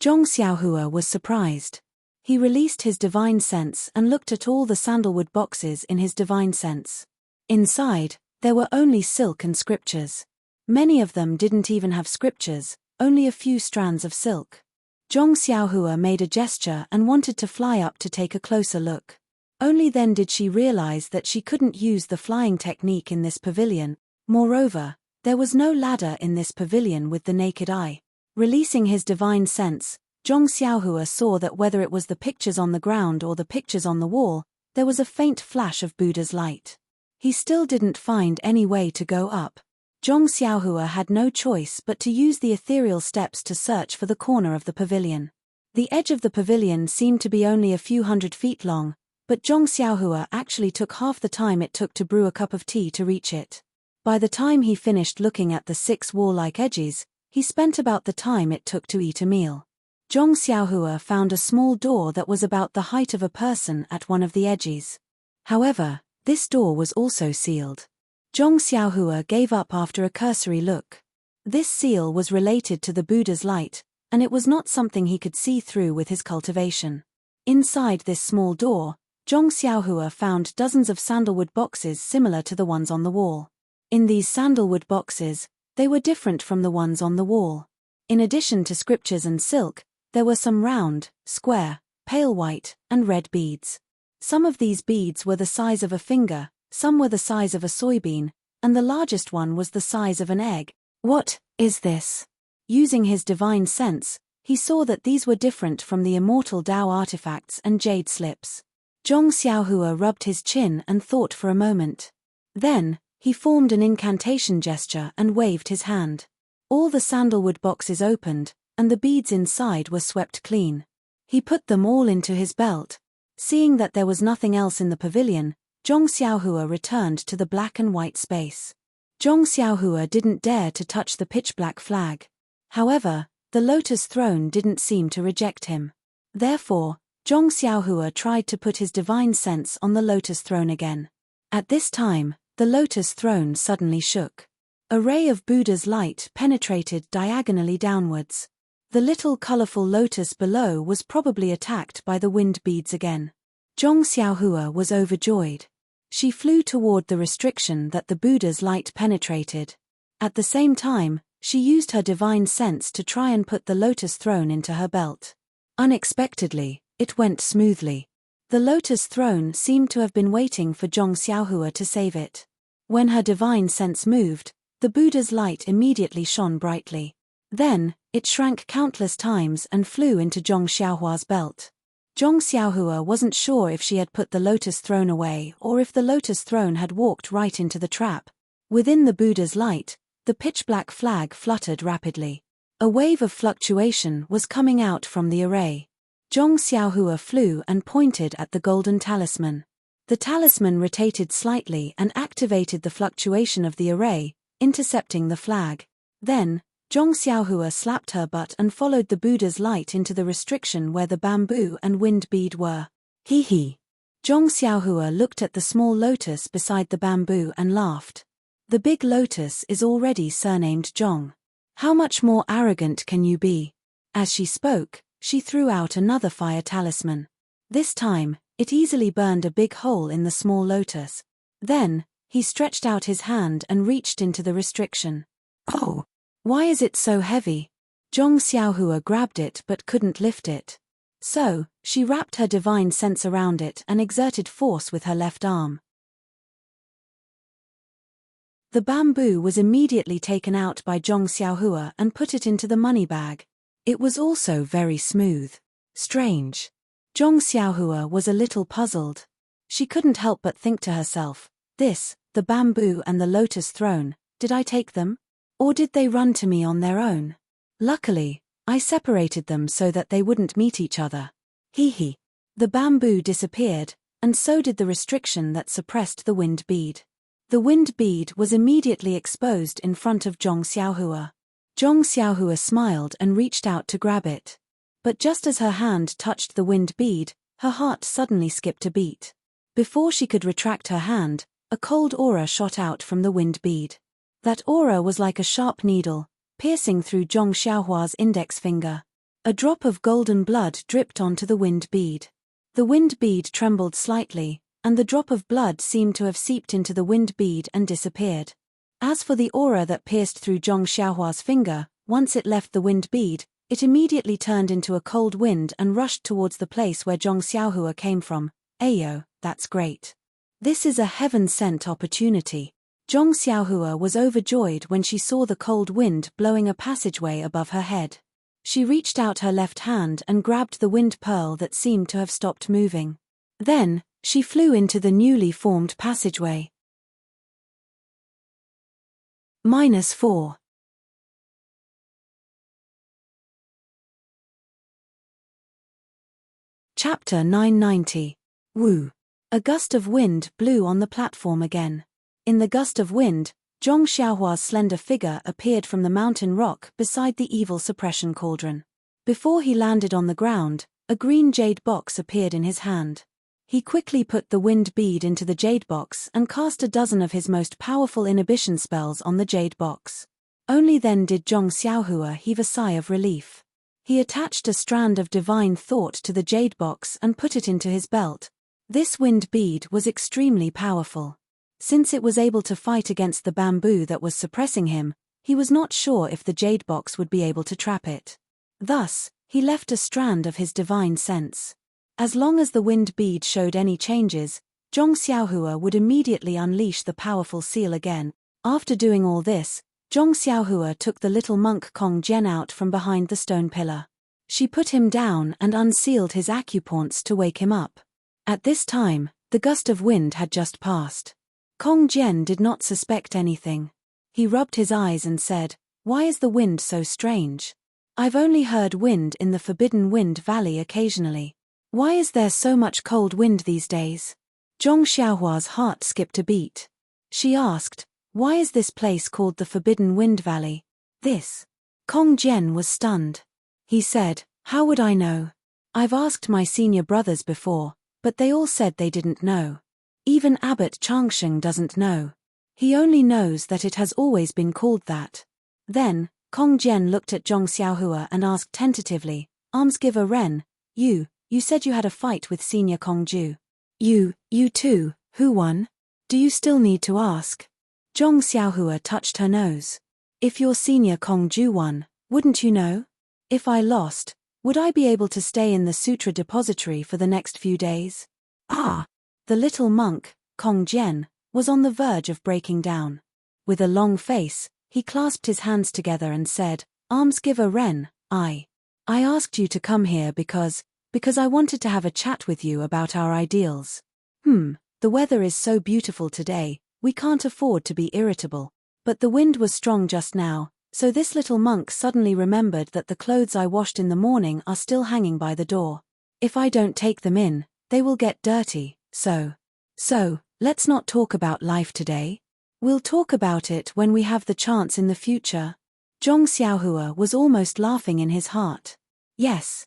Zhong Xiaohua was surprised. He released his divine sense and looked at all the sandalwood boxes in his divine sense. Inside, there were only silk and scriptures. Many of them didn't even have scriptures, only a few strands of silk. Zhong Xiaohua made a gesture and wanted to fly up to take a closer look. Only then did she realize that she couldn't use the flying technique in this pavilion. Moreover, there was no ladder in this pavilion with the naked eye. Releasing his divine sense, Zhong Xiaohua saw that whether it was the pictures on the ground or the pictures on the wall, there was a faint flash of Buddha's light. He still didn't find any way to go up. Zhong Xiaohua had no choice but to use the ethereal steps to search for the corner of the pavilion. The edge of the pavilion seemed to be only a few hundred feet long, but Zhong Xiaohua actually took half the time it took to brew a cup of tea to reach it. By the time he finished looking at the 6 wall-like edges, he spent about the time it took to eat a meal. Zhong Xiaohua found a small door that was about the height of a person at one of the edges. However, this door was also sealed. Zhong Xiaohua gave up after a cursory look. This seal was related to the Buddha's light, and it was not something he could see through with his cultivation. Inside this small door, Zhong Xiaohua found dozens of sandalwood boxes similar to the ones on the wall. In these sandalwood boxes, they were different from the ones on the wall. In addition to scriptures and silk, there were some round, square, pale white, and red beads. Some of these beads were the size of a finger, some were the size of a soybean, and the largest one was the size of an egg. What is this? Using his divine sense, he saw that these were different from the immortal Tao artifacts and jade slips. Zhong Xiaohua rubbed his chin and thought for a moment. Then, he formed an incantation gesture and waved his hand. All the sandalwood boxes opened, and the beads inside were swept clean. He put them all into his belt. Seeing that there was nothing else in the pavilion, Zhong Xiaohua returned to the black and white space. Zhong Xiaohua didn't dare to touch the pitch-black flag. However, the lotus throne didn't seem to reject him. Therefore, Zhong Xiaohua tried to put his divine sense on the lotus throne again. At this time, the lotus throne suddenly shook. A ray of Buddha's light penetrated diagonally downwards. The little colorful lotus below was probably attacked by the wind beads again. Zhong Xiaohua was overjoyed. She flew toward the restriction that the Buddha's light penetrated. At the same time, she used her divine sense to try and put the lotus throne into her belt. Unexpectedly, it went smoothly. The lotus throne seemed to have been waiting for Zhong Xiaohua to save it. When her divine sense moved, the Buddha's light immediately shone brightly. Then, it shrank countless times and flew into Zhong Xiaohua's belt. Zhong Xiaohua wasn't sure if she had put the lotus throne away or if the lotus throne had walked right into the trap. Within the Buddha's light, the pitch-black flag fluttered rapidly. A wave of fluctuation was coming out from the array. Zhong Xiaohua flew and pointed at the golden talisman. The talisman rotated slightly and activated the fluctuation of the array, intercepting the flag. Then, Zhong Xiaohua slapped her butt and followed the Buddha's light into the restriction where the bamboo and wind bead were. Hee hee. Zhong Xiaohua looked at the small lotus beside the bamboo and laughed. The big lotus is already surnamed Zhong. How much more arrogant can you be? As she spoke, she threw out another fire talisman. This time, it easily burned a big hole in the small lotus. Then, he stretched out his hand and reached into the restriction. Oh! Why is it so heavy? Zhong Xiaohua grabbed it but couldn't lift it. So, she wrapped her divine sense around it and exerted force with her left arm. The bamboo was immediately taken out by Zhong Xiaohua and put it into the money bag. It was also very smooth. Strange. Zhong Xiaohua was a little puzzled. She couldn't help but think to herself, the bamboo and the lotus throne, did I take them? Or did they run to me on their own? Luckily, I separated them so that they wouldn't meet each other. Hee. The bamboo disappeared, and so did the restriction that suppressed the wind bead. The wind bead was immediately exposed in front of Zhong Xiaohua. Zhong Xiaohua smiled and reached out to grab it. But just as her hand touched the wind bead, her heart suddenly skipped a beat. Before she could retract her hand, a cold aura shot out from the wind bead. That aura was like a sharp needle, piercing through Zhong Xiaohua's index finger. A drop of golden blood dripped onto the wind bead. The wind bead trembled slightly, and the drop of blood seemed to have seeped into the wind bead and disappeared. As for the aura that pierced through Zhong Xiaohua's finger, once it left the wind bead, it immediately turned into a cold wind and rushed towards the place where Zhong Xiaohua came from. Ayo, that's great. This is a heaven-sent opportunity. Zhong Xiaohua was overjoyed when she saw the cold wind blowing a passageway above her head. She reached out her left hand and grabbed the wind pearl that seemed to have stopped moving. Then, she flew into the newly formed passageway. -4. Chapter 990. Woo. A gust of wind blew on the platform again. In the gust of wind, Zhong Xiaohua's slender figure appeared from the mountain rock beside the evil suppression cauldron. Before he landed on the ground, a green jade box appeared in his hand. He quickly put the wind bead into the jade box and cast a dozen of his most powerful inhibition spells on the jade box. Only then did Zhong Xiaohua heave a sigh of relief. He attached a strand of divine thought to the jade box and put it into his belt. This wind bead was extremely powerful. Since it was able to fight against the bamboo that was suppressing him, he was not sure if the jade box would be able to trap it. Thus, he left a strand of his divine sense. As long as the wind bead showed any changes, Zhong Xiaohua would immediately unleash the powerful seal again. After doing all this, Zhong Xiaohua took the little monk Kong Jian out from behind the stone pillar. She put him down and unsealed his acupoints to wake him up. At this time, the gust of wind had just passed. Kong Jian did not suspect anything. He rubbed his eyes and said, "Why is the wind so strange? I've only heard wind in the Forbidden Wind Valley occasionally. Why is there so much cold wind these days?" Zhong Xiaohua's heart skipped a beat. She asked, "Why is this place called the Forbidden Wind Valley?" This. Kong Jian was stunned. He said, "How would I know? I've asked my senior brothers before, but they all said they didn't know. Even Abbot Changsheng doesn't know. He only knows that it has always been called that." Then, Kong Jian looked at Zhong Xiaohua and asked tentatively, "Almsgiver Ren, you said you had a fight with Senior Kongju. You too, who won? Do you still need to ask?" Zhong Xiaohua touched her nose. "If your Senior Kongju won, wouldn't you know? If I lost, would I be able to stay in the sutra depository for the next few days?" Ah! The little monk, Kong Jian, was on the verge of breaking down. With a long face, he clasped his hands together and said, "Almsgiver Ren, I asked you to come here because I wanted to have a chat with you about our ideals. The weather is so beautiful today, we can't afford to be irritable. But the wind was strong just now, so this little monk suddenly remembered that the clothes I washed in the morning are still hanging by the door. If I don't take them in, they will get dirty, so, let's not talk about life today. We'll talk about it when we have the chance in the future." Zhong Xiaohua was almost laughing in his heart. Yes.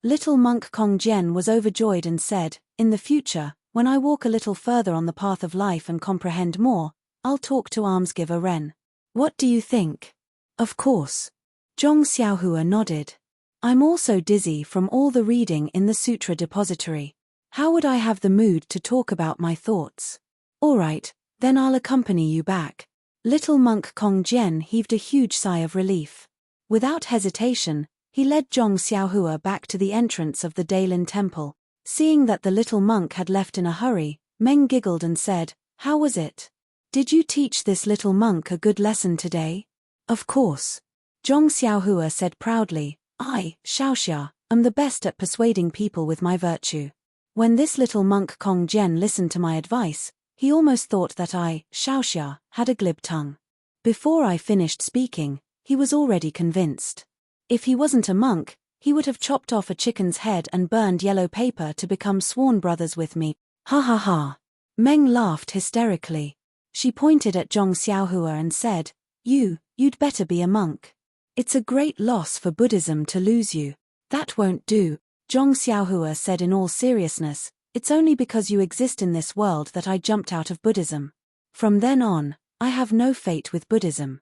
Little monk Kong Jian was overjoyed and said, "In the future, when I walk a little further on the path of life and comprehend more, I'll talk to Almsgiver Ren. What do you think?" Of course. Zhong Xiaohua nodded. I'm also dizzy from all the reading in the sutra depository. How would I have the mood to talk about my thoughts? All right, then I'll accompany you back. Little monk Kong Jian heaved a huge sigh of relief. Without hesitation, he led Zhong Xiaohua back to the entrance of the Dailin temple. Seeing that the little monk had left in a hurry, Meng giggled and said, "How was it? Did you teach this little monk a good lesson today?" "Of course." Zhong Xiaohua said proudly, "I, Xiaoxia, am the best at persuading people with my virtue." When this little monk Kong Jian listened to my advice, he almost thought that I, Xiaoxia, had a glib tongue. Before I finished speaking, he was already convinced. If he wasn't a monk, he would have chopped off a chicken's head and burned yellow paper to become sworn brothers with me. Ha ha ha. Meng laughed hysterically. She pointed at Zhong Xiaohua and said, You'd better be a monk. It's a great loss for Buddhism to lose you." "That won't do," Zhong Xiaohua said in all seriousness. "It's only because you exist in this world that I jumped out of Buddhism. From then on, I have no fate with Buddhism.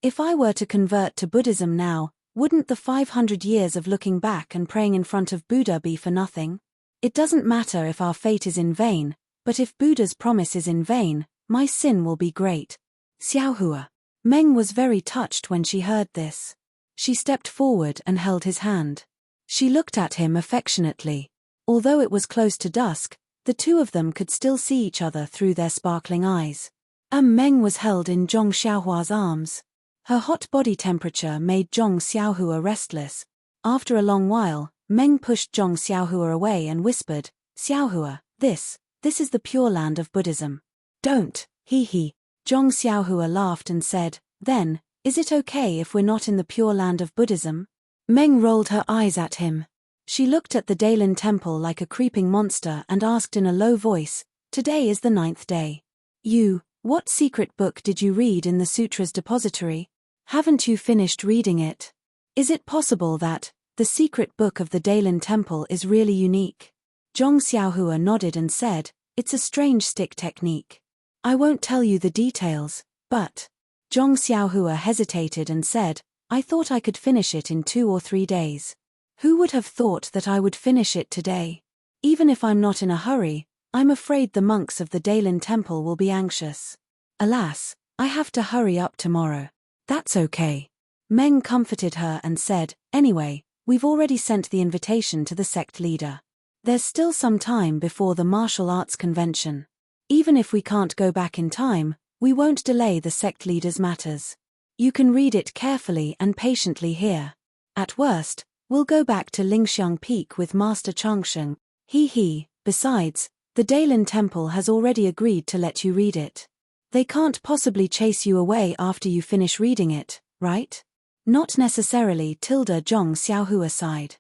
If I were to convert to Buddhism now, wouldn't the 500 years of looking back and praying in front of Buddha be for nothing? It doesn't matter if our fate is in vain, but if Buddha's promise is in vain, my sin will be great." Xiaohua. Meng was very touched when she heard this. She stepped forward and held his hand. She looked at him affectionately. Although it was close to dusk, the two of them could still see each other through their sparkling eyes. Meng was held in Zhong Xiaohua's arms. Her hot body temperature made Zhong Xiaohua restless. After a long while, Meng pushed Zhong Xiaohua away and whispered, "Xiaohua, this is the pure land of Buddhism." "Don't, he. Zhong Xiaohua laughed and said, "Then, is it okay if we're not in the pure land of Buddhism?" Meng rolled her eyes at him. She looked at the Dailin temple like a creeping monster and asked in a low voice, "Today is the 9th day. What secret book did you read in the sutra's depository? Haven't you finished reading it? Is it possible that the secret book of the Dailin temple is really unique?" Zhong Xiaohua nodded and said, "It's a strange stick technique. I won't tell you the details, but..." Zhong Xiaohua hesitated and said, "I thought I could finish it in 2 or 3 days. Who would have thought that I would finish it today? Even if I'm not in a hurry, I'm afraid the monks of the Dailin temple will be anxious. Alas, I have to hurry up tomorrow." "That's okay." Meng comforted her and said, "Anyway, we've already sent the invitation to the sect leader. There's still some time before the martial arts convention. Even if we can't go back in time, we won't delay the sect leader's matters. You can read it carefully and patiently here. At worst, we'll go back to Lingxiang Peak with Master Changsheng. Besides, the Dailin temple has already agreed to let you read it. They can't possibly chase you away after you finish reading it, right?" "Not necessarily," Zhong Xiaohua sighed.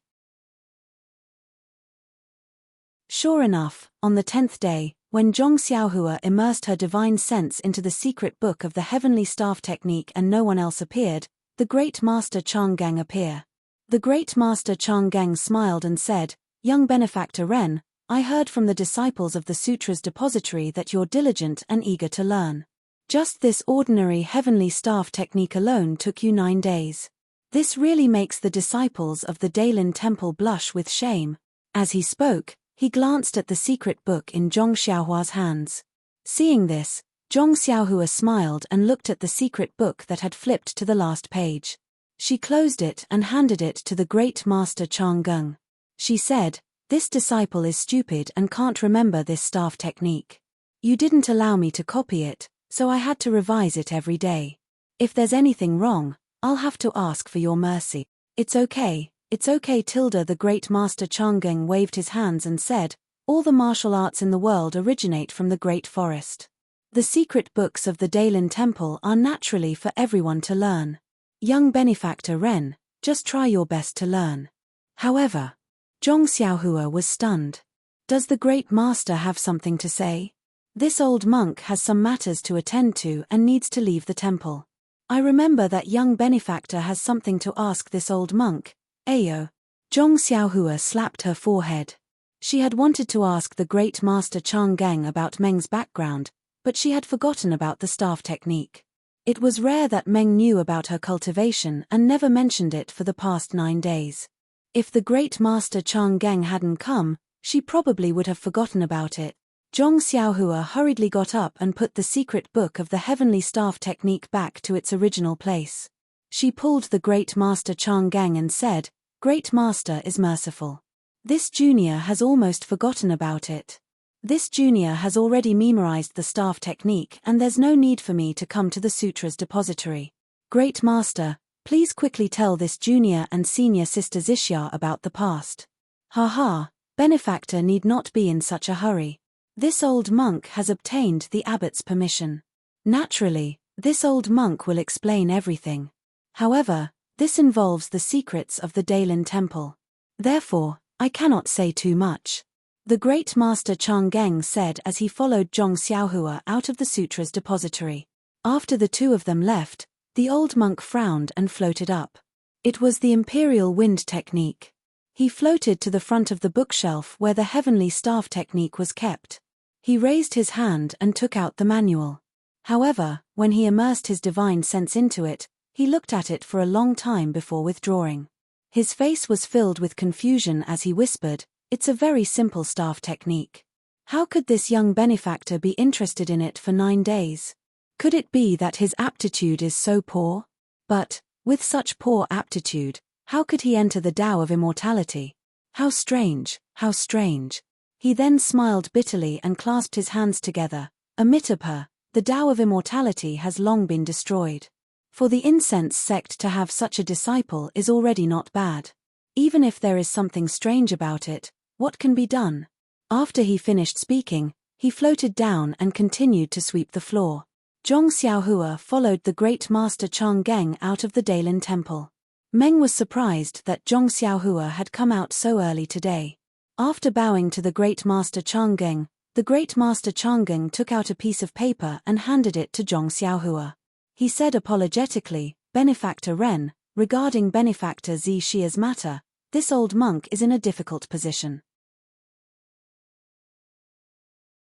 Sure enough, on the 10th day, when Zhong Xiaohua immersed her divine sense into the secret book of the heavenly staff technique and no one else appeared, the great master Changgang appeared. The great master Changgang smiled and said, "Young benefactor Ren, I heard from the disciples of the sutra's depository that you're diligent and eager to learn. Just this ordinary heavenly staff technique alone took you 9 days. This really makes the disciples of the Dailin temple blush with shame." As he spoke, he glanced at the secret book in Zhong Xiaohua's hands. Seeing this, Zhong Xiaohua smiled and looked at the secret book that had flipped to the last page. She closed it and handed it to the great master Changgang. She said, "This disciple is stupid and can't remember this staff technique. You didn't allow me to copy it, so I had to revise it every day. If there's anything wrong, I'll have to ask for your mercy." It's okay. The great master Changgang waved his hands and said, "All the martial arts in the world originate from the great forest. The secret books of the Dailin temple are naturally for everyone to learn. Young benefactor Ren, just try your best to learn." However, Zhong Xiaohua was stunned. Does the great master have something to say? This old monk has some matters to attend to and needs to leave the temple. I remember that young benefactor has something to ask this old monk. Ayo. Zhong Xiaohua slapped her forehead. She had wanted to ask the great master Changgang about Meng's background, but she had forgotten about the staff technique. It was rare that Meng knew about her cultivation and never mentioned it for the past 9 days. If the great master Chang Geng hadn't come, she probably would have forgotten about it. Zhong Xiaohua hurriedly got up and put the secret book of the heavenly staff technique back to its original place. She pulled the great master Chang Geng and said, "Great master is merciful. This junior has almost forgotten about it. This junior has already memorized the staff technique and there's no need for me to come to the sutra's depository. Great master, please quickly tell this junior and senior sister Xixia about the past." "Ha, benefactor need not be in such a hurry. This old monk has obtained the abbot's permission. Naturally, this old monk will explain everything. However, this involves the secrets of the Dailin temple. Therefore, I cannot say too much," the great master Chang Geng said as he followed Zhong Xiaohua out of the sutra's depository. After the two of them left, the old monk frowned and floated up. It was the imperial wind technique. He floated to the front of the bookshelf where the heavenly staff technique was kept. He raised his hand and took out the manual. However, when he immersed his divine sense into it, he looked at it for a long time before withdrawing. His face was filled with confusion as he whispered, "It's a very simple staff technique. How could this young benefactor be interested in it for 9 days? Could it be that his aptitude is so poor? But, with such poor aptitude, how could he enter the Tao of immortality? How strange, how strange." He then smiled bitterly and clasped his hands together. "Amitabha, the Tao of immortality has long been destroyed. For the incense sect to have such a disciple is already not bad. Even if there is something strange about it, what can be done?" After he finished speaking, he floated down and continued to sweep the floor. Zhong Xiaohua followed the great master Chang Geng out of the Dailin temple. Meng was surprised that Zhong Xiaohua had come out so early today. After bowing to the great master Chang Geng, the great master Chang Geng took out a piece of paper and handed it to Zhong Xiaohua. He said apologetically, "Benefactor Ren, regarding benefactor Xixia's matter, this old monk is in a difficult position.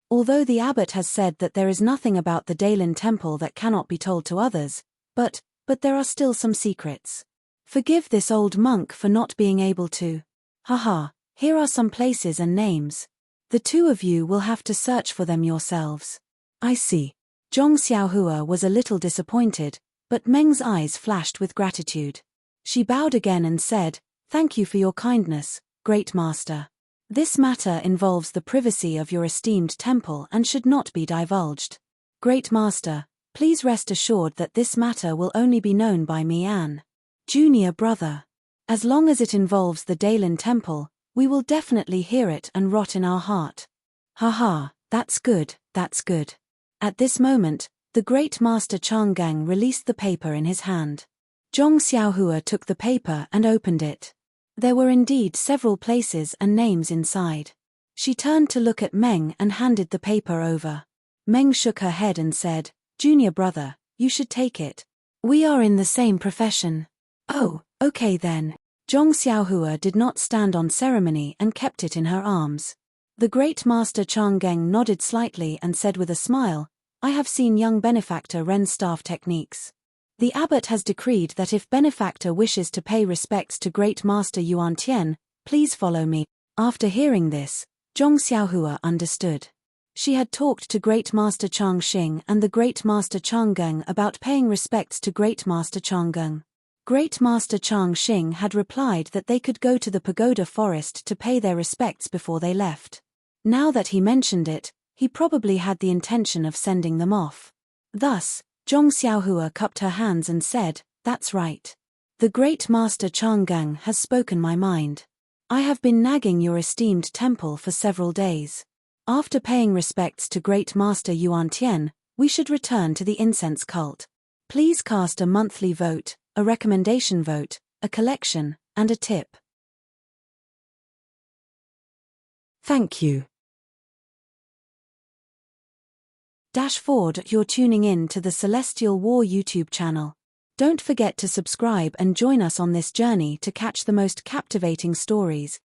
Although the abbot has said that there is nothing about the Dailin temple that cannot be told to others, but there are still some secrets. Forgive this old monk for not being able to. Haha, here are some places and names. The two of you will have to search for them yourselves." "I see." Zhong Xiaohua was a little disappointed, but Meng's eyes flashed with gratitude. She bowed again and said, "Thank you for your kindness, great master. This matter involves the privacy of your esteemed temple and should not be divulged. Great master, please rest assured that this matter will only be known by me and junior brother. As long as it involves the Dailin temple, we will definitely hear it and rot in our heart." "Haha, that's good, that's good." At this moment, the great master Chang Geng released the paper in his hand. Zhong Xiaohua took the paper and opened it. There were indeed several places and names inside. She turned to look at Meng and handed the paper over. Meng shook her head and said, "Junior brother, you should take it. We are in the same profession." "Oh, okay then." Zhong Xiaohua did not stand on ceremony and kept it in her arms. The great master Chang Geng nodded slightly and said with a smile, "I have seen young benefactor Ren's staff techniques. The abbot has decreed that if benefactor wishes to pay respects to great master Yuan Tian, please follow me." After hearing this, Zhong Xiaohua understood. She had talked to great master Chang Xing and the great master Chang Geng about paying respects to great master Chang Geng. Great master Chang Xing had replied that they could go to the pagoda forest to pay their respects before they left. Now that he mentioned it, he probably had the intention of sending them off. Thus, Zhong Xiaohua cupped her hands and said, "That's right. The great master Chang Geng has spoken my mind. I have been nagging your esteemed temple for several days. After paying respects to great master Yuan Tian, we should return to the incense cult. Please cast a monthly vote, a recommendation vote, a collection, and a tip." Thank you. You're tuning in to the Celestial War YouTube channel. Don't forget to subscribe and join us on this journey to catch the most captivating stories,